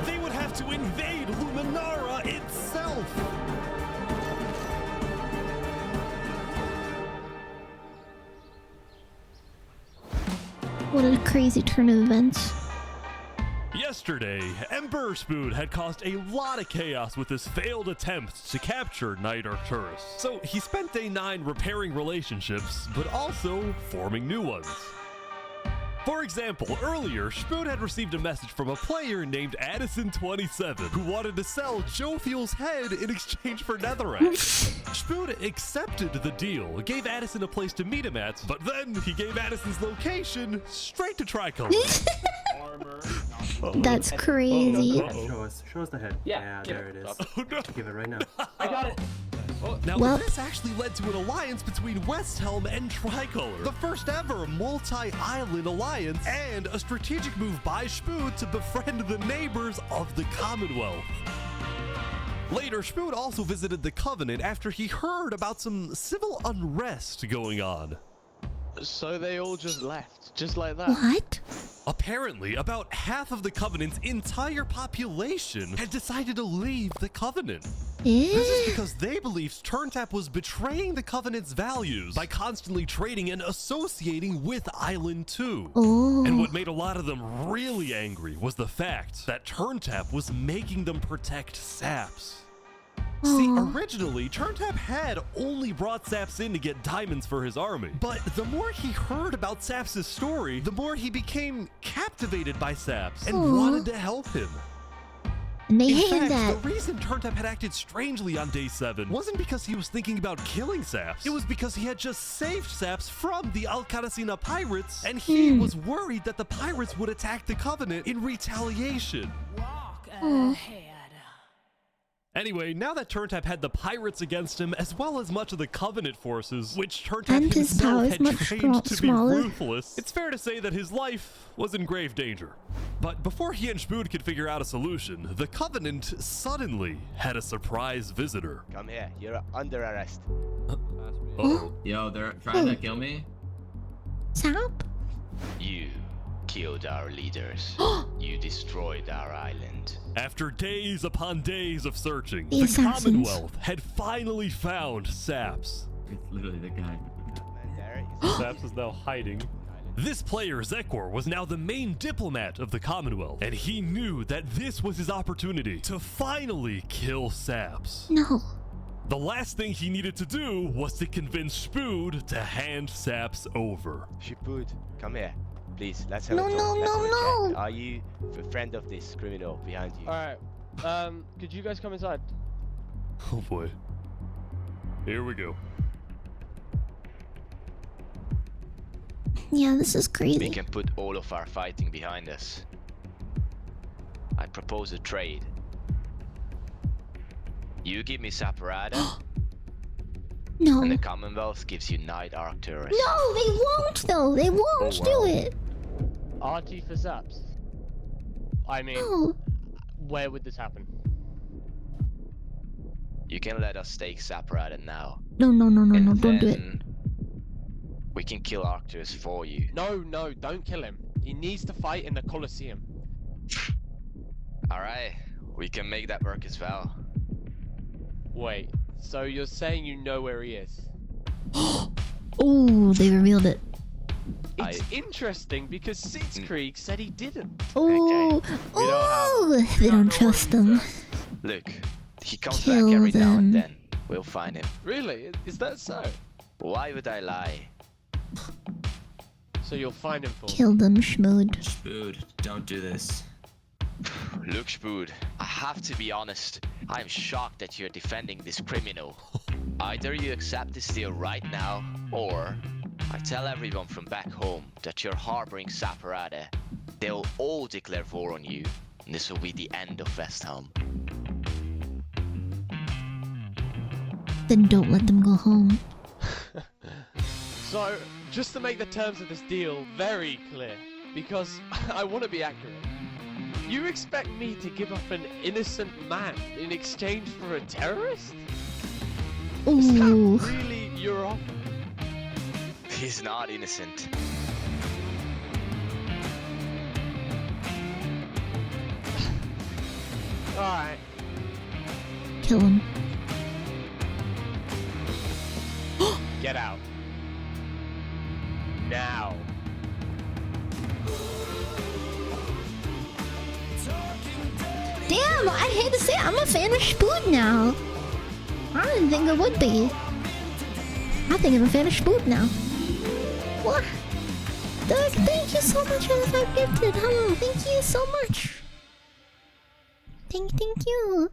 They would have to invade Luminara itself. What a crazy turn of events. Yesterday, Emperor Spood had caused a lot of chaos with his failed attempt to capture Knight Arcturus. So he spent day 9 repairing relationships, but also forming new ones. For example, earlier, Spood had received a message from a player named Addison27 who wanted to sell Joe Fuel's head in exchange for Netherite. Spood accepted the deal, gave Addison a place to meet him at, but then he gave Addison's location straight to Tricolor. That's crazy. Show us the head. Yeah, there it is. Oh, no. Give it right now. I got it. Now, Well- this actually led to an alliance between Westhelm and Tricolor, the first ever multi-island alliance, and a strategic move by Spood to befriend the neighbors of the Commonwealth. Later, Spood also visited the Covenant after he heard about some civil unrest going on. So they all just left, just like that. What? Apparently, about half of the Covenant's entire population had decided to leave the Covenant. This is because they believed TurnTap was betraying the Covenant's values by constantly trading and associating with Island 2. Oh. And what made a lot of them really angry was the fact that TurnTap was making them protect Saps. See, originally, TurnTap had only brought Saps in to get diamonds for his army. But the more he heard about Saps' story, the more he became captivated by Saps and wanted to help him. And they In hated fact, that. the reason TurnTap had acted strangely on day 7 wasn't because he was thinking about killing Saps. It was because he had just saved Saps from the Alcaracina pirates, and he was worried that the pirates would attack the Covenant in retaliation. Anyway, now that TurnTap had the pirates against him, as well as much of the Covenant forces, which TurnTap And his himself power is had much trained to be smaller. ruthless, it's fair to say that his life was in grave danger. But before he and Spood could figure out a solution, the Covenant suddenly had a surprise visitor. Come here, you're under arrest. Uh-oh. Yo, they're trying to kill me? Sap? You killed our leaders. You destroyed our island. After days upon days of searching, The the assassins. Commonwealth had finally found Saps. It's literally the guy. Saps is now hiding. This player, Zekor, was now the main diplomat of the Commonwealth, and he knew that this was his opportunity to finally kill Saps. No. The last thing he needed to do was to convince Spood to hand Saps over. Spood, come here. Please, let's have No, a talk. no, Let's no, have a no. chat. Are you a friend of this criminal behind you? Alright, could you guys come inside? Oh boy. Here we go. Yeah, this is We crazy. can put all of our fighting behind us. I propose a trade. You give me Saparada, No. And the Commonwealth gives you night archers. No, they won't though. They won't do it. RT for Saps. I mean, No. where would this happen? You can let us take Saprada now. No, don't do it. Then we can kill archers for you. No, don't kill him. He needs to fight in the Coliseum. Alright, we can make that work as well. Wait, so you're saying you know where he is? Oh, they revealed it. It's interesting because Sitzkrieg said he didn't. Oh, they don't trust them. Look, he comes Kill back every now and them. then. We'll find him. Really? Is that so? Why would I lie? So you'll find him for me. Kill them, Schmood. Spood, don't do this. Look, Spood, I have to be honest. I'm shocked that you're defending this criminal. Either you accept this deal right now, or I tell everyone from back home that you're harboring Saparade. They'll all declare war on you, and this will be the end of Westhelm. Then don't let them go home. So, just to make the terms of this deal very clear, because I want to be accurate, you expect me to give up an innocent man in exchange for a terrorist? Is Ooh. that really your offer? He's not innocent. Alright. Kill him. Get out. Now. Damn, I hate to say it, I'm a fan of Spood now. I didn't think I would be. I think I'm a fan of Spood now. What? Doug, thank you so much for the 5 gifted. Hello, thank you so much. Thank you.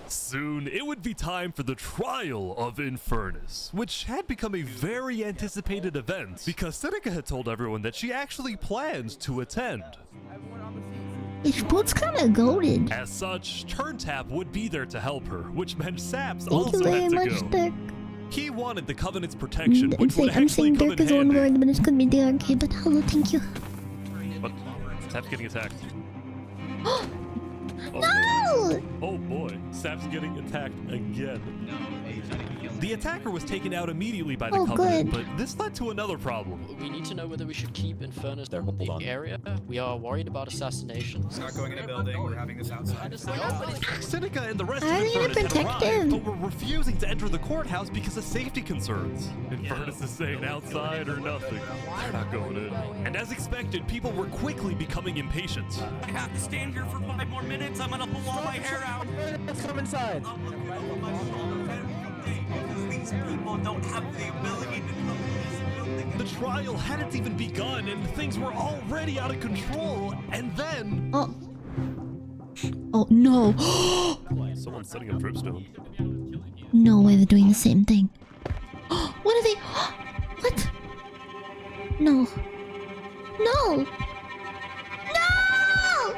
Soon, it would be time for the trial of Infernace, which had become a very anticipated event because Seneca had told everyone that she actually planned to attend. Spood's kinda goated. As such, Turntap would be there to help her, which meant Saps Thank you also very had to much, go. Dirk. He wanted the Covenant's protection, I'm which would actually saying come Dirk in is one handy. word, but it's gonna be Dirk. Okay, but hello, thank you. But Sap's getting attacked. No! Oh boy, Sap's getting attacked again. The attacker was taken out immediately by the Covenant, but this led to another problem. We need to know whether we should keep Infernace in the area. We are worried about assassinations. Not going in a building, we're having this outside. Seneca and the rest of How are they gonna Infernace had protect arrived, him? but were refusing to enter the courthouse because of safety concerns. Infernace is saying outside or nothing. They're not going in. And as expected, people were quickly becoming impatient. I have to stand here for 5 more minutes. I'm gonna pull all my hair out. Come inside. These people don't have the ability to come in this building. The trial hadn't even begun and things were already out of control. And then... Oh no. Someone's setting up dripstone. No way they're doing the same thing. What are they? What? No. No! No!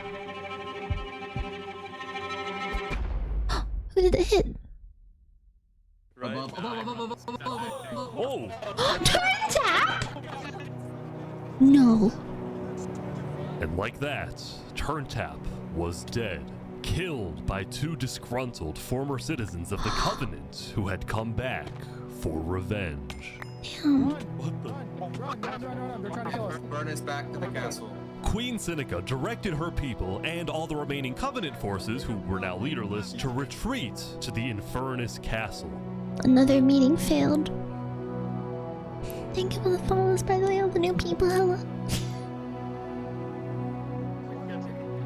Who did it hit? Oh! Turntap! No. And like that, Turntap was dead, killed by 2 disgruntled former citizens of the Covenant who had come back for revenge. Damn. What the? They're trying to kill us. Burn us back to the castle. Queen Seneca directed her people and all the remaining Covenant forces, who were now leaderless, to retreat to the Infernace castle. Another meeting failed. Thank you for the follows, by the way, all the new people. Hello.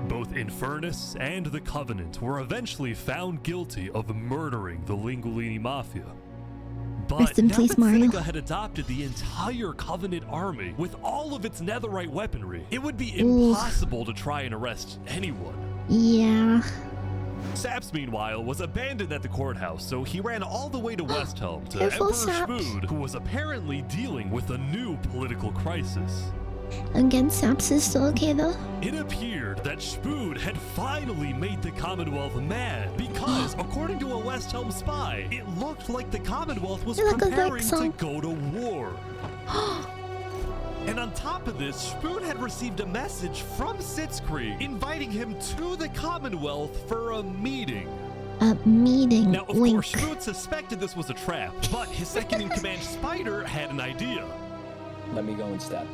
Both Infernace and the Covenant were eventually found guilty of murdering the Lingolini Mafia. But Rest in now peace, that Mario. Seneca had adopted the entire Covenant army with all of its Netherite weaponry, it would be Ooh. impossible to try and arrest anyone. Yeah. Saps, meanwhile, was abandoned at the courthouse, so he ran all the way to Westhelm to Careful, Emperor Saps. Schmood, who was apparently dealing with a new political crisis. Again, Saps is still okay though. It appeared that Spood had finally made the Commonwealth mad because, according to a Westhelm spy, it looked like the Commonwealth was preparing to go to war. And on top of this, Spood had received a message from Sitzkrieg inviting him to the Commonwealth for a meeting. A meeting. Now, of Wink. course, Spood suspected this was a trap, but his second-in-command Spider had an idea. Let me go instead.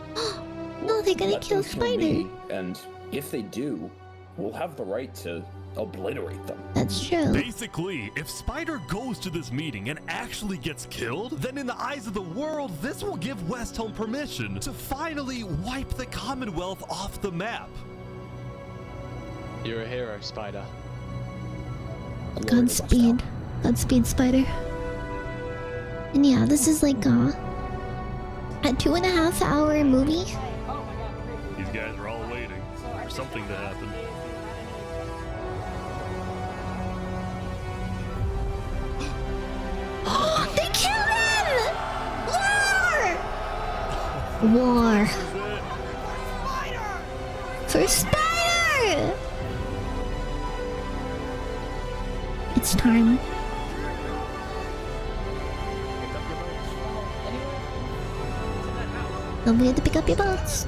No, they're gonna Let kill them Spider. me, and if they do, we'll have the right to obliterate them. That's true. Basically, if Spider goes to this meeting and actually gets killed, then in the eyes of the world, this will give Westhelm permission to finally wipe the Commonwealth off the map. You're a hero, Spider. Godspeed. Godspeed, Spider. And yeah, this is like a 2.5 hour movie. These guys are all waiting for something to happen. They killed him! War! For Spider! It's time. Don't forget to pick up your boats.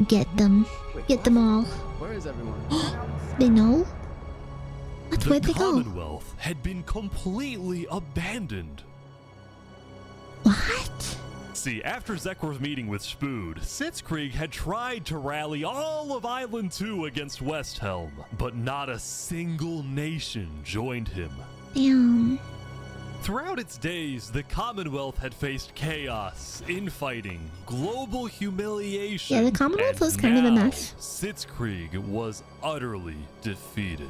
Get them. Get them all. Where is everyone? They know? That's where they The go. Commonwealth had been completely abandoned. What? See, after Zekor's meeting with Spood, Sitzkrieg had tried to rally all of Island 2 against Westhelm, but not a single nation joined him. Damn. Throughout its days, the Commonwealth had faced chaos, infighting, global humiliation. Yeah, the Commonwealth and was kind of a now, mess. Sitzkrieg was utterly defeated.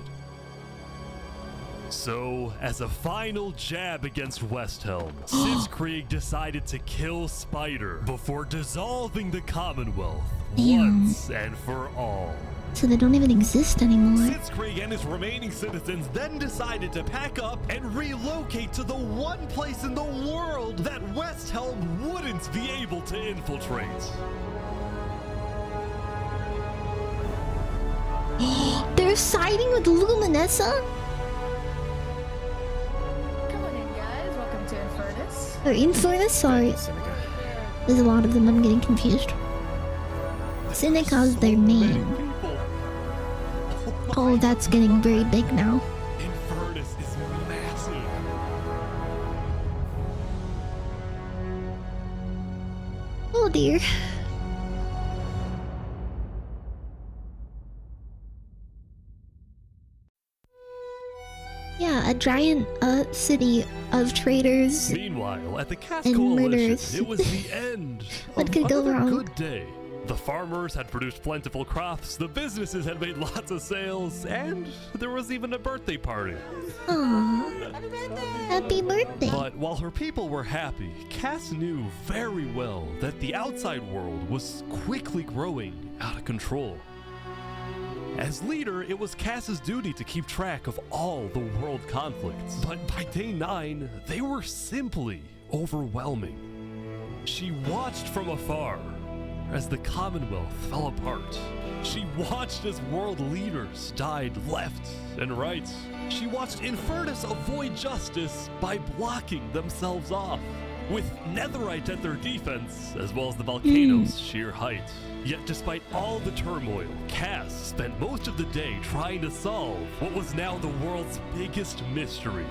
So, as a final jab against Westhelm, Sitzkrieg decided to kill Spider before dissolving the Commonwealth once and for all. So they don't even exist anymore. Sitzkrieg and his remaining citizens then decided to pack up and relocate to the one place in the world that Westhelm wouldn't be able to infiltrate. They're siding with Luminessa? Come on in, guys. Welcome to Infernace. Or Infernace? Sorry. There's a lot of them, I'm getting confused. Seneca's their name. Oh, that's getting very big now. Infernace is massive. Oh dear. Yeah, a giant city of traitors. Meanwhile, at the Cast and Coalition, murders. it was the end What of could go another wrong? good day. The farmers had produced plentiful crops, the businesses had made lots of sales, and there was even a birthday party. Aww. Happy birthday. But while her people were happy, Cass knew very well that the outside world was quickly growing out of control. As leader, it was Cass's duty to keep track of all the world conflicts. But by day 9, they were simply overwhelming. She watched from afar as the Commonwealth fell apart. She watched as world leaders died left and right. She watched Infernace avoid justice by blocking themselves off, with Netherite at their defense, as well as the Volcano's sheer height. Yet despite all the turmoil, Cass spent most of the day trying to solve what was now the world's biggest mystery.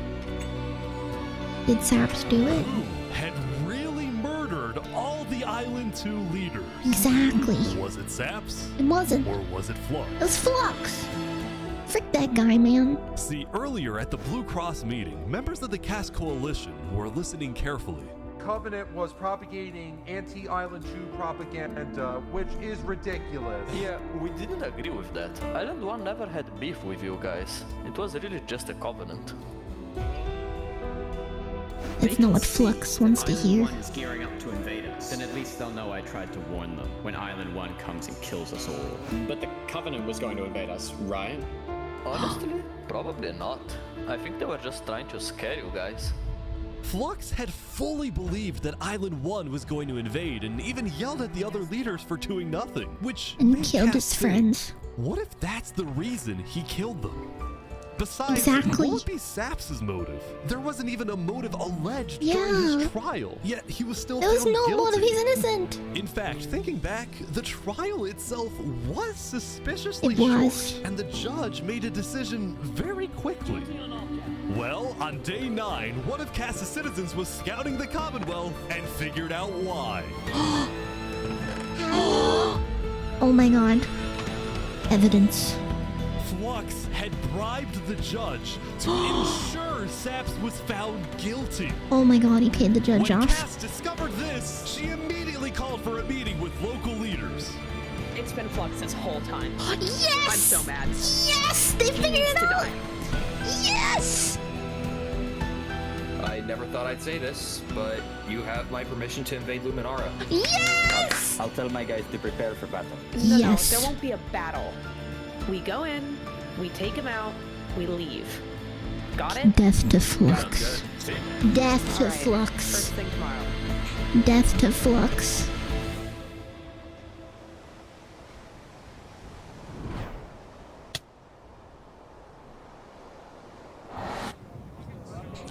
Did Saps do it? Who had really murdered all the Island 2 leaders? Exactly. Was it Saps? It wasn't. Or was it Flux? It was Flux. Frick that guy, man. See, earlier at the Blue Cross meeting, members of the Cass Coalition were listening carefully. Covenant was propagating anti-Island 2 propaganda, which is ridiculous. Yeah, we didn't agree with that. Island 1 never had beef with you guys. It was really just a covenant. That's not what Flux wants to hear. Island 1 is gearing up to invade us. Then at least they'll know I tried to warn them when Island 1 comes and kills us all. But the Covenant was going to invade us, right? Honestly, probably not. I think they were just trying to scare you guys. Flux had fully believed that Island 1 was going to invade and even yelled at the other leaders for doing nothing, which And made killed Cass his think, friends. what if that's the reason he killed them? Besides, Exactly. what would be Saps' motive? There wasn't even a motive alleged Yeah. during his trial, yet he was still There was found no guilty. motive. He's innocent. In fact, thinking back, the trial itself was suspiciously It was. short, and the judge made a decision very quickly. Well, on day 9, one of Cass's citizens was scouting the Commonwealth and figured out why. Oh my god. Evidence. Flux had bribed the judge to ensure Saps was found guilty. Oh my god, he paid the judge When off. Cass discovered this, she immediately called for a meeting with local leaders. It's been Flux this whole time. Yes! I'm so mad. Yes! They figured needs it to out! die. Yes! I never thought I'd say this, but you have my permission to invade Luminara. Yes! I'll tell my guys to prepare for battle. No, Yes. no, there won't be a battle. We go in, we take him out, we leave. Got it? Death to Flux. Death to Alright, Flux. First thing tomorrow. Death to Flux.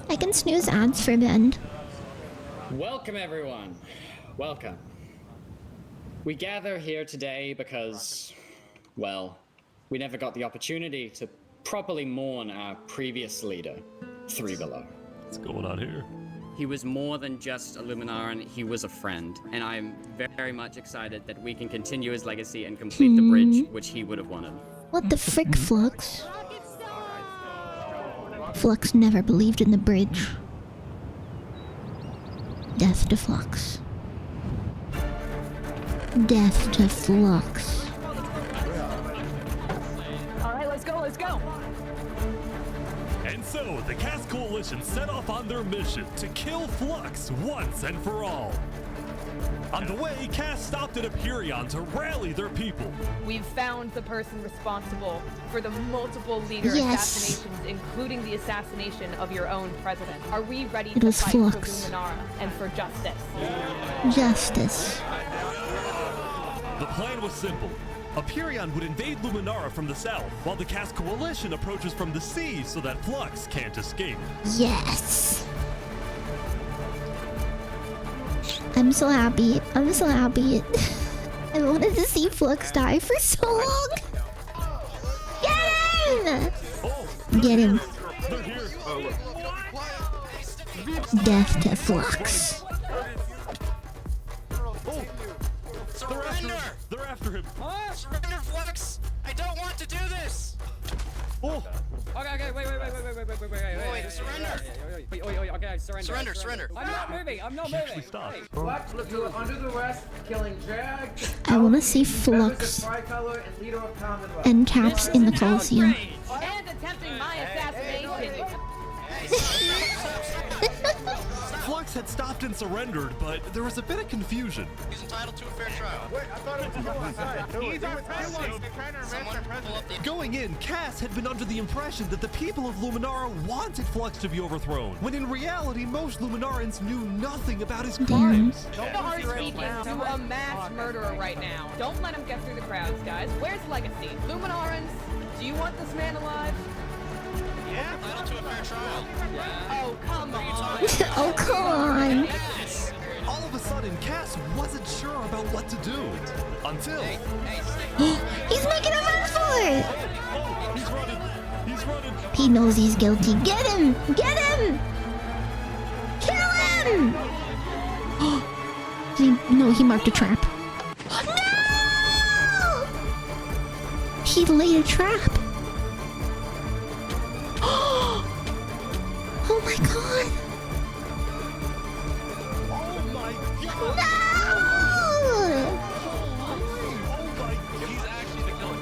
I can snooze ads for Ben. Welcome, everyone. Welcome. We gather here today because, well, we never got the opportunity to properly mourn our previous leader, Three Below. What's going on here? He was more than just a Luminaran, he was a friend, and I'm very much excited that we can continue his legacy and complete the bridge which he would have wanted. What the frick, Flux? Flux never believed in the bridge. Death to Flux. Death to Flux. Alright, let's go, let's go! And so, the Cass Coalition set off on their mission to kill Flux once and for all. On the way, Cass stopped at Empyrean to rally their people. We've found the person responsible for the multiple leader Yes. assassinations, including the assassination of your own president. Are we ready It to was fight Flux. for Luminara and for justice? Justice. The plan was simple. Empyrean would invade Luminara from the south, while the Cass Coalition approaches from the sea so that Flux can't escape. Yes. I'm so happy. I'm so happy. I wanted to see Flux die for so long. Get him! Get him. Death to Flux. Surrender! They're after him. Surrender, Flux! I don't want to do this! Oh! Okay, wait, surrender! Okay, surrender. Surrender! I'm not moving, I'm not moving! Flux, you are under the arrest, killing Jag. I want to see Flux Tricolor and leader of Commonwealth. and Caps in the Coliseum. And attempting my assassination! Flux had stopped and surrendered, but there was a bit of confusion. He's entitled to a fair trial. Wait, I thought it was He's our president. They're trying to arrest our president. Going in, Cass had been under the impression that the people of Luminara wanted Flux to be overthrown, when in reality, most Luminarans knew nothing about his crimes. Don't be speaking to a mass murderer right now. Don't let him get through the crowds, guys. Where's Legacy? Luminarans, do you want this man alive? Yeah, entitled to a fair trial. Oh, come on. Oh, come on. All of a sudden, Cass wasn't sure about what to do. Until... He's making a run for it. Oh, he's running. He's running. He knows he's guilty. Get him! Get him! Kill him! He marked a trap. No! He laid a trap. Oh my god! Oh my god! No! He's actually the killer.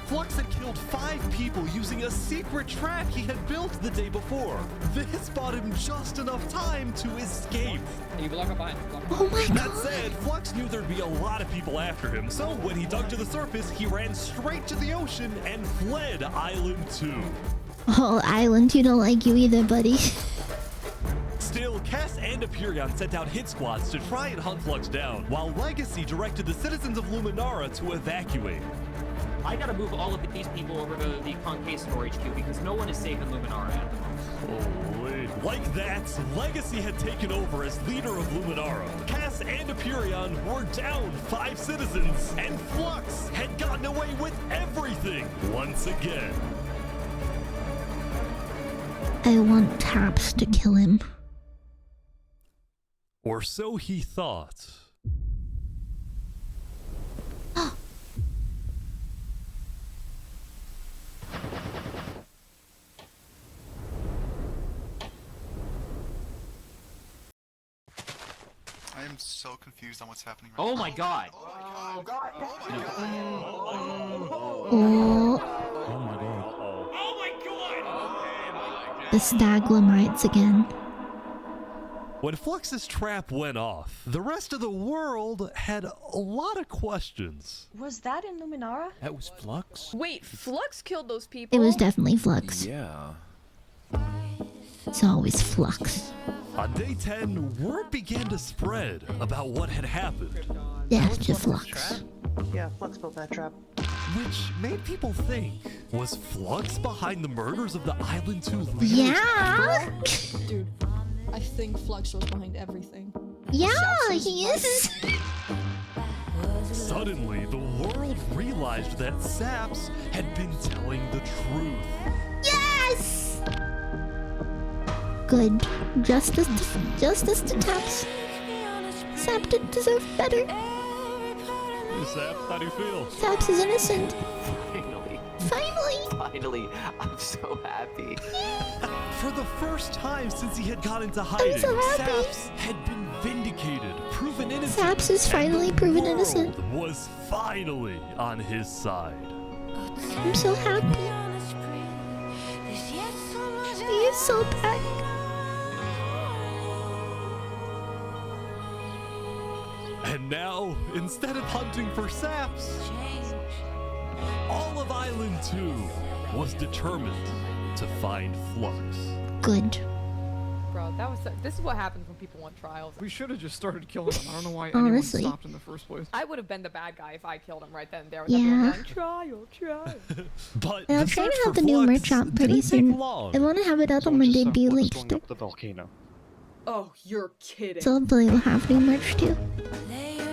Flux had killed 5 people using a secret trap he had built the day before. This bought him just enough time to escape. You block up behind. Oh my god! That said, Flux knew there'd be a lot of people after him, so when he dug to the surface, he ran straight to the ocean and fled Island 2. Oh, Island 2 don't like you either, buddy. Cass and Aperion sent out hit squads to try and hunt Flux down, while Legacy directed the citizens of Luminara to evacuate. I gotta move all of these people over to the Conquistador HQ because no one is safe in Luminara at the moment. Holy. Like that, Legacy had taken over as leader of Luminara. Cass and Aperion were down 5 citizens, and Flux had gotten away with everything once again. I want Taps to kill him. Or so he thought. I am so confused on what's happening right Oh now. my god! Oh my god! Oh, Oh my god. the Staglamites again. When Flux's trap went off, the rest of the world had a lot of questions. Was that in Luminara? That was Flux? Wait, Flux killed those people? It was definitely Flux. Yeah. It's always Flux. On day 10, word began to spread about what had happened. Death to Flux. Yeah, Flux built that trap. Which made people think, was Flux behind the murders of the Island 2 leaders? Yeah! Dude, I think Flux was behind everything. Yeah, he is! Suddenly, the world realized that Saps had been telling the truth. Yes! Good. Justice to Taps. Sap didn't deserve better. Saps, how do you feel? Saps is innocent. Finally! Finally, I'm so happy. For the first time since he had got into hiding, so happy. Saps had been vindicated, proven innocent. Saps is finally proven innocent. Was finally on his side. I'm so happy. He is so back. And now, instead of hunting for Saps, all of Island 2 was determined to find Flux. Good. Bro, this is what happens when people want trials. We should have just started killing him. I don't know why Honestly. anyone stopped in the first place. I would have been the bad guy if I killed him right then and there. With Yeah. everyone going, trial. But And I'm trying to have the new merch out pretty soon. I want to have it out on my debut links too. The volcano. Oh, you're kidding. So hopefully we'll have new merch too.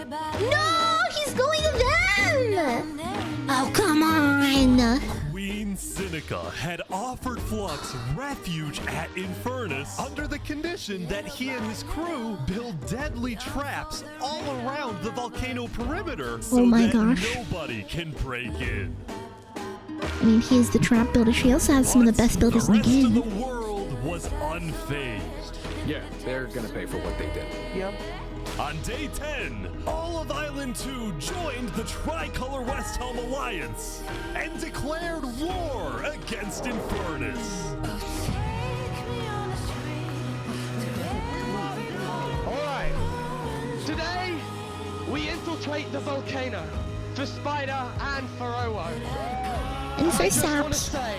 No! He's going to them! Oh, come on! Queen Seneca had offered Flux refuge at Infernace under the condition that he and his crew build deadly traps all around the volcano perimeter so my that gosh. nobody can break in. I mean, he is the trap builder. She also has some of the best builders in the rest of game. the world was unfazed. Yeah, they're gonna pay for what they did. Yep. On day 10, all of Island 2 joined the Tricolor Westhelm Alliance and declared war against Infernace. Alright. Today, we infiltrate the volcano for Spider and for Owo. And for I just want to Saps. say,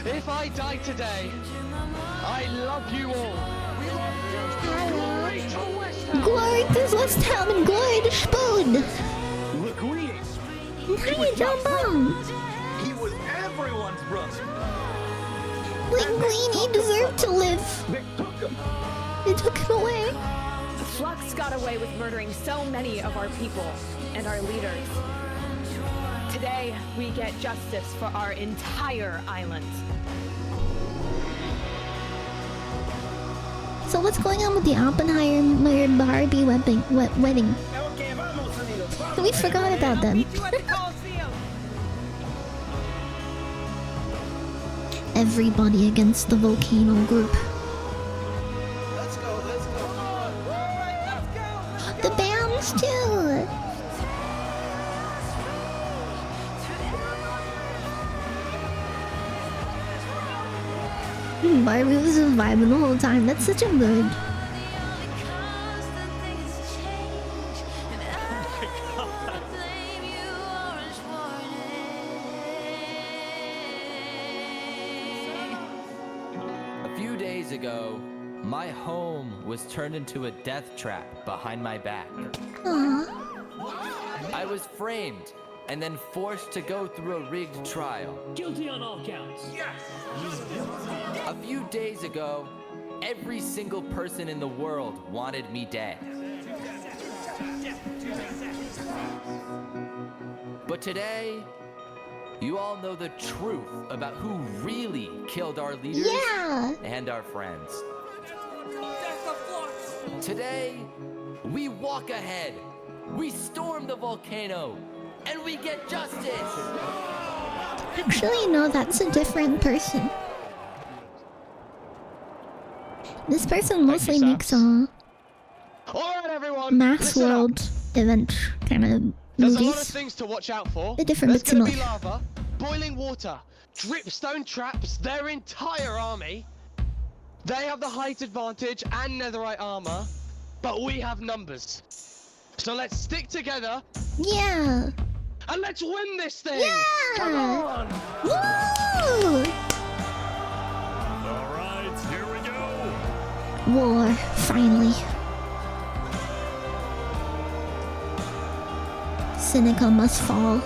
if I die today, I love you all. Glory to Westhelm! Glory to Westhelm and glory to Spoon! Linguini! Hiya, Jambon! He was everyone's brother! Linguini deserved to live. They took him away. Flux got away with murdering so many of our people and our leaders. Today, we get justice for our entire island. So what's going on with the Oppenheimer Barbie wedding? We forgot about them. Everybody against the Volcano group. Let's go, let's go. The bands too. Barbie was vibing the whole time. That's such a good. A few days ago, My home was turned into a death trap behind my back. Aww. I was framed and then forced to go through a rigged trial. Guilty on all counts. Yes! A few days ago, every single person in the world wanted me dead. But today, you all know the truth about who really killed our leaders and our friends. Today, we walk ahead, we storm the volcano, and we get justice! Actually, no, that's a different person. This person mostly makes mass world event kind of There's a lot of movies. things to watch out for. They're different There's but gonna be similar. lava, boiling water, dripstone traps, their entire army. They have the height advantage and netherite armor, but we have numbers. So let's stick together. Yeah. And let's win this thing. Yeah. Come on. Woo! Alright, here we go! War, finally. Seneca must fall.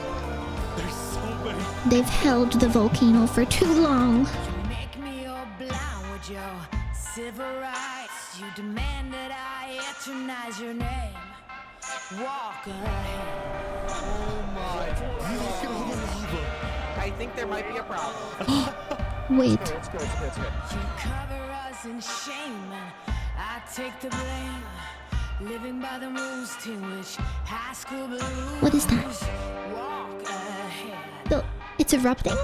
There's so many. They've held the volcano for too long. Make me all blind with your civil rights. You demand that I eternize your name. Walk ahead. Oh my God. I think there might be a problem. Wait. Let's go. You cover us in shame, and I take the blame. Living by the rules to which high school blues. What is that? Walk ahead. No, it's erupting?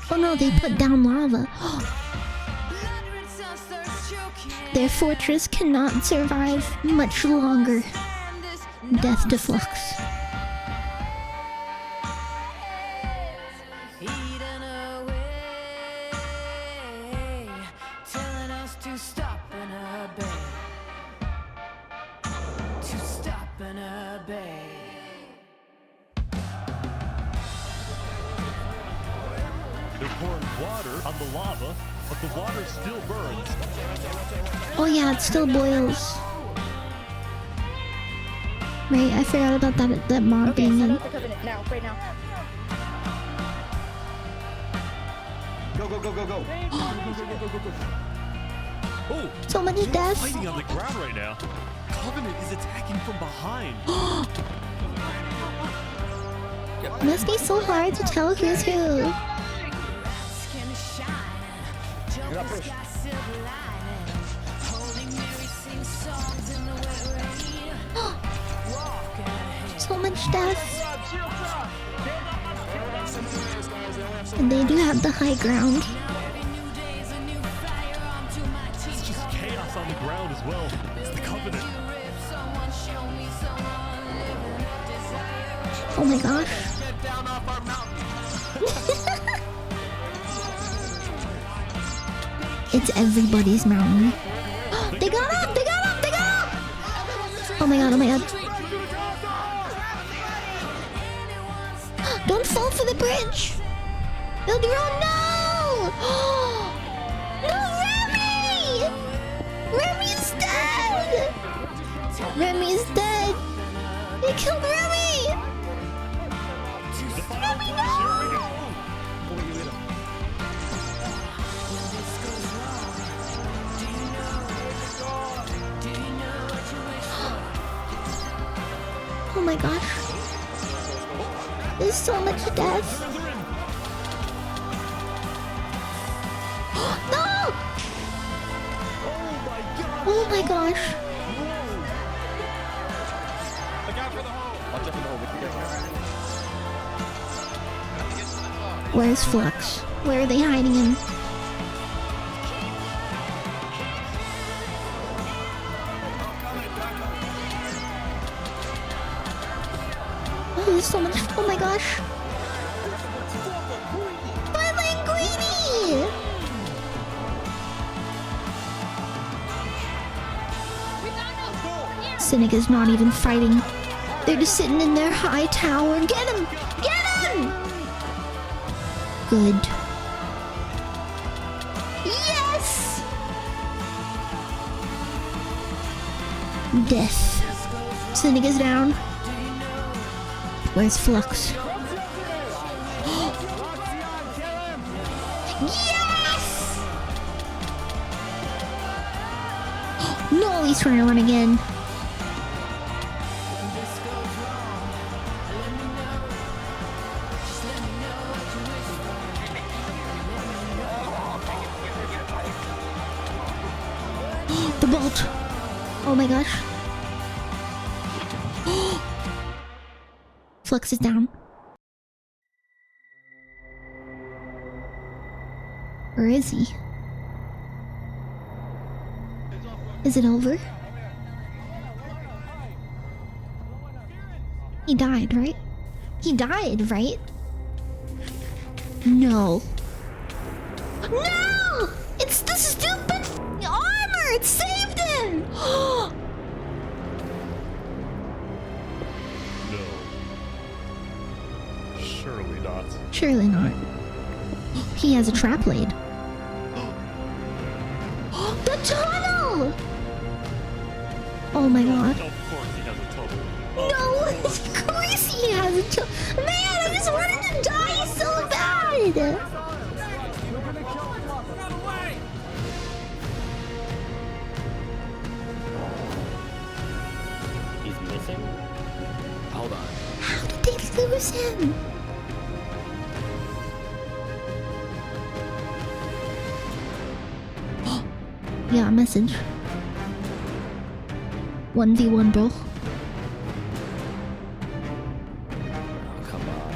Oh no, they put down lava. Their fortress cannot survive much longer. Death to Flux. Eaten away, telling us to stop and obey. To stop and obey. They're pouring water on the lava, but the water still burns. Oh yeah, it still boils. Right, I forgot about that mob being in. Now, right now. Go. Oh! So many deaths. Fighting on the ground right now. Covenant is attacking from behind. Must be so hard to tell who's who. So much death. And they do have the high ground. It's just chaos on the ground as well. It's the Covenant. Oh my gosh. Get down off our mountain. It's everybody's mountain. They got up! They got up! They got up! Oh my god, oh my god. Don't fall for the bridge! Build your own. No! No, Remy! Remy's dead! Remy's dead! They killed Remy! Remy, no! Oh my gosh. There's so much death. No! Oh my gosh. Where's Flux? Where are they hiding him? Oh, there's so much. Oh my gosh. My linguini! Seneca's not even fighting. They're just sitting in their high tower. Get him! Get him! good. Yes! Death. Cynic is down. Where's Flux? Yes! No, he's trying to run again. The bolt. Oh my gosh. Flux is down. Where is he? Is it over? He died, right? He died, right? No. No! It's the stupid armor! It saved him! No. Surely not. Surely not. He has a trap laid. The tunnel! Oh my god. Of course he has a tunnel. No, of course he has a tunnel. Man, I just wanted to die so bad! He's missing? Hold on. How did they lose him? Yeah, message. 1v1, bro. Oh, come on.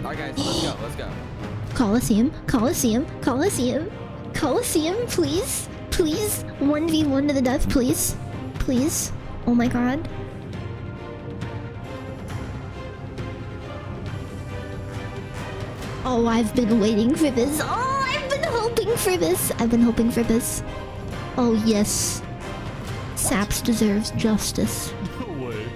Alright guys, let's go. Coliseum, Coliseum, Coliseum, Coliseum, please, please. 1v1 to the death, please, please. Oh my god. Oh, I've been waiting for this. Oh, I've been hoping for this. I've been hoping for this. Oh yes. Saps deserves justice. No way.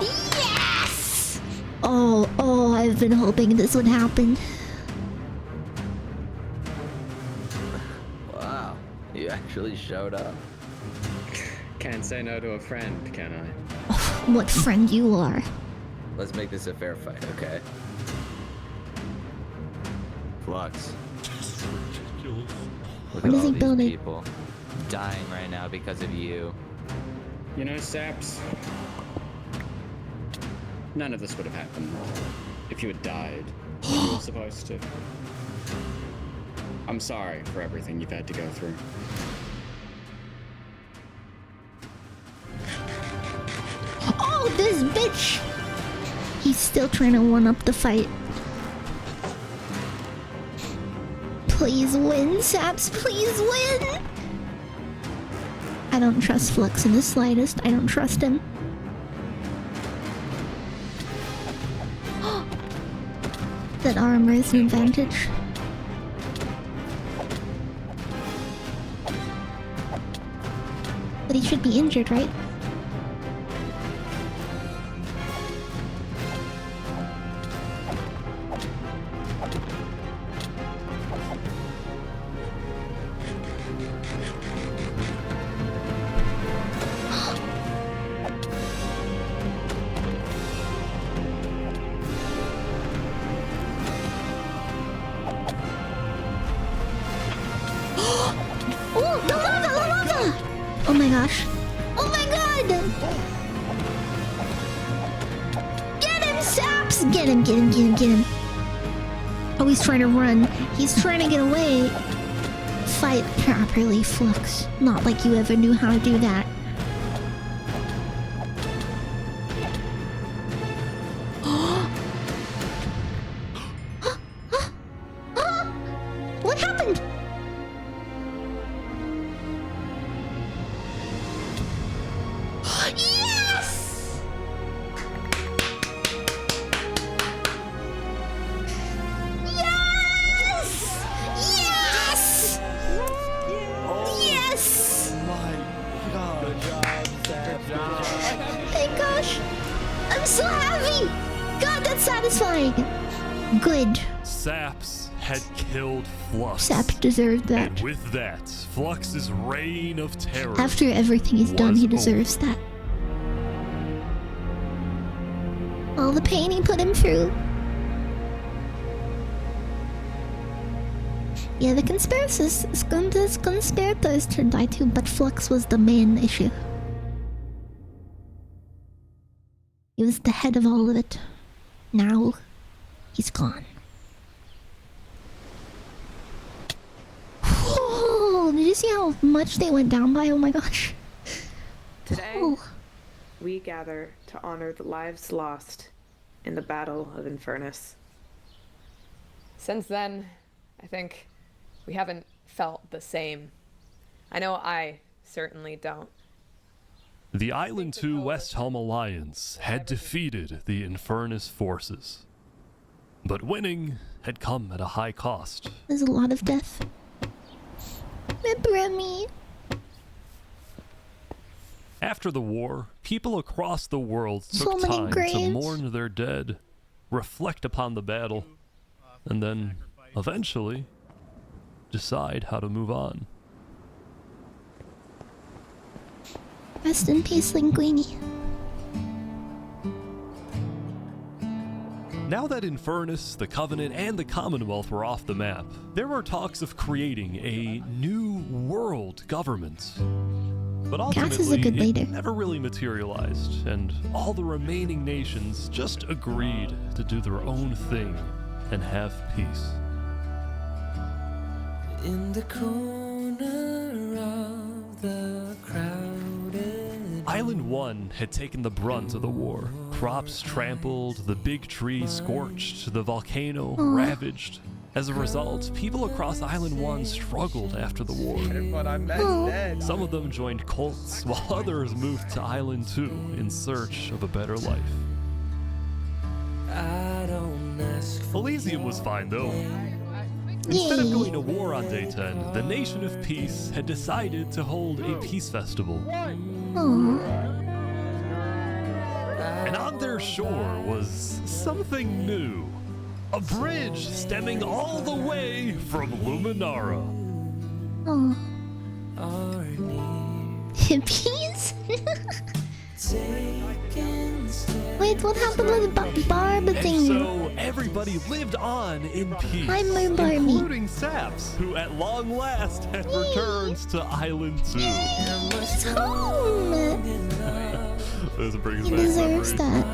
Yes! Oh, I've been hoping this would happen. Wow, you actually showed up. Can't say no to a friend, can I? What friend you are. Let's make this a fair fight, okay? Flux. Look What at is all he these building? people dying right now because of you. You know, Saps, none of this would have happened if you had died when you were supposed to. I'm sorry for everything you've had to go through. Oh, this bitch! He's still trying to one-up the fight. Please win, Saps, please win! I don't trust Flux in the slightest. I don't trust him. That armor is an advantage. But he should be injured, right? Oh, the lava, the lava! Oh my gosh. Oh my god! Get him, Saps! Get him, get him, get him, get him. Oh, he's trying to run. He's trying to get away. Fight properly, Flux. Not like you ever knew how to do that. What happened? Yes! Yes! Yes! Yes! My god. Good job, Saps. Good job. Thank Good. Saps had killed Flux. Saps deserved that. And with that, Flux's reign of terror. After everything he's done, he deserves that. All the pain he put him through. Yeah, the conspirators turned die too, but Flux was the main issue. He was the head of all of it. Now, he's gone. Oh, did you see how much they went down by? Oh my gosh. Today, we gather to honor the lives lost in the Battle of Infernace. Since then, I think we haven't felt the same. I know I certainly don't. The Island 2 Westhelm Alliance had defeated the Infernace forces. But winning had come at a high cost. There's a lot of death. Remember me. After the war, people across the world So took many time to graves. mourn their dead, reflect upon the battle, and then, eventually, decide how to move on. Rest in peace, Linguini. Now that Infernace, the Covenant, and the Commonwealth were off the map, there were talks of creating a new world government. But ultimately, it never really materialized, and all the remaining nations just agreed to do their own thing and have peace. In the corner of the crowded Island 1 had taken the brunt of the war. Crops trampled, the big tree scorched, the volcano ravaged. As a result, people across Island 1 struggled after the war. Some of them joined cults, while others moved to Island 2 in search of a better life. Coliseum was fine though. Instead of going to war on day 10, the Nation of Peace had decided to hold a peace festival. And on their shore was something new. A bridge stemming all the way from Luminara. Oh. Hippies? Wait, what happened with the barb thing? So everybody lived on in peace, Hi, my Barbie. including Saps, who at long last had returned to Island 2. He's home! Doesn't bring us He back deserves memories. that.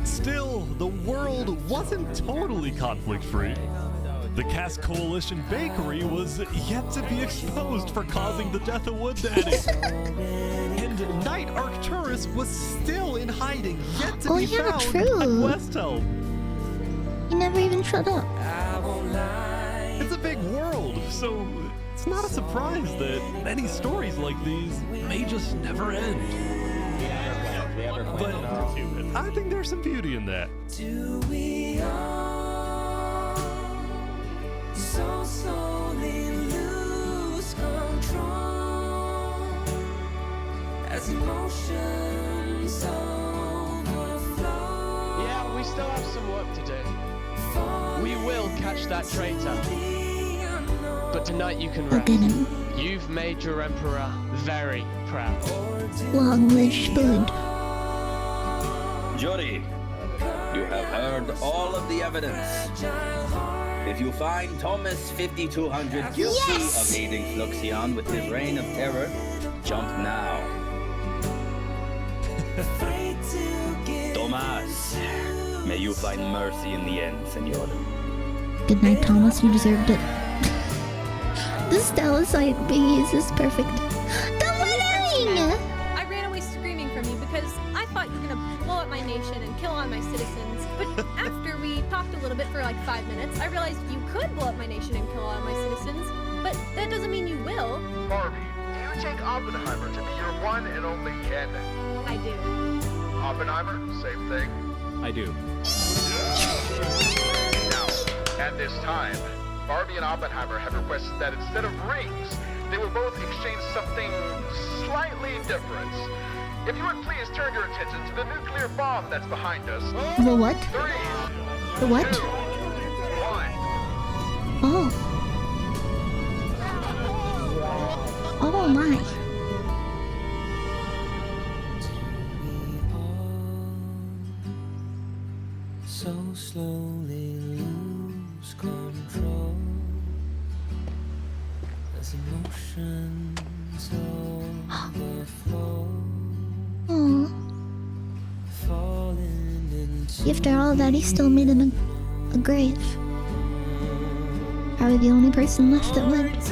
Still, the world wasn't totally conflict-free. The Cass Coalition Bakery was yet to be exposed for causing the death of Wood Daddy. And Knight Arcturus was still in hiding, yet to be found at Westhelm. He never even shut up. It's a big world, so it's not a surprise that many stories like these may just never end. But I think there's some beauty in that. Do we all so slowly lose control as emotions overflow? Yeah, we still have some work to do. We will catch that traitor. But tonight you can rest. You've made your emperor very proud. Long live Spoon. Jury, you have heard all of the evidence. If you find Thomas 5200 guilty of aiding Fluxion with his reign of terror, jump now. Thomas, may you find mercy in the end, senor. Good night, Thomas. You deserved it. This Dalasite base is perfect. The wedding! I ran away screaming from you because I thought you were gonna blow up my nation and kill all my citizens. But after we talked a little bit for like 5 minutes, I realized you could blow up my nation and kill all my citizens. But that doesn't mean you will. Barbie, do you take Oppenheimer to be your one and only kin? I do. Oppenheimer, same thing. I do. Now, at this time, Barbie and Oppenheimer have requested that instead of rings, they will both exchange something slightly different. If you would please turn your attention to the nuclear bomb that's behind us. The what? 3, The what? Oh. Oh my. So slowly lose control as emotions overflow. Oh. Falling into After all that, he still made him a grave. Probably the only person left that lived.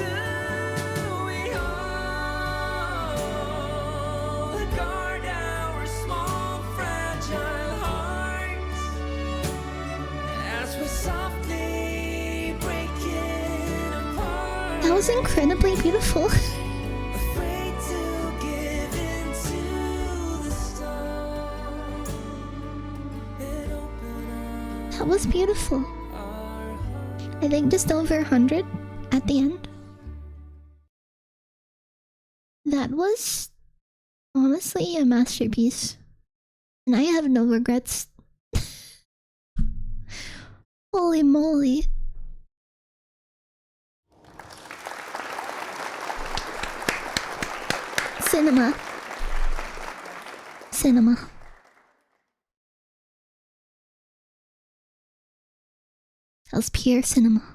That was incredibly beautiful. That was beautiful. I think just over 100 at the end. That was honestly a masterpiece. And I have no regrets. Holy moly. Cinema. Cinema. That was pure cinema.